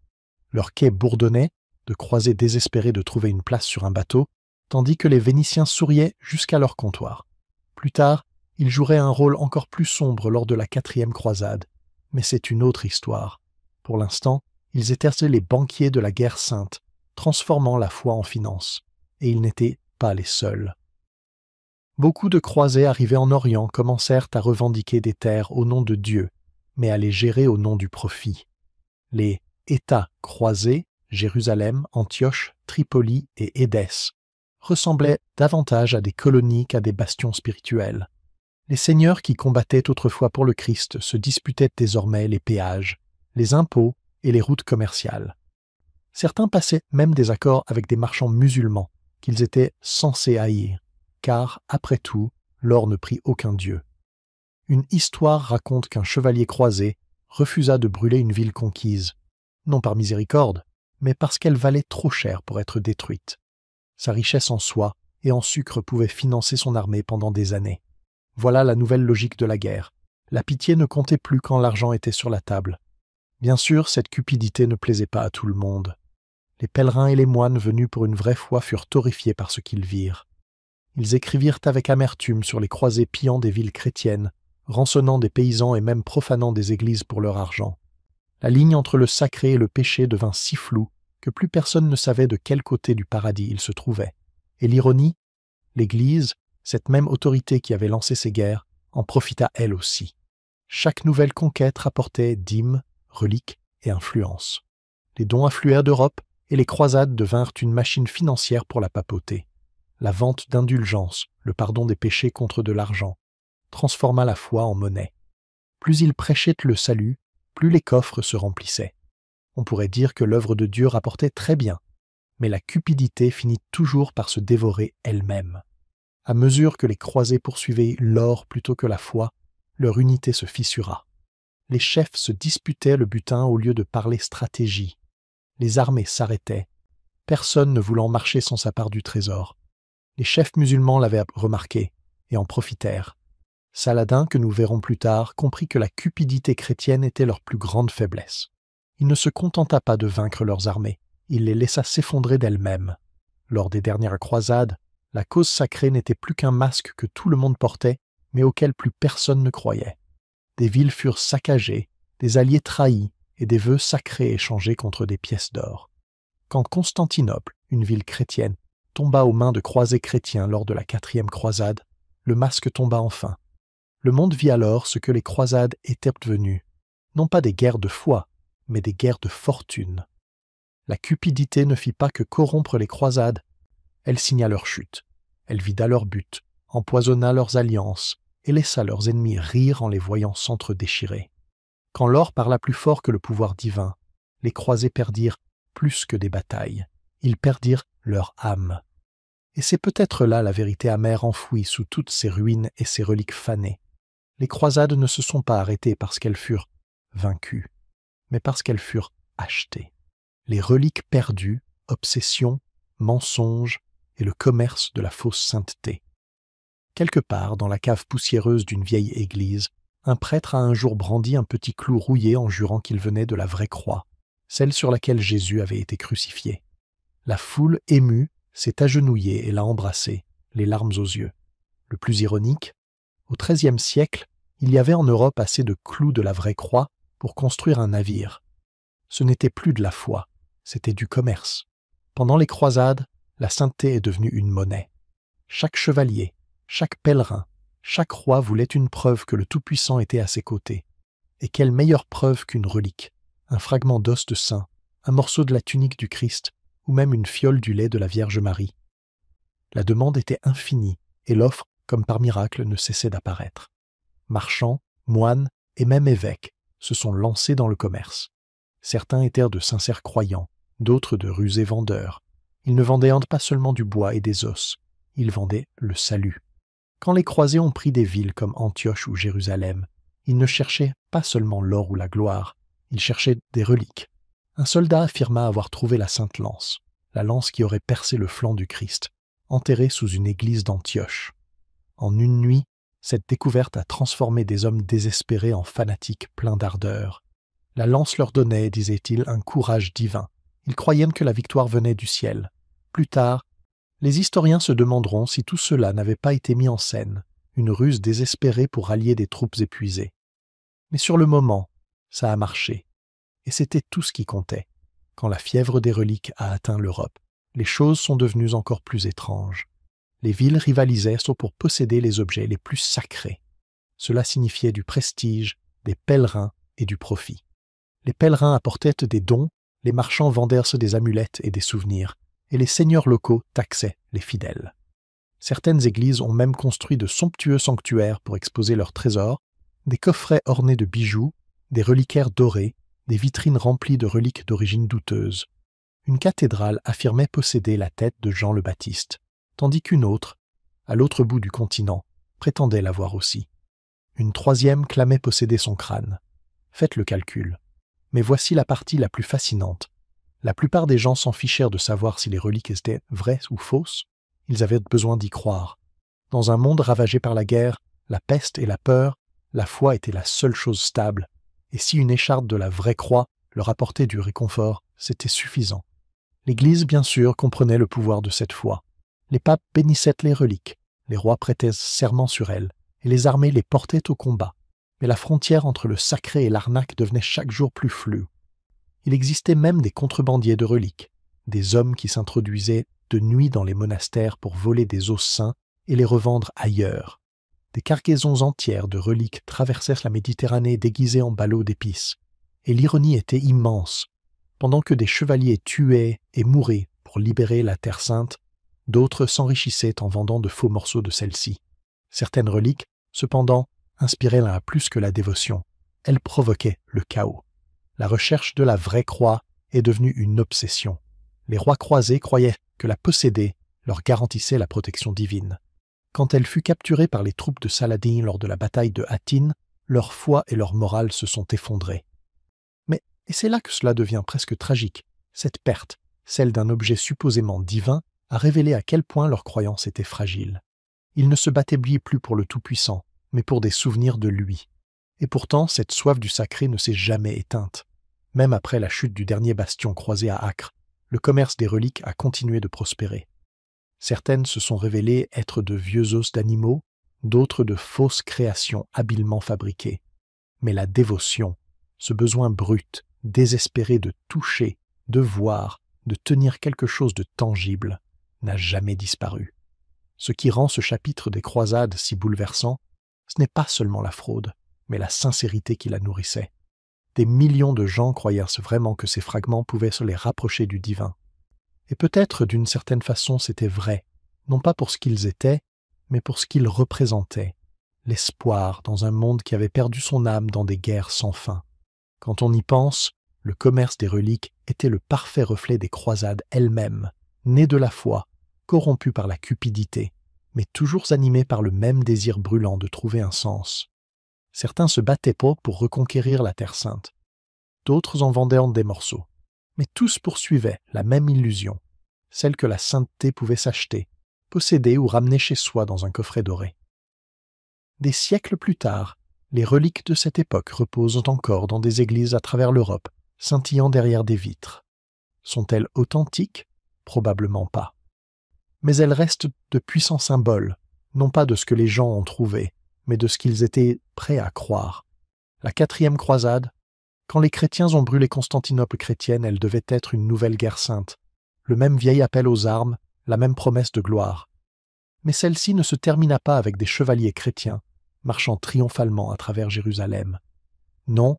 Leurs quais bourdonnaient, de croisés désespérés de trouver une place sur un bateau, tandis que les Vénitiens souriaient jusqu'à leur comptoir. Plus tard, ils joueraient un rôle encore plus sombre lors de la 4e croisade, mais c'est une autre histoire. Pour l'instant, ils étaient les banquiers de la guerre sainte, transformant la foi en finance, et ils n'étaient pas les seuls. Beaucoup de croisés arrivés en Orient commencèrent à revendiquer des terres au nom de Dieu, mais à les gérer au nom du profit. Les États croisés, Jérusalem, Antioche, Tripoli et Édesse, ressemblaient davantage à des colonies qu'à des bastions spirituels. Les seigneurs qui combattaient autrefois pour le Christ se disputaient désormais les péages, les impôts et les routes commerciales. Certains passaient même des accords avec des marchands musulmans qu'ils étaient censés haïr, car, après tout, l'or ne prit aucun dieu. Une histoire raconte qu'un chevalier croisé refusa de brûler une ville conquise, non par miséricorde, mais parce qu'elle valait trop cher pour être détruite. Sa richesse en soie et en sucre pouvait financer son armée pendant des années. Voilà la nouvelle logique de la guerre. La pitié ne comptait plus quand l'argent était sur la table. Bien sûr, cette cupidité ne plaisait pas à tout le monde. Les pèlerins et les moines venus pour une vraie foi furent horrifiés par ce qu'ils virent. Ils écrivirent avec amertume sur les croisés pillant des villes chrétiennes, rançonnant des paysans et même profanant des églises pour leur argent. La ligne entre le sacré et le péché devint si floue que plus personne ne savait de quel côté du paradis il se trouvait. Et l'ironie, l'Église, cette même autorité qui avait lancé ces guerres, en profita elle aussi. Chaque nouvelle conquête rapportait dîmes, reliques et influences. Les dons affluèrent d'Europe et les croisades devinrent une machine financière pour la papauté. La vente d'indulgences, le pardon des péchés contre de l'argent, transforma la foi en monnaie. Plus ils prêchaient le salut, plus les coffres se remplissaient. On pourrait dire que l'œuvre de Dieu rapportait très bien, mais la cupidité finit toujours par se dévorer elle-même. À mesure que les croisés poursuivaient l'or plutôt que la foi, leur unité se fissura. Les chefs se disputaient le butin au lieu de parler stratégie. Les armées s'arrêtaient, personne ne voulant marcher sans sa part du trésor. Les chefs musulmans l'avaient remarqué et en profitèrent. Saladin, que nous verrons plus tard, comprit que la cupidité chrétienne était leur plus grande faiblesse. Il ne se contenta pas de vaincre leurs armées, il les laissa s'effondrer d'elles-mêmes. Lors des dernières croisades, la cause sacrée n'était plus qu'un masque que tout le monde portait, mais auquel plus personne ne croyait. Des villes furent saccagées, des alliés trahis et des vœux sacrés échangés contre des pièces d'or. Quand Constantinople, une ville chrétienne, tomba aux mains de croisés chrétiens lors de la 4e croisade, le masque tomba enfin. Le monde vit alors ce que les croisades étaient devenues, non pas des guerres de foi, mais des guerres de fortune. La cupidité ne fit pas que corrompre les croisades, elle signa leur chute, elle vida leur but, empoisonna leurs alliances et laissa leurs ennemis rire en les voyant s'entre-déchirer. Quand l'or parla plus fort que le pouvoir divin, les croisés perdirent plus que des batailles, ils perdirent leur âme. Et c'est peut-être là la vérité amère enfouie sous toutes ces ruines et ces reliques fanées. Les croisades ne se sont pas arrêtées parce qu'elles furent vaincues, mais parce qu'elles furent achetées. Les reliques perdues, obsessions, mensonges et le commerce de la fausse sainteté. Quelque part, dans la cave poussiéreuse d'une vieille église, un prêtre a un jour brandi un petit clou rouillé en jurant qu'il venait de la vraie croix, celle sur laquelle Jésus avait été crucifié. La foule, émue, s'est agenouillée et l'a embrassé, les larmes aux yeux. Le plus ironique, au XIIIe siècle, il y avait en Europe assez de clous de la vraie croix pour construire un navire. Ce n'était plus de la foi, c'était du commerce. Pendant les croisades, la sainteté est devenue une monnaie. Chaque chevalier, chaque pèlerin, chaque roi voulait une preuve que le Tout-Puissant était à ses côtés. Et quelle meilleure preuve qu'une relique, un fragment d'os de saint, un morceau de la tunique du Christ, ou même une fiole du lait de la Vierge Marie. La demande était infinie, et l'offre, comme par miracle, ne cessait d'apparaître. Marchands, moines et même évêques se sont lancés dans le commerce. Certains étaient de sincères croyants, d'autres de rusés vendeurs. Ils ne vendaient pas seulement du bois et des os, ils vendaient le salut. Quand les croisés ont pris des villes comme Antioche ou Jérusalem, ils ne cherchaient pas seulement l'or ou la gloire, ils cherchaient des reliques. Un soldat affirma avoir trouvé la sainte lance, la lance qui aurait percé le flanc du Christ, enterrée sous une église d'Antioche. En une nuit, cette découverte a transformé des hommes désespérés en fanatiques pleins d'ardeur. La lance leur donnait, disait-il, un courage divin. Ils croyaient que la victoire venait du ciel. Plus tard, les historiens se demanderont si tout cela n'avait pas été mis en scène, une ruse désespérée pour rallier des troupes épuisées. Mais sur le moment, ça a marché. Et c'était tout ce qui comptait. Quand la fièvre des reliques a atteint l'Europe, les choses sont devenues encore plus étranges. Les villes rivalisaient pour posséder les objets les plus sacrés. Cela signifiait du prestige, des pèlerins et du profit. Les pèlerins apportaient des dons, les marchands vendèrent des amulettes et des souvenirs, et les seigneurs locaux taxaient les fidèles. Certaines églises ont même construit de somptueux sanctuaires pour exposer leurs trésors, des coffrets ornés de bijoux, des reliquaires dorés, des vitrines remplies de reliques d'origine douteuse. Une cathédrale affirmait posséder la tête de Jean le Baptiste, tandis qu'une autre, à l'autre bout du continent, prétendait l'avoir aussi. Une troisième clamait posséder son crâne. Faites le calcul. Mais voici la partie la plus fascinante. La plupart des gens s'en fichèrent de savoir si les reliques étaient vraies ou fausses. Ils avaient besoin d'y croire. Dans un monde ravagé par la guerre, la peste et la peur, La foi était la seule chose stable, et si une écharpe de la vraie croix leur apportait du réconfort, c'était suffisant. L'Église, bien sûr, comprenait le pouvoir de cette foi. Les papes bénissaient les reliques, les rois prêtaient serment sur elles, et les armées les portaient au combat. Mais la frontière entre le sacré et l'arnaque devenait chaque jour plus floue. Il existait même des contrebandiers de reliques, des hommes qui s'introduisaient de nuit dans les monastères pour voler des os saints et les revendre ailleurs. Des cargaisons entières de reliques traversèrent la Méditerranée déguisées en ballots d'épices. Et l'ironie était immense. Pendant que des chevaliers tuaient et mouraient pour libérer la Terre Sainte, d'autres s'enrichissaient en vendant de faux morceaux de celle-ci. Certaines reliques, cependant, inspiraient la plus que la dévotion. Elles provoquaient le chaos. La recherche de la vraie croix est devenue une obsession. Les rois croisés croyaient que la posséder leur garantissait la protection divine. Quand elle fut capturée par les troupes de Saladin lors de la bataille de Hattin, leur foi et leur morale se sont effondrées. Et c'est là que cela devient presque tragique. Cette perte, celle d'un objet supposément divin, a révélé à quel point leur croyance était fragile. Ils ne se battaient plus pour le Tout-Puissant, mais pour des souvenirs de lui. Et pourtant, cette soif du sacré ne s'est jamais éteinte. Même après la chute du dernier bastion croisé à Acre, le commerce des reliques a continué de prospérer. Certaines se sont révélées être de vieux os d'animaux, d'autres de fausses créations habilement fabriquées. Mais la dévotion, ce besoin brut, désespéré de toucher, de voir, de tenir quelque chose de tangible, n'a jamais disparu. Ce qui rend ce chapitre des croisades si bouleversant, ce n'est pas seulement la fraude, mais la sincérité qui la nourrissait. Des millions de gens croyaient vraiment que ces fragments pouvaient se les rapprocher du divin. Et peut-être d'une certaine façon c'était vrai, non pas pour ce qu'ils étaient, mais pour ce qu'ils représentaient, l'espoir dans un monde qui avait perdu son âme dans des guerres sans fin. Quand on y pense, le commerce des reliques était le parfait reflet des croisades elles-mêmes, nées de la foi, corrompues par la cupidité, mais toujours animées par le même désir brûlant de trouver un sens. Certains se battaient pour reconquérir la Terre Sainte. D'autres en vendaient en des morceaux. Mais tous poursuivaient la même illusion, celle que la sainteté pouvait s'acheter, posséder ou ramener chez soi dans un coffret doré. Des siècles plus tard, les reliques de cette époque reposent encore dans des églises à travers l'Europe, scintillant derrière des vitres. Sont-elles authentiques ? Probablement pas. Mais elles restent de puissants symboles, non pas de ce que les gens ont trouvé, mais de ce qu'ils étaient prêts à croire. La 4e croisade, quand les chrétiens ont brûlé Constantinople chrétienne, elle devait être une nouvelle guerre sainte, le même vieil appel aux armes, la même promesse de gloire. Mais celle-ci ne se termina pas avec des chevaliers chrétiens, marchant triomphalement à travers Jérusalem. Non,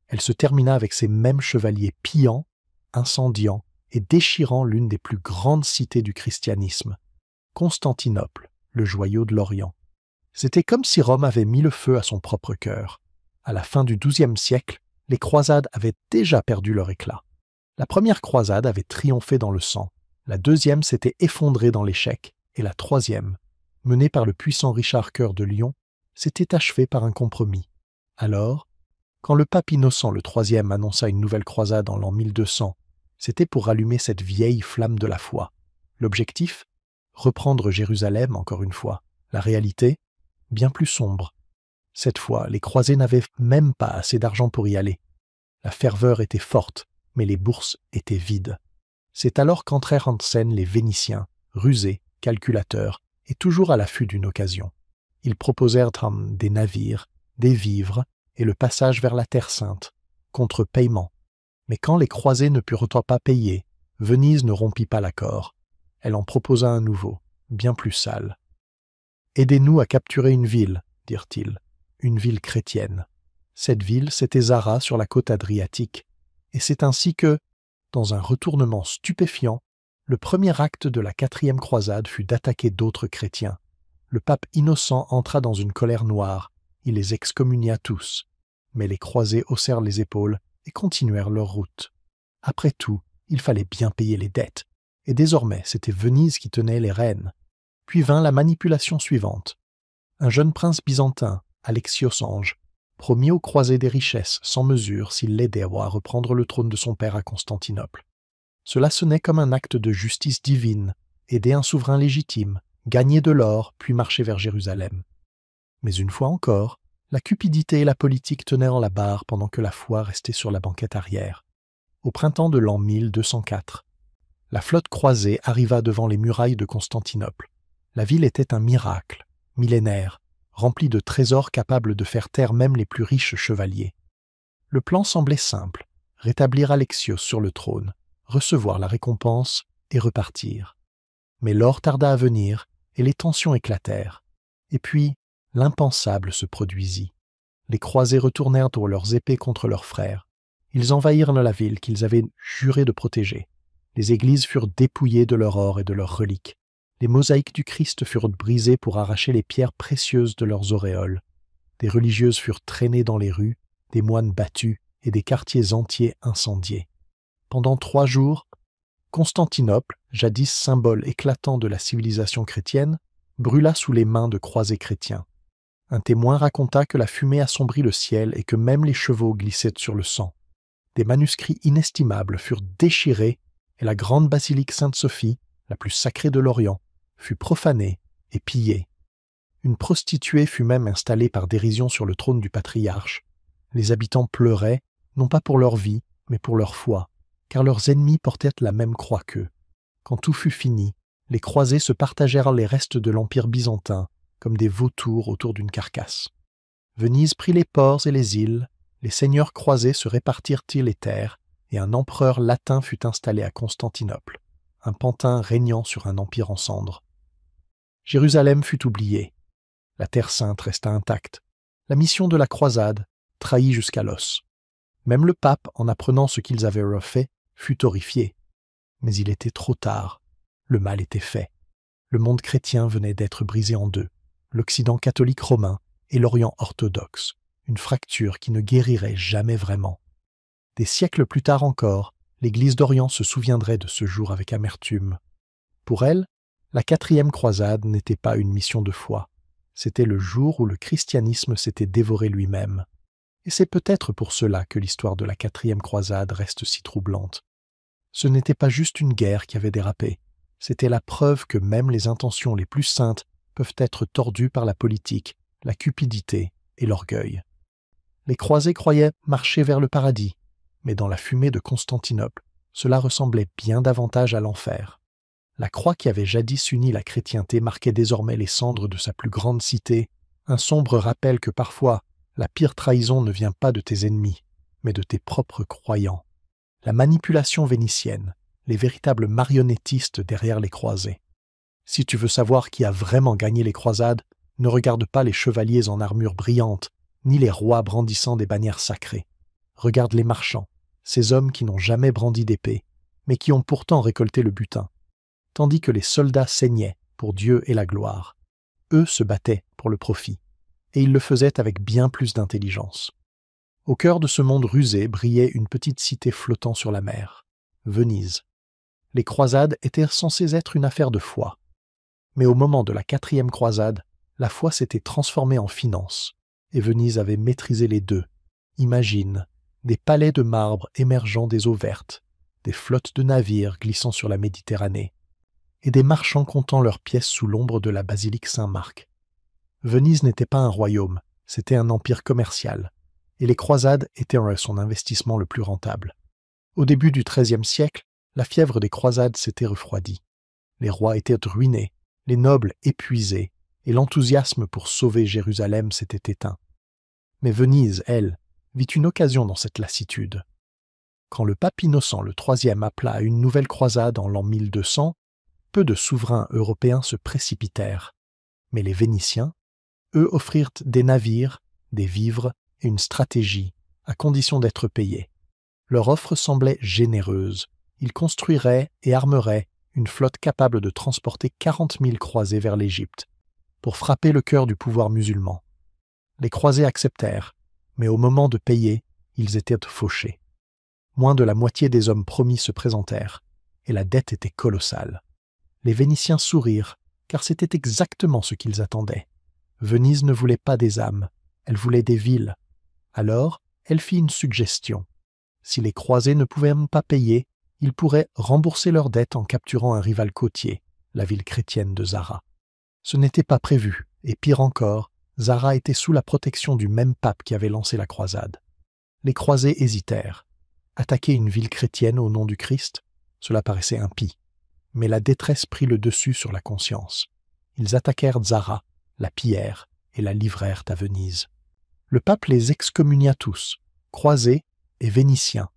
elle se termina avec ces mêmes chevaliers pillant, incendiant et déchirant l'une des plus grandes cités du christianisme, Constantinople, le joyau de l'Orient. C'était comme si Rome avait mis le feu à son propre cœur. À la fin du XIIe siècle, les croisades avaient déjà perdu leur éclat. La première croisade avait triomphé dans le sang, la deuxième s'était effondrée dans l'échec, et la troisième, menée par le puissant Richard Cœur de Lion, s'était achevée par un compromis. Alors, quand le pape Innocent le IIIe annonça une nouvelle croisade en l'an 1200, c'était pour rallumer cette vieille flamme de la foi. L'objectif ? Reprendre Jérusalem encore une fois. La réalité ? Bien plus sombre. Cette fois, les croisés n'avaient même pas assez d'argent pour y aller. La ferveur était forte, mais les bourses étaient vides. C'est alors qu'entrèrent en scène les Vénitiens, rusés, calculateurs, et toujours à l'affût d'une occasion. Ils proposèrent des navires, des vivres et le passage vers la Terre Sainte, contre paiement. Mais quand les croisés ne purent pas payer, Venise ne rompit pas l'accord. Elle en proposa un nouveau, bien plus sale. « Aidez-nous à capturer une ville, dirent-ils, une ville chrétienne. » Cette ville, c'était Zara sur la côte adriatique, et c'est ainsi que, dans un retournement stupéfiant, le premier acte de la 4e croisade fut d'attaquer d'autres chrétiens. Le pape Innocent entra dans une colère noire, il les excommunia tous, mais les croisés haussèrent les épaules et continuèrent leur route. Après tout, il fallait bien payer les dettes, et désormais c'était Venise qui tenait les rênes. Puis vint la manipulation suivante. Un jeune prince byzantin, Alexios Ange, promit aux croisés des richesses sans mesure s'il l'aidait à reprendre le trône de son père à Constantinople. Cela sonnait comme un acte de justice divine, aider un souverain légitime, gagner de l'or, puis marcher vers Jérusalem. Mais une fois encore, La cupidité et la politique tenaient la barre pendant que la foi restait sur la banquette arrière. Au printemps de l'an 1204, la flotte croisée arriva devant les murailles de Constantinople. La ville était un miracle, millénaire, rempli de trésors capables de faire taire même les plus riches chevaliers. Le plan semblait simple, rétablir Alexios sur le trône, recevoir la récompense et repartir. Mais l'or tarda à venir et les tensions éclatèrent. Et puis, l'impensable se produisit. Les croisés retournèrent pour leurs épées contre leurs frères. Ils envahirent la ville qu'ils avaient juré de protéger. Les églises furent dépouillées de leur or et de leurs reliques. Les mosaïques du Christ furent brisées pour arracher les pierres précieuses de leurs auréoles. Des religieuses furent traînées dans les rues, des moines battus et des quartiers entiers incendiés. Pendant 3 jours, Constantinople, jadis symbole éclatant de la civilisation chrétienne, brûla sous les mains de croisés chrétiens. Un témoin raconta que la fumée assombrit le ciel et que même les chevaux glissaient sur le sang. Des manuscrits inestimables furent déchirés et la grande basilique Sainte-Sophie, la plus sacrée de l'Orient, fut profanée et pillée. Une prostituée fut même installée par dérision sur le trône du patriarche. Les habitants pleuraient, non pas pour leur vie, mais pour leur foi, car leurs ennemis portaient la même croix qu'eux. Quand tout fut fini, les croisés se partagèrent les restes de l'Empire byzantin, comme des vautours autour d'une carcasse. Venise prit les ports et les îles, les seigneurs croisés se répartirent les terres, et un empereur latin fut installé à Constantinople, un pantin régnant sur un empire en cendres. Jérusalem fut oubliée. La Terre sainte resta intacte. La mission de la croisade, trahie jusqu'à l'os. Même le pape, en apprenant ce qu'ils avaient refait, fut horrifié. Mais il était trop tard. Le mal était fait. Le monde chrétien venait d'être brisé en deux. L'Occident catholique romain et l'Orient orthodoxe. Une fracture qui ne guérirait jamais vraiment. Des siècles plus tard encore, l'Église d'Orient se souviendrait de ce jour avec amertume. Pour elle, la 4e croisade n'était pas une mission de foi. C'était le jour où le christianisme s'était dévoré lui-même. Et c'est peut-être pour cela que l'histoire de la 4e croisade reste si troublante. Ce n'était pas juste une guerre qui avait dérapé. C'était la preuve que même les intentions les plus saintes peuvent être tordues par la politique, la cupidité et l'orgueil. Les croisés croyaient marcher vers le paradis, mais dans la fumée de Constantinople, cela ressemblait bien davantage à l'enfer. La croix qui avait jadis uni la chrétienté marquait désormais les cendres de sa plus grande cité, un sombre rappel que parfois, la pire trahison ne vient pas de tes ennemis, mais de tes propres croyants. La manipulation vénitienne, les véritables marionnettistes derrière les croisés. Si tu veux savoir qui a vraiment gagné les croisades, ne regarde pas les chevaliers en armure brillante, ni les rois brandissant des bannières sacrées. Regarde les marchands, ces hommes qui n'ont jamais brandi d'épée, mais qui ont pourtant récolté le butin, tandis que les soldats saignaient pour Dieu et la gloire. Eux se battaient pour le profit, et ils le faisaient avec bien plus d'intelligence. Au cœur de ce monde rusé brillait une petite cité flottant sur la mer, Venise. Les croisades étaient censées être une affaire de foi. Mais au moment de la 4e croisade, la foi s'était transformée en finance, et Venise avait maîtrisé les deux. Imagine, des palais de marbre émergeant des eaux vertes, des flottes de navires glissant sur la Méditerranée, et des marchands comptant leurs pièces sous l'ombre de la basilique Saint-Marc. Venise n'était pas un royaume, c'était un empire commercial, et les croisades étaient son investissement le plus rentable. Au début du XIIIe siècle, la fièvre des croisades s'était refroidie. Les rois étaient ruinés, les nobles épuisés, et l'enthousiasme pour sauver Jérusalem s'était éteint. Mais Venise, elle, vit une occasion dans cette lassitude. Quand le pape Innocent III appela à une nouvelle croisade en l'an 1200, peu de souverains européens se précipitèrent. Mais les Vénitiens, eux, offrirent des navires, des vivres et une stratégie, à condition d'être payés. Leur offre semblait généreuse. Ils construiraient et armeraient une flotte capable de transporter 40 000 croisés vers l'Égypte, pour frapper le cœur du pouvoir musulman. Les croisés acceptèrent, mais au moment de payer, ils étaient fauchés. Moins de la moitié des hommes promis se présentèrent, et la dette était colossale. Les Vénitiens sourirent, car c'était exactement ce qu'ils attendaient. Venise ne voulait pas des âmes, elle voulait des villes. Alors, elle fit une suggestion. Si les croisés ne pouvaient pas payer, ils pourraient rembourser leurs dettes en capturant un rival côtier, la ville chrétienne de Zara. Ce n'était pas prévu, et pire encore, Zara était sous la protection du même pape qui avait lancé la croisade. Les croisés hésitèrent. Attaquer une ville chrétienne au nom du Christ, cela paraissait impie. Mais la détresse prit le dessus sur la conscience. Ils attaquèrent Zara, la pillèrent et la livrèrent à Venise. Le pape les excommunia tous, croisés et vénitiens.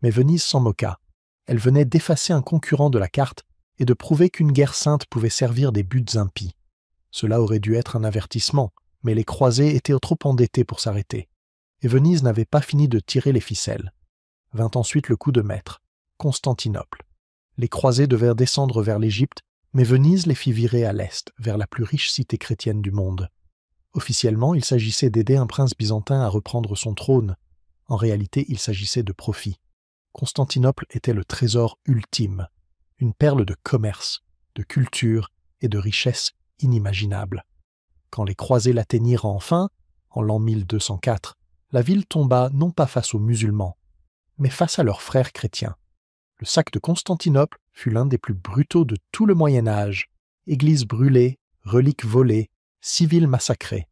Mais Venise s'en moqua. Elle venait d'effacer un concurrent de la carte et de prouver qu'une guerre sainte pouvait servir des buts impies. Cela aurait dû être un avertissement, mais les croisés étaient trop endettés pour s'arrêter. Et Venise n'avait pas fini de tirer les ficelles. Vint ensuite le coup de maître, Constantinople. Les croisés devaient descendre vers l'Égypte, mais Venise les fit virer à l'est, vers la plus riche cité chrétienne du monde. Officiellement, il s'agissait d'aider un prince byzantin à reprendre son trône. En réalité, il s'agissait de profit. Constantinople était le trésor ultime, une perle de commerce, de culture et de richesse inimaginable. Quand les croisés l'atteignirent enfin, en l'an 1204, la ville tomba non pas face aux musulmans, mais face à leurs frères chrétiens. Le sac de Constantinople fut l'un des plus brutaux de tout le Moyen-Âge. Églises brûlées, reliques volées, civils massacrés.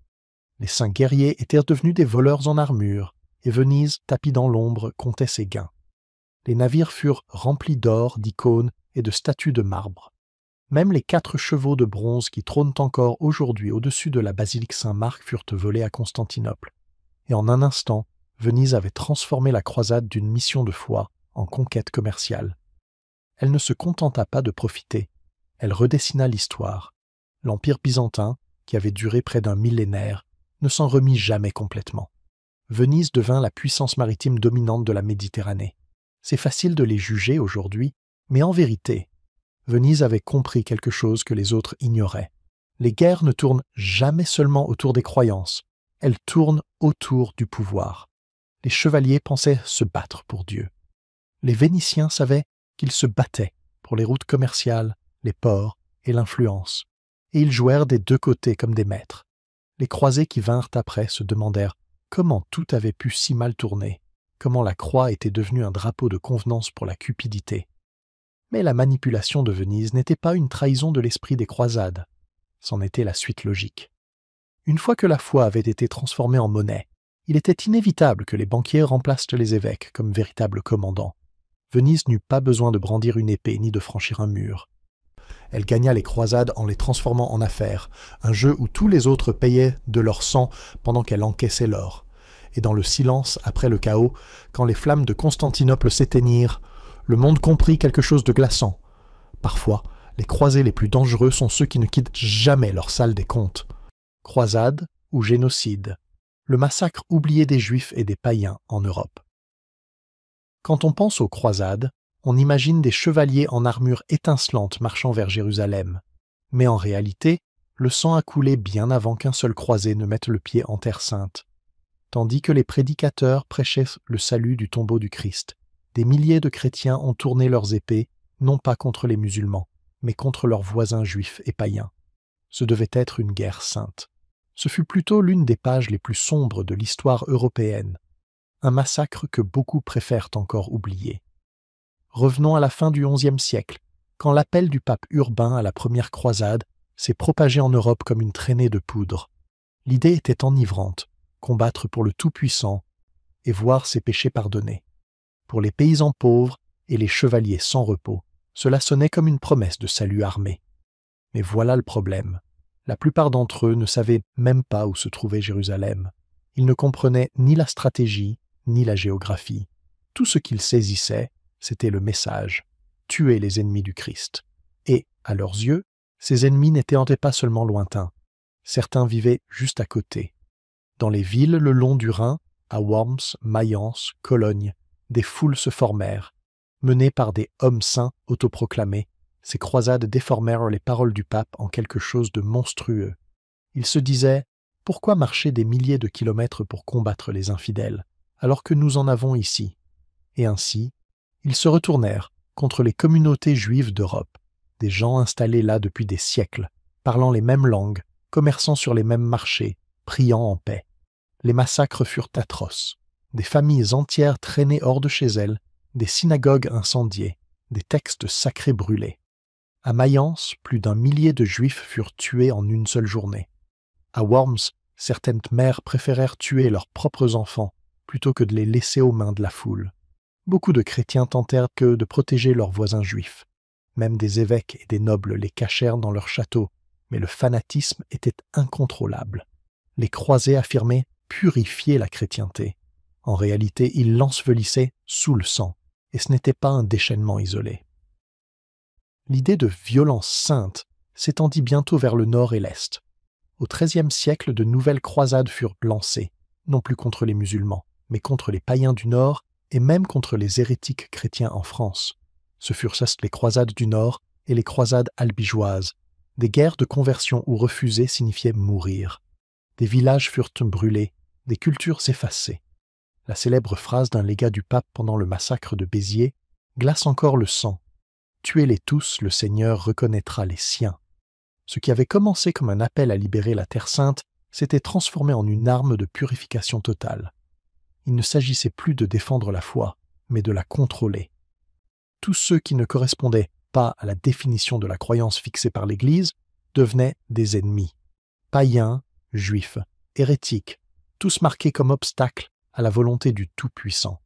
Les saints guerriers étaient devenus des voleurs en armure, et Venise, tapie dans l'ombre, comptait ses gains. Les navires furent remplis d'or, d'icônes et de statues de marbre. Même les 4 chevaux de bronze qui trônent encore aujourd'hui au-dessus de la basilique Saint-Marc furent volés à Constantinople. Et en un instant, Venise avait transformé la croisade d'une mission de foi en conquête commerciale. Elle ne se contenta pas de profiter, elle redessina l'histoire. L'Empire byzantin, qui avait duré près d'un millénaire, ne s'en remit jamais complètement. Venise devint la puissance maritime dominante de la Méditerranée. C'est facile de les juger aujourd'hui, mais en vérité, Venise avait compris quelque chose que les autres ignoraient. Les guerres ne tournent jamais seulement autour des croyances, elles tournent autour du pouvoir. Les chevaliers pensaient se battre pour Dieu. Les Vénitiens savaient qu'ils se battaient pour les routes commerciales, les ports et l'influence, et ils jouèrent des 2 côtés comme des maîtres. Les croisés qui vinrent après se demandèrent comment tout avait pu si mal tourner, comment la croix était devenue un drapeau de convenance pour la cupidité. Mais la manipulation de Venise n'était pas une trahison de l'esprit des croisades, c'en était la suite logique. Une fois que la foi avait été transformée en monnaie, il était inévitable que les banquiers remplacent les évêques comme véritables commandants. Venise n'eut pas besoin de brandir une épée ni de franchir un mur. Elle gagna les croisades en les transformant en affaires, un jeu où tous les autres payaient de leur sang pendant qu'elle encaissait l'or. Et dans le silence après le chaos, quand les flammes de Constantinople s'éteignirent, le monde comprit quelque chose de glaçant. Parfois, les croisés les plus dangereux sont ceux qui ne quittent jamais leur salle des comptes. Croisade ou génocide, le massacre oublié des Juifs et des païens en Europe. Quand on pense aux croisades, on imagine des chevaliers en armure étincelante marchant vers Jérusalem. Mais en réalité, le sang a coulé bien avant qu'un seul croisé ne mette le pied en terre sainte. Tandis que les prédicateurs prêchaient le salut du tombeau du Christ, des milliers de chrétiens ont tourné leurs épées, non pas contre les musulmans, mais contre leurs voisins juifs et païens. Ce devait être une guerre sainte. Ce fut plutôt l'une des pages les plus sombres de l'histoire européenne, un massacre que beaucoup préfèrent encore oublier. Revenons à la fin du XIe siècle, quand l'appel du pape Urbain à la première croisade s'est propagé en Europe comme une traînée de poudre. L'idée était enivrante, combattre pour le Tout-Puissant et voir ses péchés pardonnés. Pour les paysans pauvres et les chevaliers sans repos, cela sonnait comme une promesse de salut armé. Mais voilà le problème. La plupart d'entre eux ne savaient même pas où se trouvait Jérusalem. Ils ne comprenaient ni la stratégie, ni la géographie. Tout ce qu'ils saisissaient, c'était le message, tuer les ennemis du Christ. Et, à leurs yeux, ces ennemis n'étaient pas seulement lointains. Certains vivaient juste à côté. Dans les villes le long du Rhin, à Worms, Mayence, Cologne, des foules se formèrent. Menées par des hommes saints autoproclamés, ces croisades déformèrent les paroles du pape en quelque chose de monstrueux. Ils se disaient « Pourquoi marcher des milliers de kilomètres pour combattre les infidèles, alors que nous en avons ici ?» Et ainsi, ils se retournèrent contre les communautés juives d'Europe, des gens installés là depuis des siècles, parlant les mêmes langues, commerçant sur les mêmes marchés, priant en paix. Les massacres furent atroces. Des familles entières traînées hors de chez elles, des synagogues incendiées, des textes sacrés brûlés. À Mayence, plus d'1 millier de Juifs furent tués en une seule journée. À Worms, Certaines mères préférèrent tuer leurs propres enfants plutôt que de les laisser aux mains de la foule. Beaucoup de chrétiens tentèrent que de protéger leurs voisins juifs. Même des évêques et des nobles les cachèrent dans leurs châteaux, mais le fanatisme était incontrôlable. Les croisés affirmaient purifier la chrétienté. En réalité, ils l'ensevelissaient sous le sang, et ce n'était pas un déchaînement isolé. L'idée de violence sainte s'étendit bientôt vers le nord et l'est. Au XIIIe siècle, de nouvelles croisades furent lancées, non plus contre les musulmans, mais contre les païens du nord et même contre les hérétiques chrétiens en France. Ce furent les croisades du nord et les croisades albigeoises, des guerres de conversion où refuser signifiait mourir. Des villages furent brûlés, des cultures effacées. La célèbre phrase d'un légat du pape pendant le massacre de Béziers glace encore le sang. « Tuez-les tous, le Seigneur reconnaîtra les siens ». Ce qui avait commencé comme un appel à libérer la Terre Sainte s'était transformé en une arme de purification totale. Il ne s'agissait plus de défendre la foi, mais de la contrôler. Tous ceux qui ne correspondaient pas à la définition de la croyance fixée par l'Église devenaient des ennemis. Païens, juifs, hérétiques, tous marqués comme obstacles à la volonté du Tout-Puissant.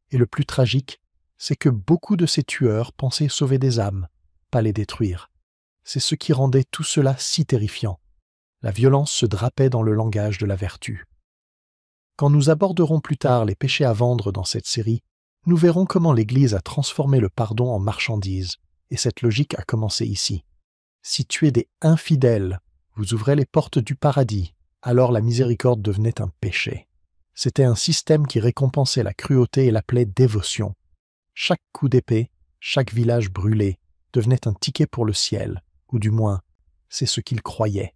Et le plus tragique, c'est que beaucoup de ces tueurs pensaient sauver des âmes, pas les détruire. C'est ce qui rendait tout cela si terrifiant. La violence se drapait dans le langage de la vertu. Quand nous aborderons plus tard les péchés à vendre dans cette série, nous verrons comment l'Église a transformé le pardon en marchandise, et cette logique a commencé ici. Si tuer des infidèles vous ouvrez les portes du paradis, alors la miséricorde devenait un péché. C'était un système qui récompensait la cruauté et l'appelait dévotion. Chaque coup d'épée, chaque village brûlé, devenait un ticket pour le ciel, ou du moins, c'est ce qu'ils croyaient.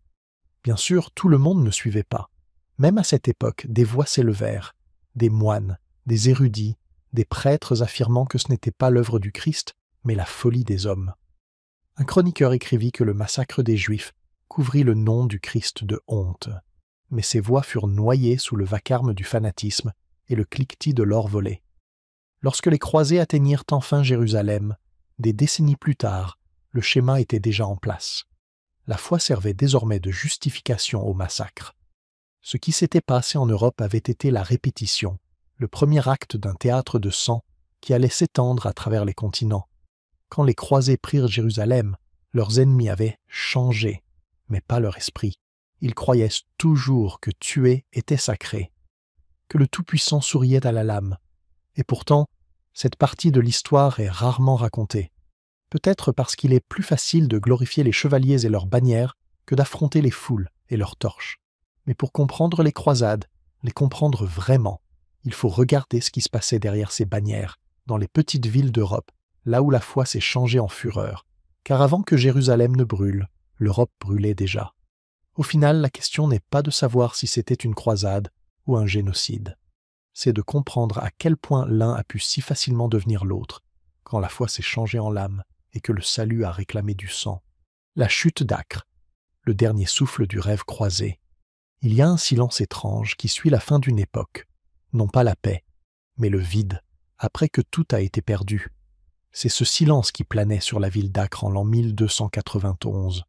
Bien sûr, tout le monde ne suivait pas. Même à cette époque, des voix s'élevèrent, des moines, des érudits, des prêtres affirmant que ce n'était pas l'œuvre du Christ, mais la folie des hommes. Un chroniqueur écrivit que le massacre des Juifs couvrit le nom du Christ de honte. Mais ces voix furent noyées sous le vacarme du fanatisme et le cliquetis de l'or volé. Lorsque les croisés atteignirent enfin Jérusalem, des décennies plus tard, le schéma était déjà en place. La foi servait désormais de justification au massacre. Ce qui s'était passé en Europe avait été la répétition, le premier acte d'un théâtre de sang qui allait s'étendre à travers les continents. Quand les croisés prirent Jérusalem, leurs ennemis avaient changé, mais pas leur esprit. Ils croyaient toujours que tuer était sacré, que le Tout-Puissant souriait à la lame. Et pourtant, cette partie de l'histoire est rarement racontée. Peut-être parce qu'il est plus facile de glorifier les chevaliers et leurs bannières que d'affronter les foules et leurs torches. Mais pour comprendre les croisades, les comprendre vraiment, il faut regarder ce qui se passait derrière ces bannières, dans les petites villes d'Europe, là où la foi s'est changée en fureur. Car avant que Jérusalem ne brûle, l'Europe brûlait déjà. Au final, la question n'est pas de savoir si c'était une croisade ou un génocide. C'est de comprendre à quel point l'un a pu si facilement devenir l'autre, quand la foi s'est changée en lame et que le salut a réclamé du sang. La chute d'Acre, le dernier souffle du rêve croisé. Il y a un silence étrange qui suit la fin d'une époque, non pas la paix, mais le vide, après que tout a été perdu. C'est ce silence qui planait sur la ville d'Acre en l'an 1291.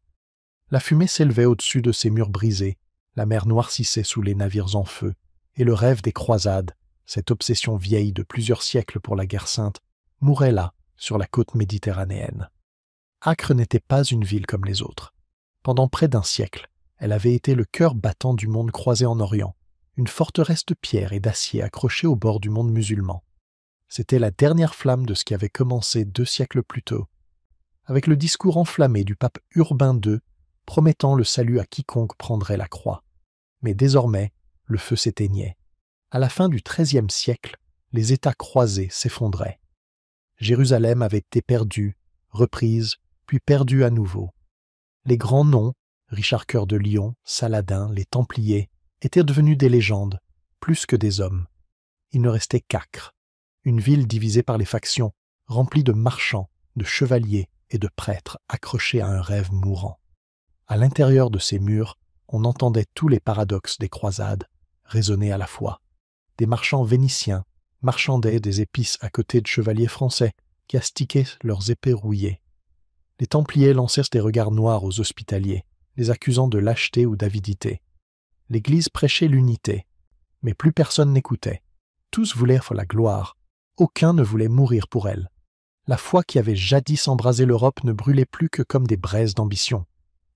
La fumée s'élevait au-dessus de ses murs brisés, la mer noircissait sous les navires en feu, et le rêve des croisades, cette obsession vieille de plusieurs siècles pour la guerre sainte, mourait là, sur la côte méditerranéenne. Acre n'était pas une ville comme les autres. Pendant près d'un siècle, elle avait été le cœur battant du monde croisé en Orient, une forteresse de pierre et d'acier accrochée au bord du monde musulman. C'était la dernière flamme de ce qui avait commencé 2 siècles plus tôt, avec le discours enflammé du pape Urbain II, promettant le salut à quiconque prendrait la croix. Mais désormais, le feu s'éteignait. À la fin du XIIIe siècle, les États croisés s'effondraient. Jérusalem avait été perdue, reprise, puis perdue à nouveau. Les grands noms, Richard Cœur de Lion, Saladin, les Templiers, étaient devenus des légendes, plus que des hommes. Il ne restait qu'Acre, une ville divisée par les factions, remplie de marchands, de chevaliers et de prêtres accrochés à un rêve mourant. À l'intérieur de ces murs, on entendait tous les paradoxes des croisades, résonner à la fois. Des marchands vénitiens marchandaient des épices à côté de chevaliers français qui astiquaient leurs épées rouillées. Les Templiers lancèrent des regards noirs aux hospitaliers, les accusant de lâcheté ou d'avidité. L'Église prêchait l'unité, mais plus personne n'écoutait. Tous voulaient la gloire, aucun ne voulait mourir pour elle. La foi qui avait jadis embrasé l'Europe ne brûlait plus que comme des braises d'ambition.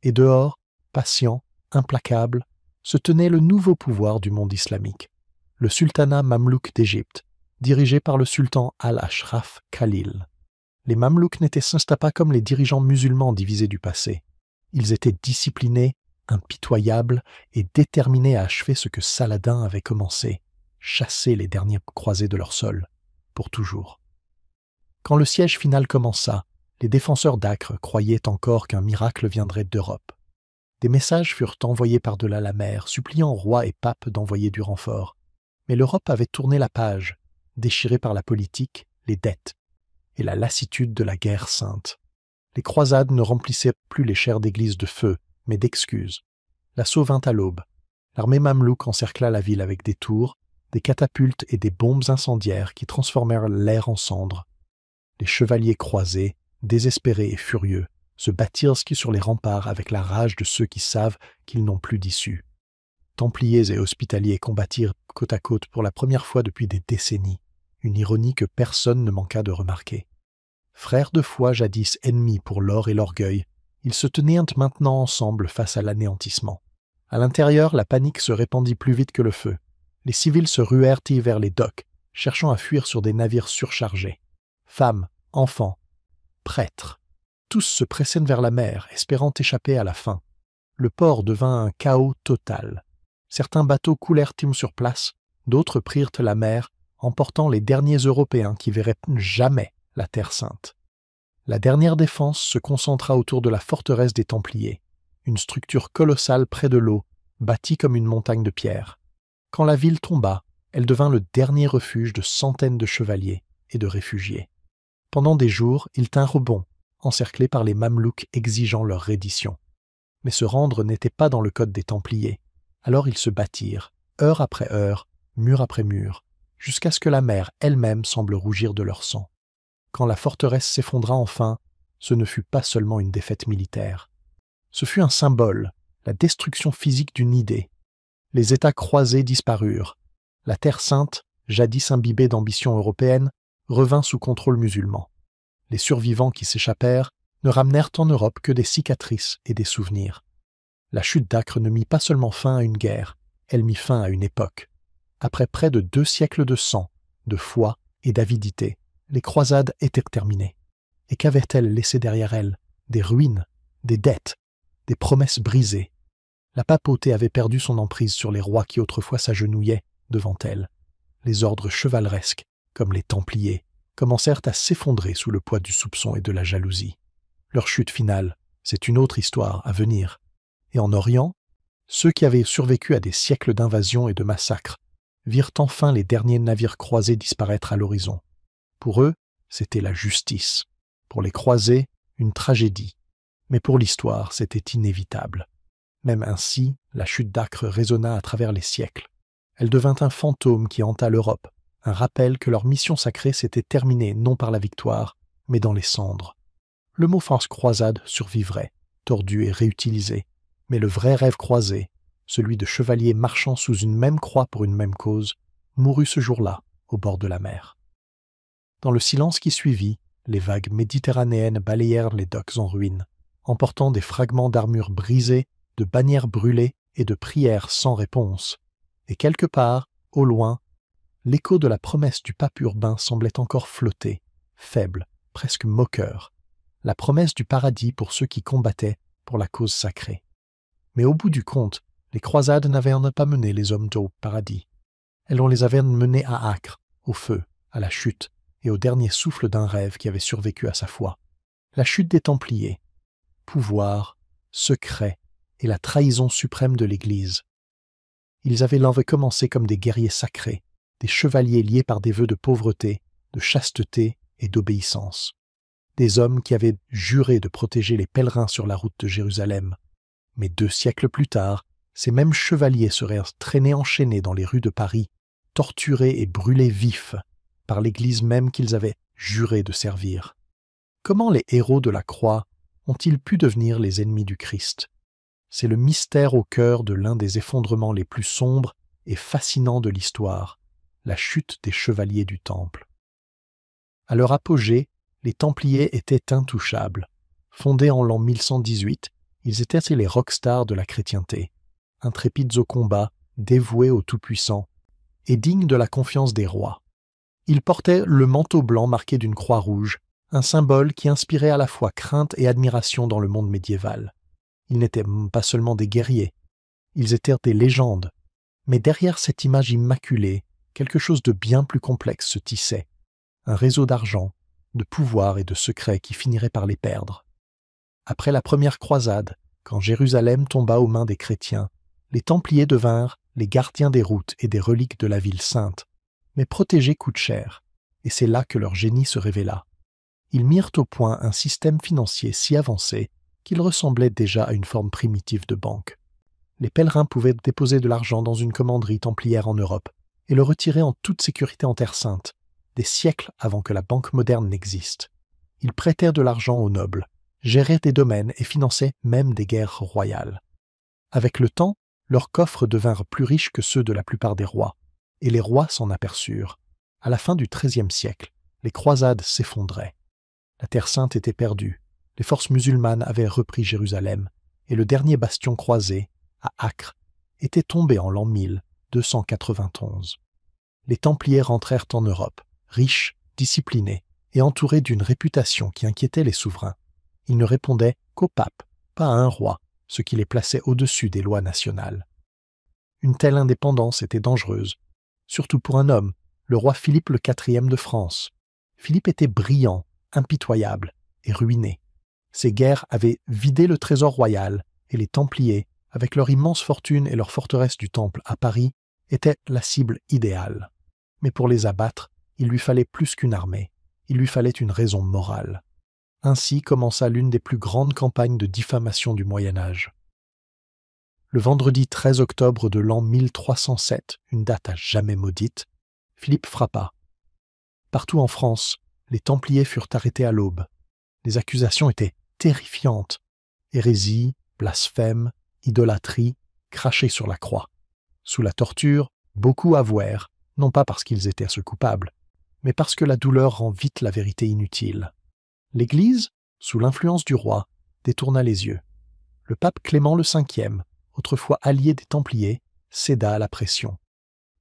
Et dehors, patient, implacable, se tenait le nouveau pouvoir du monde islamique, le sultanat mamelouk d'Égypte, dirigé par le sultan Al-Ashraf Khalil. Les Mamelouks n'étaient pas comme les dirigeants musulmans divisés du passé. Ils étaient disciplinés, impitoyables et déterminés à achever ce que Saladin avait commencé, chasser les derniers croisés de leur sol, pour toujours. Quand le siège final commença, les défenseurs d'Acre croyaient encore qu'un miracle viendrait d'Europe. Des messages furent envoyés par-delà la mer, suppliant rois et papes d'envoyer du renfort. Mais l'Europe avait tourné la page, déchirée par la politique, les dettes et la lassitude de la guerre sainte. Les croisades ne remplissaient plus les chairs d'église de feu, mais d'excuses. L'assaut vint à l'aube. L'armée mamelouk encercla la ville avec des tours, des catapultes et des bombes incendiaires qui transformèrent l'air en cendres. Les chevaliers croisés, désespérés et furieux, se battirent sur les remparts avec la rage de ceux qui savent qu'ils n'ont plus d'issue. Templiers et hospitaliers combattirent côte à côte pour la première fois depuis des décennies, une ironie que personne ne manqua de remarquer. Frères de foi jadis ennemis pour l'or et l'orgueil, ils se tenaient maintenant ensemble face à l'anéantissement. À l'intérieur, la panique se répandit plus vite que le feu. Les civils se ruèrent vers les docks, cherchant à fuir sur des navires surchargés. Femmes, enfants, prêtres, tous se pressaient vers la mer, espérant échapper à la faim. Le port devint un chaos total. Certains bateaux coulèrent sur place, d'autres prirent la mer, emportant les derniers Européens qui verraient jamais la Terre Sainte. La dernière défense se concentra autour de la forteresse des Templiers, une structure colossale près de l'eau, bâtie comme une montagne de pierre. Quand la ville tomba, elle devint le dernier refuge de centaines de chevaliers et de réfugiés. Pendant des jours, ils tinrent bon, encerclés par les Mamelouks exigeant leur reddition. Mais se rendre n'était pas dans le code des Templiers. Alors ils se battirent, heure après heure, mur après mur, jusqu'à ce que la mer elle-même semble rougir de leur sang. Quand la forteresse s'effondra enfin, ce ne fut pas seulement une défaite militaire. Ce fut un symbole, la destruction physique d'une idée. Les États croisés disparurent. La Terre Sainte, jadis imbibée d'ambition européenne, revint sous contrôle musulman. Les survivants qui s'échappèrent ne ramenèrent en Europe que des cicatrices et des souvenirs. La chute d'Acre ne mit pas seulement fin à une guerre, elle mit fin à une époque. Après près de 2 siècles de sang, de foi et d'avidité, les croisades étaient terminées. Et qu'avaient-elles laissé derrière elles? Des ruines, des dettes, des promesses brisées. La papauté avait perdu son emprise sur les rois qui autrefois s'agenouillaient devant elle. Les ordres chevaleresques, comme les Templiers, commencèrent à s'effondrer sous le poids du soupçon et de la jalousie. Leur chute finale, c'est une autre histoire à venir. Et en Orient, ceux qui avaient survécu à des siècles d'invasions et de massacres virent enfin les derniers navires croisés disparaître à l'horizon. Pour eux, c'était la justice. Pour les croisés, une tragédie. Mais pour l'histoire, c'était inévitable. Même ainsi, la chute d'Acre résonna à travers les siècles. Elle devint un fantôme qui hanta l'Europe, un rappel que leur mission sacrée s'était terminée non par la victoire, mais dans les cendres. Le mot France croisade survivrait, tordu et réutilisé, mais le vrai rêve croisé, celui de chevaliers marchant sous une même croix pour une même cause, mourut ce jour-là, au bord de la mer. Dans le silence qui suivit, les vagues méditerranéennes balayèrent les docks en ruine, emportant des fragments d'armures brisées, de bannières brûlées et de prières sans réponse. Et quelque part, au loin, l'écho de la promesse du pape Urbain semblait encore flotter, faible, presque moqueur, la promesse du paradis pour ceux qui combattaient pour la cause sacrée. Mais au bout du compte, les croisades n'avaient pas mené les hommes au paradis. Elles les avaient menés à Acre, au feu, à la chute et au dernier souffle d'un rêve qui avait survécu à sa foi. La chute des Templiers, pouvoir, secret et la trahison suprême de l'Église. Ils avaient commencé comme des guerriers sacrés, des chevaliers liés par des vœux de pauvreté, de chasteté et d'obéissance. Des hommes qui avaient juré de protéger les pèlerins sur la route de Jérusalem. Mais 2 siècles plus tard, ces mêmes chevaliers seraient traînés enchaînés dans les rues de Paris, torturés et brûlés vifs par l'Église même qu'ils avaient juré de servir. Comment les héros de la croix ont-ils pu devenir les ennemis du Christ? C'est le mystère au cœur de l'un des effondrements les plus sombres et fascinants de l'histoire, la chute des chevaliers du Temple. À leur apogée, les Templiers étaient intouchables. Fondés en l'an 1118, ils étaient les rockstars de la chrétienté, intrépides au combat, dévoués au Tout-Puissant et dignes de la confiance des rois. Ils portaient le manteau blanc marqué d'une croix rouge, un symbole qui inspirait à la fois crainte et admiration dans le monde médiéval. Ils n'étaient pas seulement des guerriers, ils étaient des légendes. Mais derrière cette image immaculée, quelque chose de bien plus complexe se tissait. Un réseau d'argent, de pouvoir et de secrets qui finirait par les perdre. Après la première croisade, quand Jérusalem tomba aux mains des chrétiens, les Templiers devinrent les gardiens des routes et des reliques de la ville sainte. Mais protéger coûte cher, et c'est là que leur génie se révéla. Ils mirent au point un système financier si avancé qu'il ressemblait déjà à une forme primitive de banque. Les pèlerins pouvaient déposer de l'argent dans une commanderie templière en Europe et le retirer en toute sécurité en Terre Sainte, des siècles avant que la banque moderne n'existe. Ils prêtèrent de l'argent aux nobles, géraient des domaines et finançaient même des guerres royales. Avec le temps, leurs coffres devinrent plus riches que ceux de la plupart des rois, et les rois s'en aperçurent. À la fin du XIIIe siècle, les croisades s'effondraient. La Terre Sainte était perdue, les forces musulmanes avaient repris Jérusalem, et le dernier bastion croisé, à Acre, était tombé en l'an 1291. Les Templiers rentrèrent en Europe, riches, disciplinés, et entourés d'une réputation qui inquiétait les souverains. Ils ne répondaient qu'au pape, pas à un roi, ce qui les plaçait au-dessus des lois nationales. Une telle indépendance était dangereuse, surtout pour un homme, le roi Philippe IV de France. Philippe était brillant, impitoyable et ruiné. Ses guerres avaient vidé le trésor royal, et les Templiers, avec leur immense fortune et leur forteresse du Temple à Paris, étaient la cible idéale. Mais pour les abattre, il lui fallait plus qu'une armée, il lui fallait une raison morale. Ainsi commença l'une des plus grandes campagnes de diffamation du Moyen-Âge. Le vendredi 13 octobre de l'an 1307, une date à jamais maudite, Philippe frappa. Partout en France, les Templiers furent arrêtés à l'aube. Les accusations étaient terrifiantes. Hérésie, blasphème, idolâtrie, crachés sur la croix. Sous la torture, beaucoup avouèrent, non pas parce qu'ils étaient ce coupables, mais parce que la douleur rend vite la vérité inutile. L'Église, sous l'influence du roi, détourna les yeux. Le pape Clément V, autrefois allié des Templiers, céda à la pression.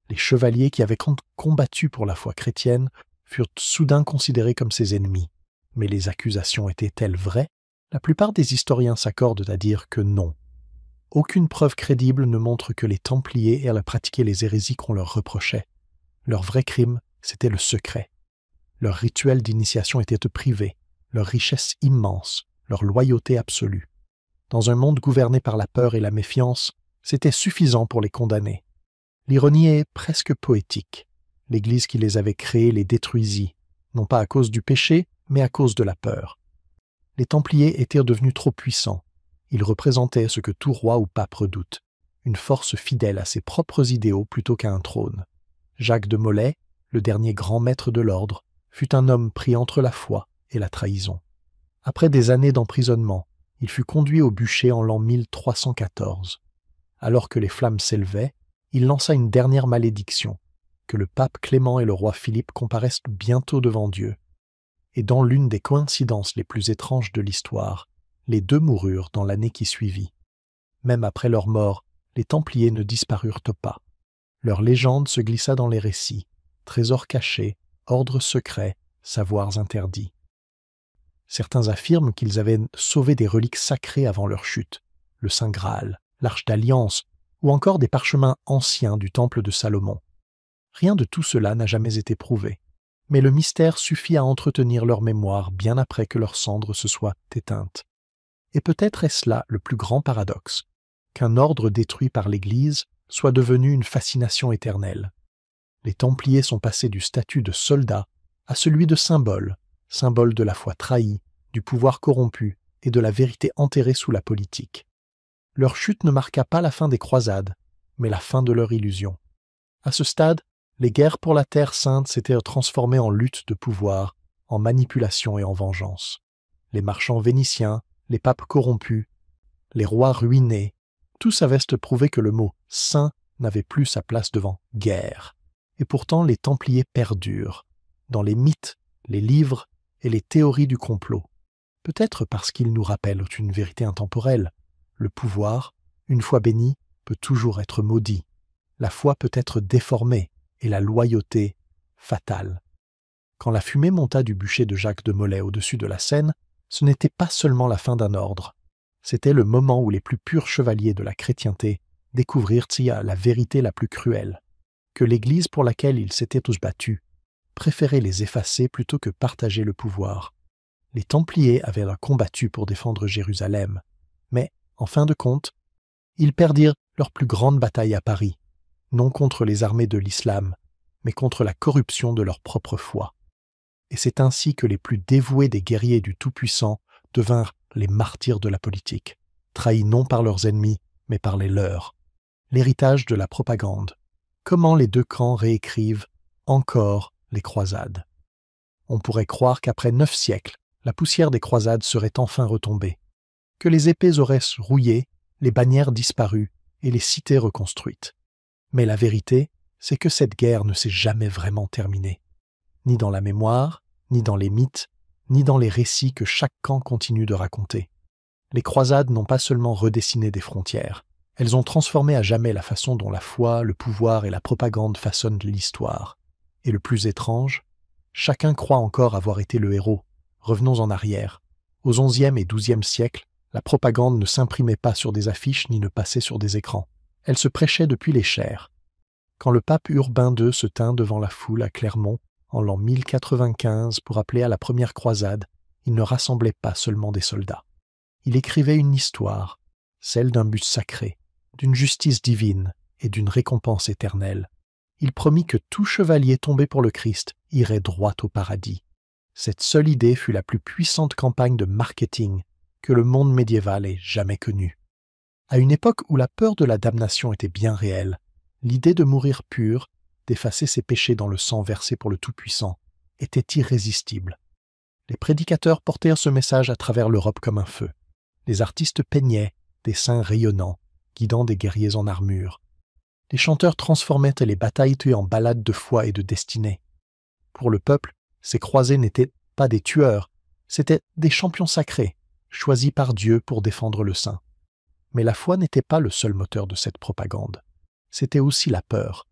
Les chevaliers qui avaient combattu pour la foi chrétienne furent soudain considérés comme ses ennemis. Mais les accusations étaient-elles vraies? La plupart des historiens s'accordent à dire que non. Aucune preuve crédible ne montre que les Templiers allaient pratiquer les hérésies qu'on leur reprochait. Leur vrai crime, c'était le secret. Leur rituel d'initiation était privé, leur richesse immense, leur loyauté absolue. Dans un monde gouverné par la peur et la méfiance, c'était suffisant pour les condamner. L'ironie est presque poétique. L'Église qui les avait créés les détruisit, non pas à cause du péché, mais à cause de la peur. Les Templiers étaient devenus trop puissants. Ils représentaient ce que tout roi ou pape redoute, une force fidèle à ses propres idéaux plutôt qu'à un trône. Jacques de Molay, le dernier grand maître de l'ordre, fut un homme pris entre la foi et la trahison. Après des années d'emprisonnement, il fut conduit au bûcher en l'an 1314. Alors que les flammes s'élevaient, il lança une dernière malédiction, que le pape Clément et le roi Philippe comparaissent bientôt devant Dieu. Et dans l'une des coïncidences les plus étranges de l'histoire, les deux moururent dans l'année qui suivit. Même après leur mort, les Templiers ne disparurent pas. Leur légende se glissa dans les récits, trésors cachés, ordres secrets, savoirs interdits. Certains affirment qu'ils avaient sauvé des reliques sacrées avant leur chute, le Saint Graal, l'Arche d'Alliance, ou encore des parchemins anciens du Temple de Salomon. Rien de tout cela n'a jamais été prouvé, mais le mystère suffit à entretenir leur mémoire bien après que leurs cendres se soient éteintes. Et peut-être est-ce là le plus grand paradoxe, qu'un ordre détruit par l'Église soit devenu une fascination éternelle. Les Templiers sont passés du statut de soldats à celui de symbole, symbole de la foi trahie, du pouvoir corrompu et de la vérité enterrée sous la politique. Leur chute ne marqua pas la fin des croisades, mais la fin de leur illusion. À ce stade, les guerres pour la Terre Sainte s'étaient transformées en lutte de pouvoir, en manipulation et en vengeance. Les marchands vénitiens, les papes corrompus, les rois ruinés Tous avaient prouvé que le mot « saint » n'avait plus sa place devant « guerre ». Et pourtant les Templiers perdurent, dans les mythes, les livres et les théories du complot. Peut-être parce qu'ils nous rappellent une vérité intemporelle. Le pouvoir, une fois béni, peut toujours être maudit. La foi peut être déformée et la loyauté fatale. Quand la fumée monta du bûcher de Jacques de Molay au-dessus de la Seine, ce n'était pas seulement la fin d'un ordre. C'était le moment où les plus purs chevaliers de la chrétienté découvrirent la vérité la plus cruelle, que l'Église pour laquelle ils s'étaient tous battus préférait les effacer plutôt que partager le pouvoir. Les Templiers avaient combattu pour défendre Jérusalem, mais, en fin de compte, ils perdirent leur plus grande bataille à Paris, non contre les armées de l'islam, mais contre la corruption de leur propre foi. Et c'est ainsi que les plus dévoués des guerriers du Tout-Puissant devinrent les martyrs de la politique, trahis non par leurs ennemis, mais par les leurs. L'héritage de la propagande. Comment les deux camps réécrivent encore les croisades. On pourrait croire qu'après 9 siècles, la poussière des croisades serait enfin retombée, que les épées auraient rouillé, les bannières disparues et les cités reconstruites. Mais la vérité, c'est que cette guerre ne s'est jamais vraiment terminée. Ni dans la mémoire, ni dans les mythes, ni dans les récits que chaque camp continue de raconter. Les croisades n'ont pas seulement redessiné des frontières, elles ont transformé à jamais la façon dont la foi, le pouvoir et la propagande façonnent l'histoire. Et le plus étrange, chacun croit encore avoir été le héros. Revenons en arrière. Aux XIe et XIIe siècles, la propagande ne s'imprimait pas sur des affiches ni ne passait sur des écrans. Elle se prêchait depuis les chaires. Quand le pape Urbain II se tint devant la foule à Clermont, en l'an 1095, pour appeler à la première croisade, il ne rassemblait pas seulement des soldats. Il écrivait une histoire, celle d'un but sacré, d'une justice divine et d'une récompense éternelle. Il promit que tout chevalier tombé pour le Christ irait droit au paradis. Cette seule idée fut la plus puissante campagne de marketing que le monde médiéval ait jamais connue. À une époque où la peur de la damnation était bien réelle, l'idée de mourir pur, d'effacer ses péchés dans le sang versé pour le Tout-Puissant, était irrésistible. Les prédicateurs portèrent ce message à travers l'Europe comme un feu. Les artistes peignaient, des saints rayonnants, guidant des guerriers en armure. Les chanteurs transformaient les batailles en ballades de foi et de destinée. Pour le peuple, ces croisés n'étaient pas des tueurs, c'étaient des champions sacrés, choisis par Dieu pour défendre le saint. Mais la foi n'était pas le seul moteur de cette propagande. C'était aussi la peur.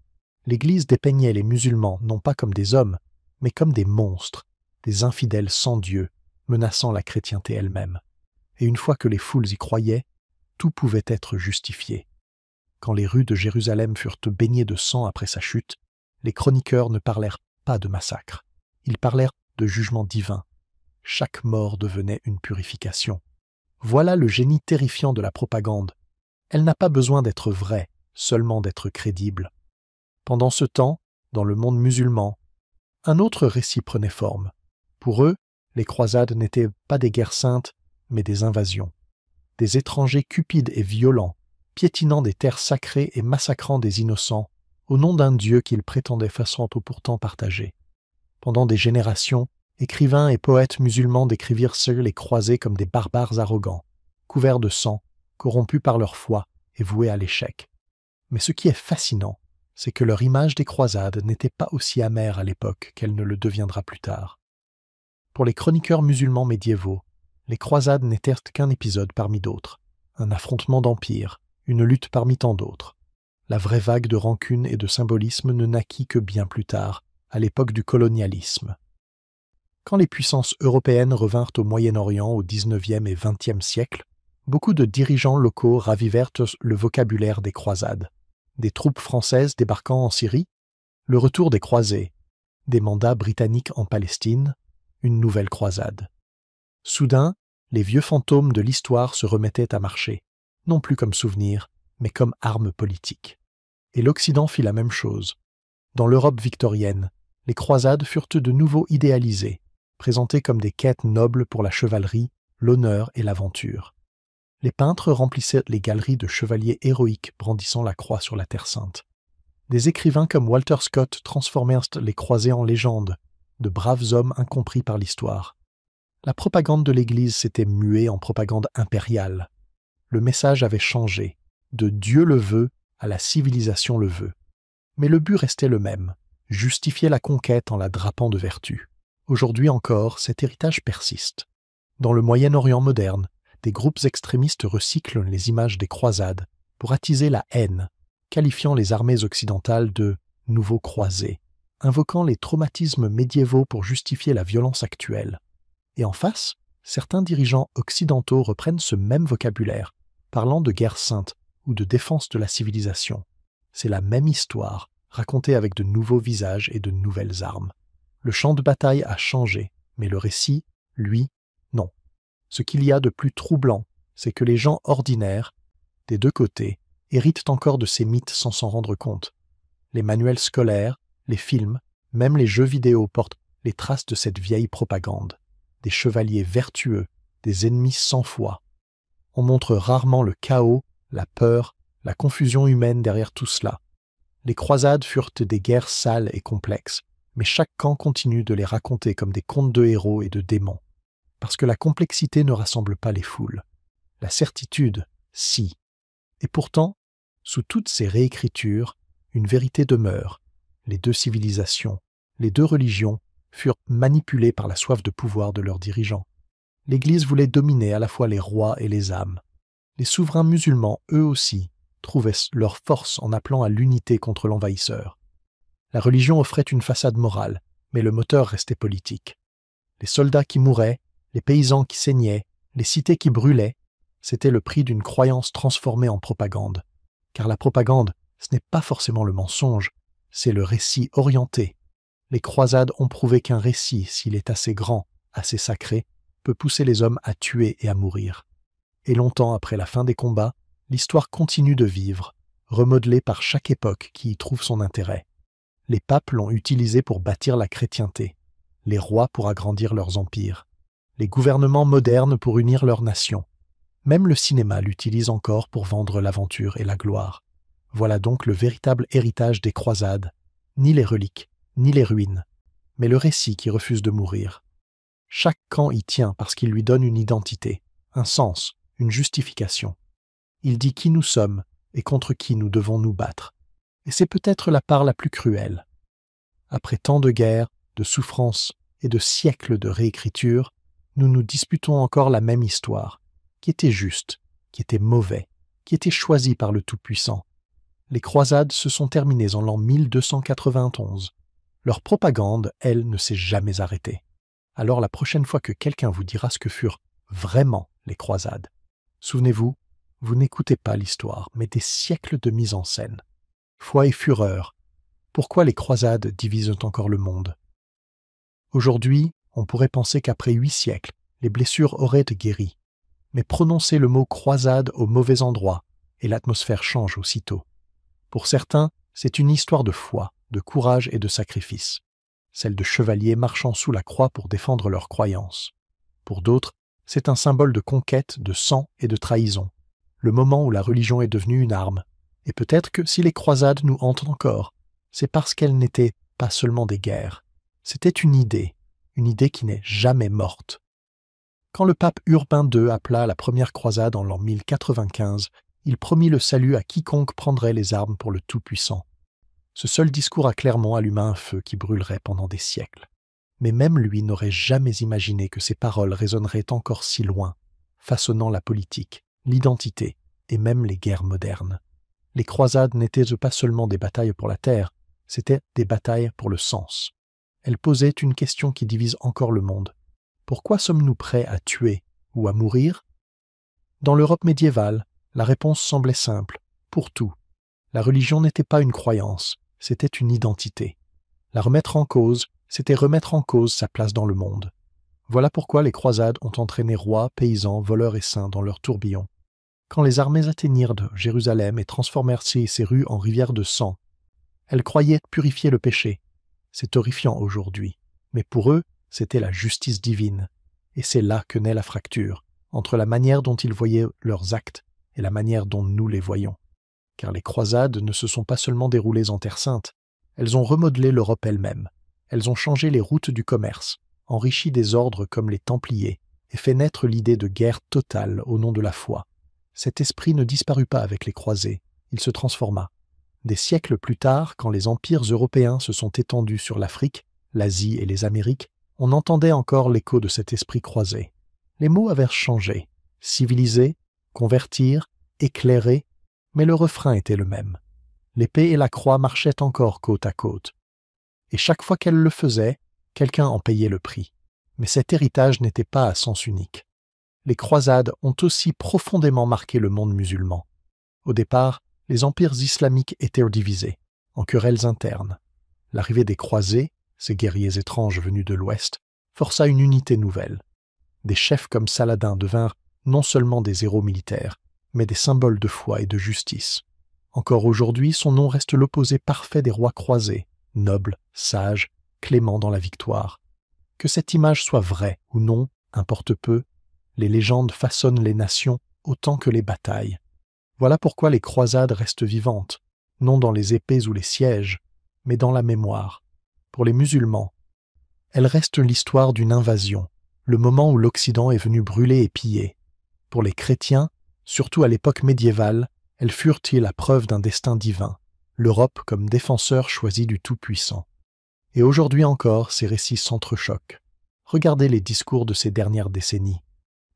L'Église dépeignait les musulmans non pas comme des hommes, mais comme des monstres, des infidèles sans Dieu, menaçant la chrétienté elle-même. Et une fois que les foules y croyaient, tout pouvait être justifié. Quand les rues de Jérusalem furent baignées de sang après sa chute, les chroniqueurs ne parlèrent pas de massacre. Ils parlèrent de jugement divin. Chaque mort devenait une purification. Voilà le génie terrifiant de la propagande. Elle n'a pas besoin d'être vraie, seulement d'être crédible. Pendant ce temps, dans le monde musulman, un autre récit prenait forme. Pour eux, les croisades n'étaient pas des guerres saintes, mais des invasions. Des étrangers cupides et violents, piétinant des terres sacrées et massacrant des innocents, au nom d'un Dieu qu'ils prétendaient façon pourtant partagé. Pendant des générations, écrivains et poètes musulmans décrivirent les croisés comme des barbares arrogants, couverts de sang, corrompus par leur foi et voués à l'échec. Mais ce qui est fascinant, c'est que leur image des croisades n'était pas aussi amère à l'époque qu'elle ne le deviendra plus tard. Pour les chroniqueurs musulmans médiévaux, les croisades n'étaient qu'un épisode parmi d'autres, un affrontement d'empire, une lutte parmi tant d'autres. La vraie vague de rancune et de symbolisme ne naquit que bien plus tard, à l'époque du colonialisme. Quand les puissances européennes revinrent au Moyen-Orient au XIXe et XXe siècle, beaucoup de dirigeants locaux ravivèrent le vocabulaire des croisades. Des troupes françaises débarquant en Syrie, le retour des croisés, des mandats britanniques en Palestine, une nouvelle croisade. Soudain, les vieux fantômes de l'histoire se remettaient à marcher, non plus comme souvenir, mais comme arme politique. Et l'Occident fit la même chose. Dans l'Europe victorienne, les croisades furent de nouveau idéalisées, présentées comme des quêtes nobles pour la chevalerie, l'honneur et l'aventure. Les peintres remplissaient les galeries de chevaliers héroïques brandissant la croix sur la Terre Sainte. Des écrivains comme Walter Scott transformèrent les croisés en légendes, de braves hommes incompris par l'histoire. La propagande de l'Église s'était muée en propagande impériale. Le message avait changé. de Dieu le veut à la civilisation le veut. Mais le but restait le même, justifier la conquête en la drapant de vertu. Aujourd'hui encore, cet héritage persiste. Dans le Moyen-Orient moderne, des groupes extrémistes recyclent les images des croisades pour attiser la haine, qualifiant les armées occidentales de « nouveaux croisés », invoquant les traumatismes médiévaux pour justifier la violence actuelle. Et en face, certains dirigeants occidentaux reprennent ce même vocabulaire, parlant de guerre sainte ou de défense de la civilisation. C'est la même histoire, racontée avec de nouveaux visages et de nouvelles armes. Le champ de bataille a changé, mais le récit, lui, non. Ce qu'il y a de plus troublant, c'est que les gens ordinaires, des deux côtés, héritent encore de ces mythes sans s'en rendre compte. Les manuels scolaires, les films, même les jeux vidéo portent les traces de cette vieille propagande. Des chevaliers vertueux, des ennemis sans foi. On montre rarement le chaos, la peur, la confusion humaine derrière tout cela. Les croisades furent des guerres sales et complexes, mais chaque camp continue de les raconter comme des contes de héros et de démons. Parce que la complexité ne rassemble pas les foules. La certitude, si. Et pourtant, sous toutes ces réécritures, une vérité demeure. Les deux civilisations, les deux religions furent manipulées par la soif de pouvoir de leurs dirigeants. L'Église voulait dominer à la fois les rois et les âmes. Les souverains musulmans, eux aussi, trouvaient leur force en appelant à l'unité contre l'envahisseur. La religion offrait une façade morale, mais le moteur restait politique. Les soldats qui mouraient, les paysans qui saignaient, les cités qui brûlaient, c'était le prix d'une croyance transformée en propagande. Car la propagande, ce n'est pas forcément le mensonge, c'est le récit orienté. Les croisades ont prouvé qu'un récit, s'il est assez grand, assez sacré, peut pousser les hommes à tuer et à mourir. Et longtemps après la fin des combats, l'histoire continue de vivre, remodelée par chaque époque qui y trouve son intérêt. Les papes l'ont utilisée pour bâtir la chrétienté, les rois pour agrandir leurs empires, les gouvernements modernes pour unir leurs nations. Même le cinéma l'utilise encore pour vendre l'aventure et la gloire. Voilà donc le véritable héritage des croisades, ni les reliques, ni les ruines, mais le récit qui refuse de mourir. Chaque camp y tient parce qu'il lui donne une identité, un sens, une justification. Il dit qui nous sommes et contre qui nous devons nous battre. Et c'est peut-être la part la plus cruelle. Après tant de guerres, de souffrances et de siècles de réécriture, nous nous disputons encore la même histoire, qui était juste, qui était mauvais, qui était choisi par le Tout-Puissant. Les croisades se sont terminées en l'an 1291. Leur propagande, elle, ne s'est jamais arrêtée. Alors la prochaine fois que quelqu'un vous dira ce que furent vraiment les croisades, souvenez-vous, vous n'écoutez pas l'histoire, mais des siècles de mise en scène. Foi et fureur, pourquoi les croisades divisent encore le monde? Aujourd'hui, on pourrait penser qu'après 8 siècles, les blessures auraient guéri. Mais prononcez le mot croisade au mauvais endroit, et l'atmosphère change aussitôt. Pour certains, c'est une histoire de foi, de courage et de sacrifice, celle de chevaliers marchant sous la croix pour défendre leurs croyances. Pour d'autres, c'est un symbole de conquête, de sang et de trahison, le moment où la religion est devenue une arme. Et peut-être que si les croisades nous hantent encore, c'est parce qu'elles n'étaient pas seulement des guerres. C'était une idée qui n'est jamais morte. Quand le pape Urbain II appela la première croisade en l'an 1095, il promit le salut à quiconque prendrait les armes pour le Tout-Puissant. Ce seul discours à Clermont alluma un feu qui brûlerait pendant des siècles. Mais même lui n'aurait jamais imaginé que ces paroles résonneraient encore si loin, façonnant la politique, l'identité et même les guerres modernes. Les croisades n'étaient pas seulement des batailles pour la terre, c'étaient des batailles pour le sens. Elles posaient une question qui divise encore le monde. Pourquoi sommes-nous prêts à tuer ou à mourir? Dans l'Europe médiévale, la réponse semblait simple, pour tout. La religion n'était pas une croyance, c'était une identité. La remettre en cause, c'était remettre en cause sa place dans le monde. Voilà pourquoi les croisades ont entraîné rois, paysans, voleurs et saints dans leur tourbillon. Quand les armées atteignirent Jérusalem et transformèrent ses rues en rivières de sang, elles croyaient purifier le péché. C'est horrifiant aujourd'hui, mais pour eux, c'était la justice divine. Et c'est là que naît la fracture, entre la manière dont ils voyaient leurs actes et la manière dont nous les voyons. Car les croisades ne se sont pas seulement déroulées en Terre Sainte, elles ont remodelé l'Europe elle-même. Elles ont changé les routes du commerce, enrichi des ordres comme les Templiers, et fait naître l'idée de guerre totale au nom de la foi. cet esprit ne disparut pas avec les croisés, il se transforma. Des siècles plus tard, quand les empires européens se sont étendus sur l'Afrique, l'Asie et les Amériques, on entendait encore l'écho de cet esprit croisé. Les mots avaient changé, civiliser, convertir, éclairer, mais le refrain était le même. L'épée et la croix marchaient encore côte à côte. Et chaque fois qu'elles le faisaient, quelqu'un en payait le prix. Mais cet héritage n'était pas à sens unique. Les croisades ont aussi profondément marqué le monde musulman. Au départ, les empires islamiques étaient divisés, en querelles internes. L'arrivée des croisés, ces guerriers étranges venus de l'Ouest, força une unité nouvelle. Des chefs comme Saladin devinrent non seulement des héros militaires, mais des symboles de foi et de justice. Encore aujourd'hui, son nom reste l'opposé parfait des rois croisés, nobles, sages, cléments dans la victoire. Que cette image soit vraie ou non, importe peu, les légendes façonnent les nations autant que les batailles. Voilà pourquoi les croisades restent vivantes, non dans les épées ou les sièges, mais dans la mémoire. Pour les musulmans, elles restent l'histoire d'une invasion, le moment où l'Occident est venu brûler et piller. Pour les chrétiens, surtout à l'époque médiévale, elles furent-ils la preuve d'un destin divin, l'Europe comme défenseur choisi du Tout-Puissant. Et aujourd'hui encore, ces récits s'entrechoquent. Regardez les discours de ces dernières décennies.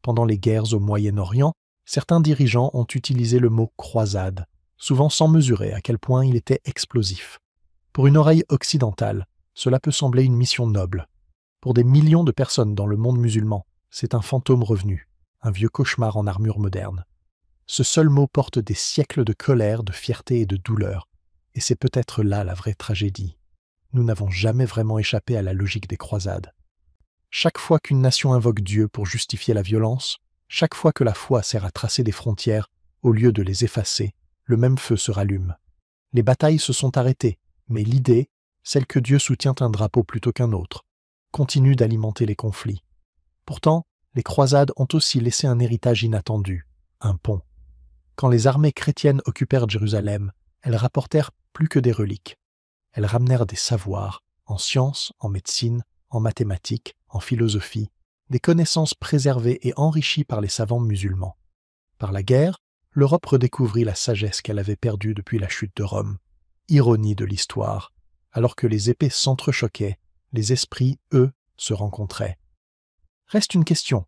Pendant les guerres au Moyen-Orient, certains dirigeants ont utilisé le mot « croisade », souvent sans mesurer à quel point il était explosif. Pour une oreille occidentale, cela peut sembler une mission noble. Pour des millions de personnes dans le monde musulman, c'est un fantôme revenu, un vieux cauchemar en armure moderne. Ce seul mot porte des siècles de colère, de fierté et de douleur, et c'est peut-être là la vraie tragédie. Nous n'avons jamais vraiment échappé à la logique des croisades. Chaque fois qu'une nation invoque Dieu pour justifier la violence, chaque fois que la foi sert à tracer des frontières, au lieu de les effacer, le même feu se rallume. Les batailles se sont arrêtées, mais l'idée, celle que Dieu soutient un drapeau plutôt qu'un autre, continue d'alimenter les conflits. Pourtant, les croisades ont aussi laissé un héritage inattendu, un pont. Quand les armées chrétiennes occupèrent Jérusalem, elles rapportèrent plus que des reliques. Elles ramenèrent des savoirs, en sciences, en médecine, en mathématiques, en philosophie, des connaissances préservées et enrichies par les savants musulmans. Par la guerre, l'Europe redécouvrit la sagesse qu'elle avait perdue depuis la chute de Rome. Ironie de l'histoire, alors que les épées s'entrechoquaient, les esprits, eux, se rencontraient. Reste une question.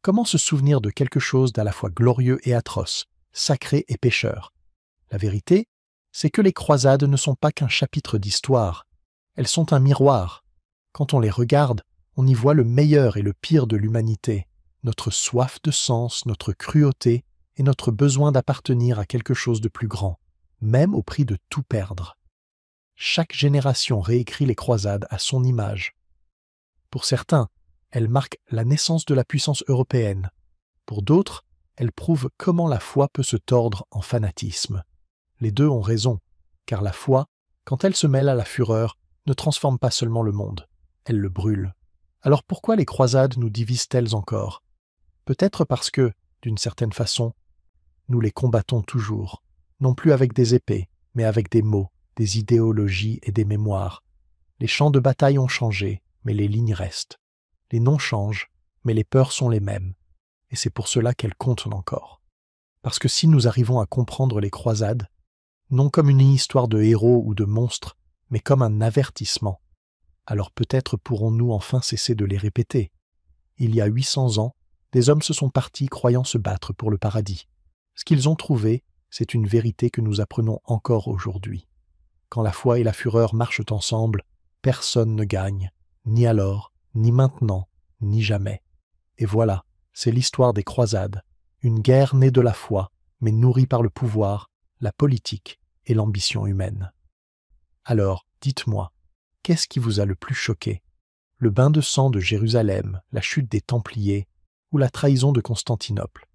Comment se souvenir de quelque chose d'à la fois glorieux et atroce, sacré et pécheur? La vérité, c'est que les croisades ne sont pas qu'un chapitre d'histoire. Elles sont un miroir. Quand on les regarde, on y voit le meilleur et le pire de l'humanité, notre soif de sens, notre cruauté et notre besoin d'appartenir à quelque chose de plus grand, même au prix de tout perdre. Chaque génération réécrit les croisades à son image. Pour certains, elles marquent la naissance de la puissance européenne. Pour d'autres, elles prouvent comment la foi peut se tordre en fanatisme. Les deux ont raison, car la foi, quand elle se mêle à la fureur, ne transforme pas seulement le monde, elle le brûle. Alors pourquoi les croisades nous divisent-elles encore? Peut-être parce que, d'une certaine façon, nous les combattons toujours, non plus avec des épées, mais avec des mots, des idéologies et des mémoires. Les champs de bataille ont changé, mais les lignes restent. Les noms changent, mais les peurs sont les mêmes. Et c'est pour cela qu'elles comptent encore. Parce que si nous arrivons à comprendre les croisades, non comme une histoire de héros ou de monstres, mais comme un avertissement, alors peut-être pourrons-nous enfin cesser de les répéter. Il y a 800 ans, des hommes se sont partis croyant se battre pour le paradis. Ce qu'ils ont trouvé, c'est une vérité que nous apprenons encore aujourd'hui. Quand la foi et la fureur marchent ensemble, personne ne gagne, ni alors, ni maintenant, ni jamais. Et voilà, c'est l'histoire des croisades, une guerre née de la foi, mais nourrie par le pouvoir, la politique et l'ambition humaine. Alors, dites-moi, qu'est-ce qui vous a le plus choqué? Le bain de sang de Jérusalem, la chute des Templiers ou la trahison de Constantinople?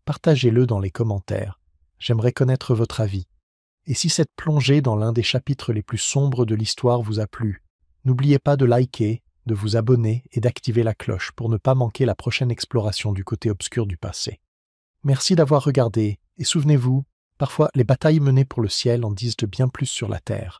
Partagez-le dans les commentaires, j'aimerais connaître votre avis. Et si cette plongée dans l'un des chapitres les plus sombres de l'histoire vous a plu, n'oubliez pas de liker, de vous abonner et d'activer la cloche pour ne pas manquer la prochaine exploration du côté obscur du passé. Merci d'avoir regardé, et souvenez-vous, parfois les batailles menées pour le ciel en disent de bien plus sur la terre.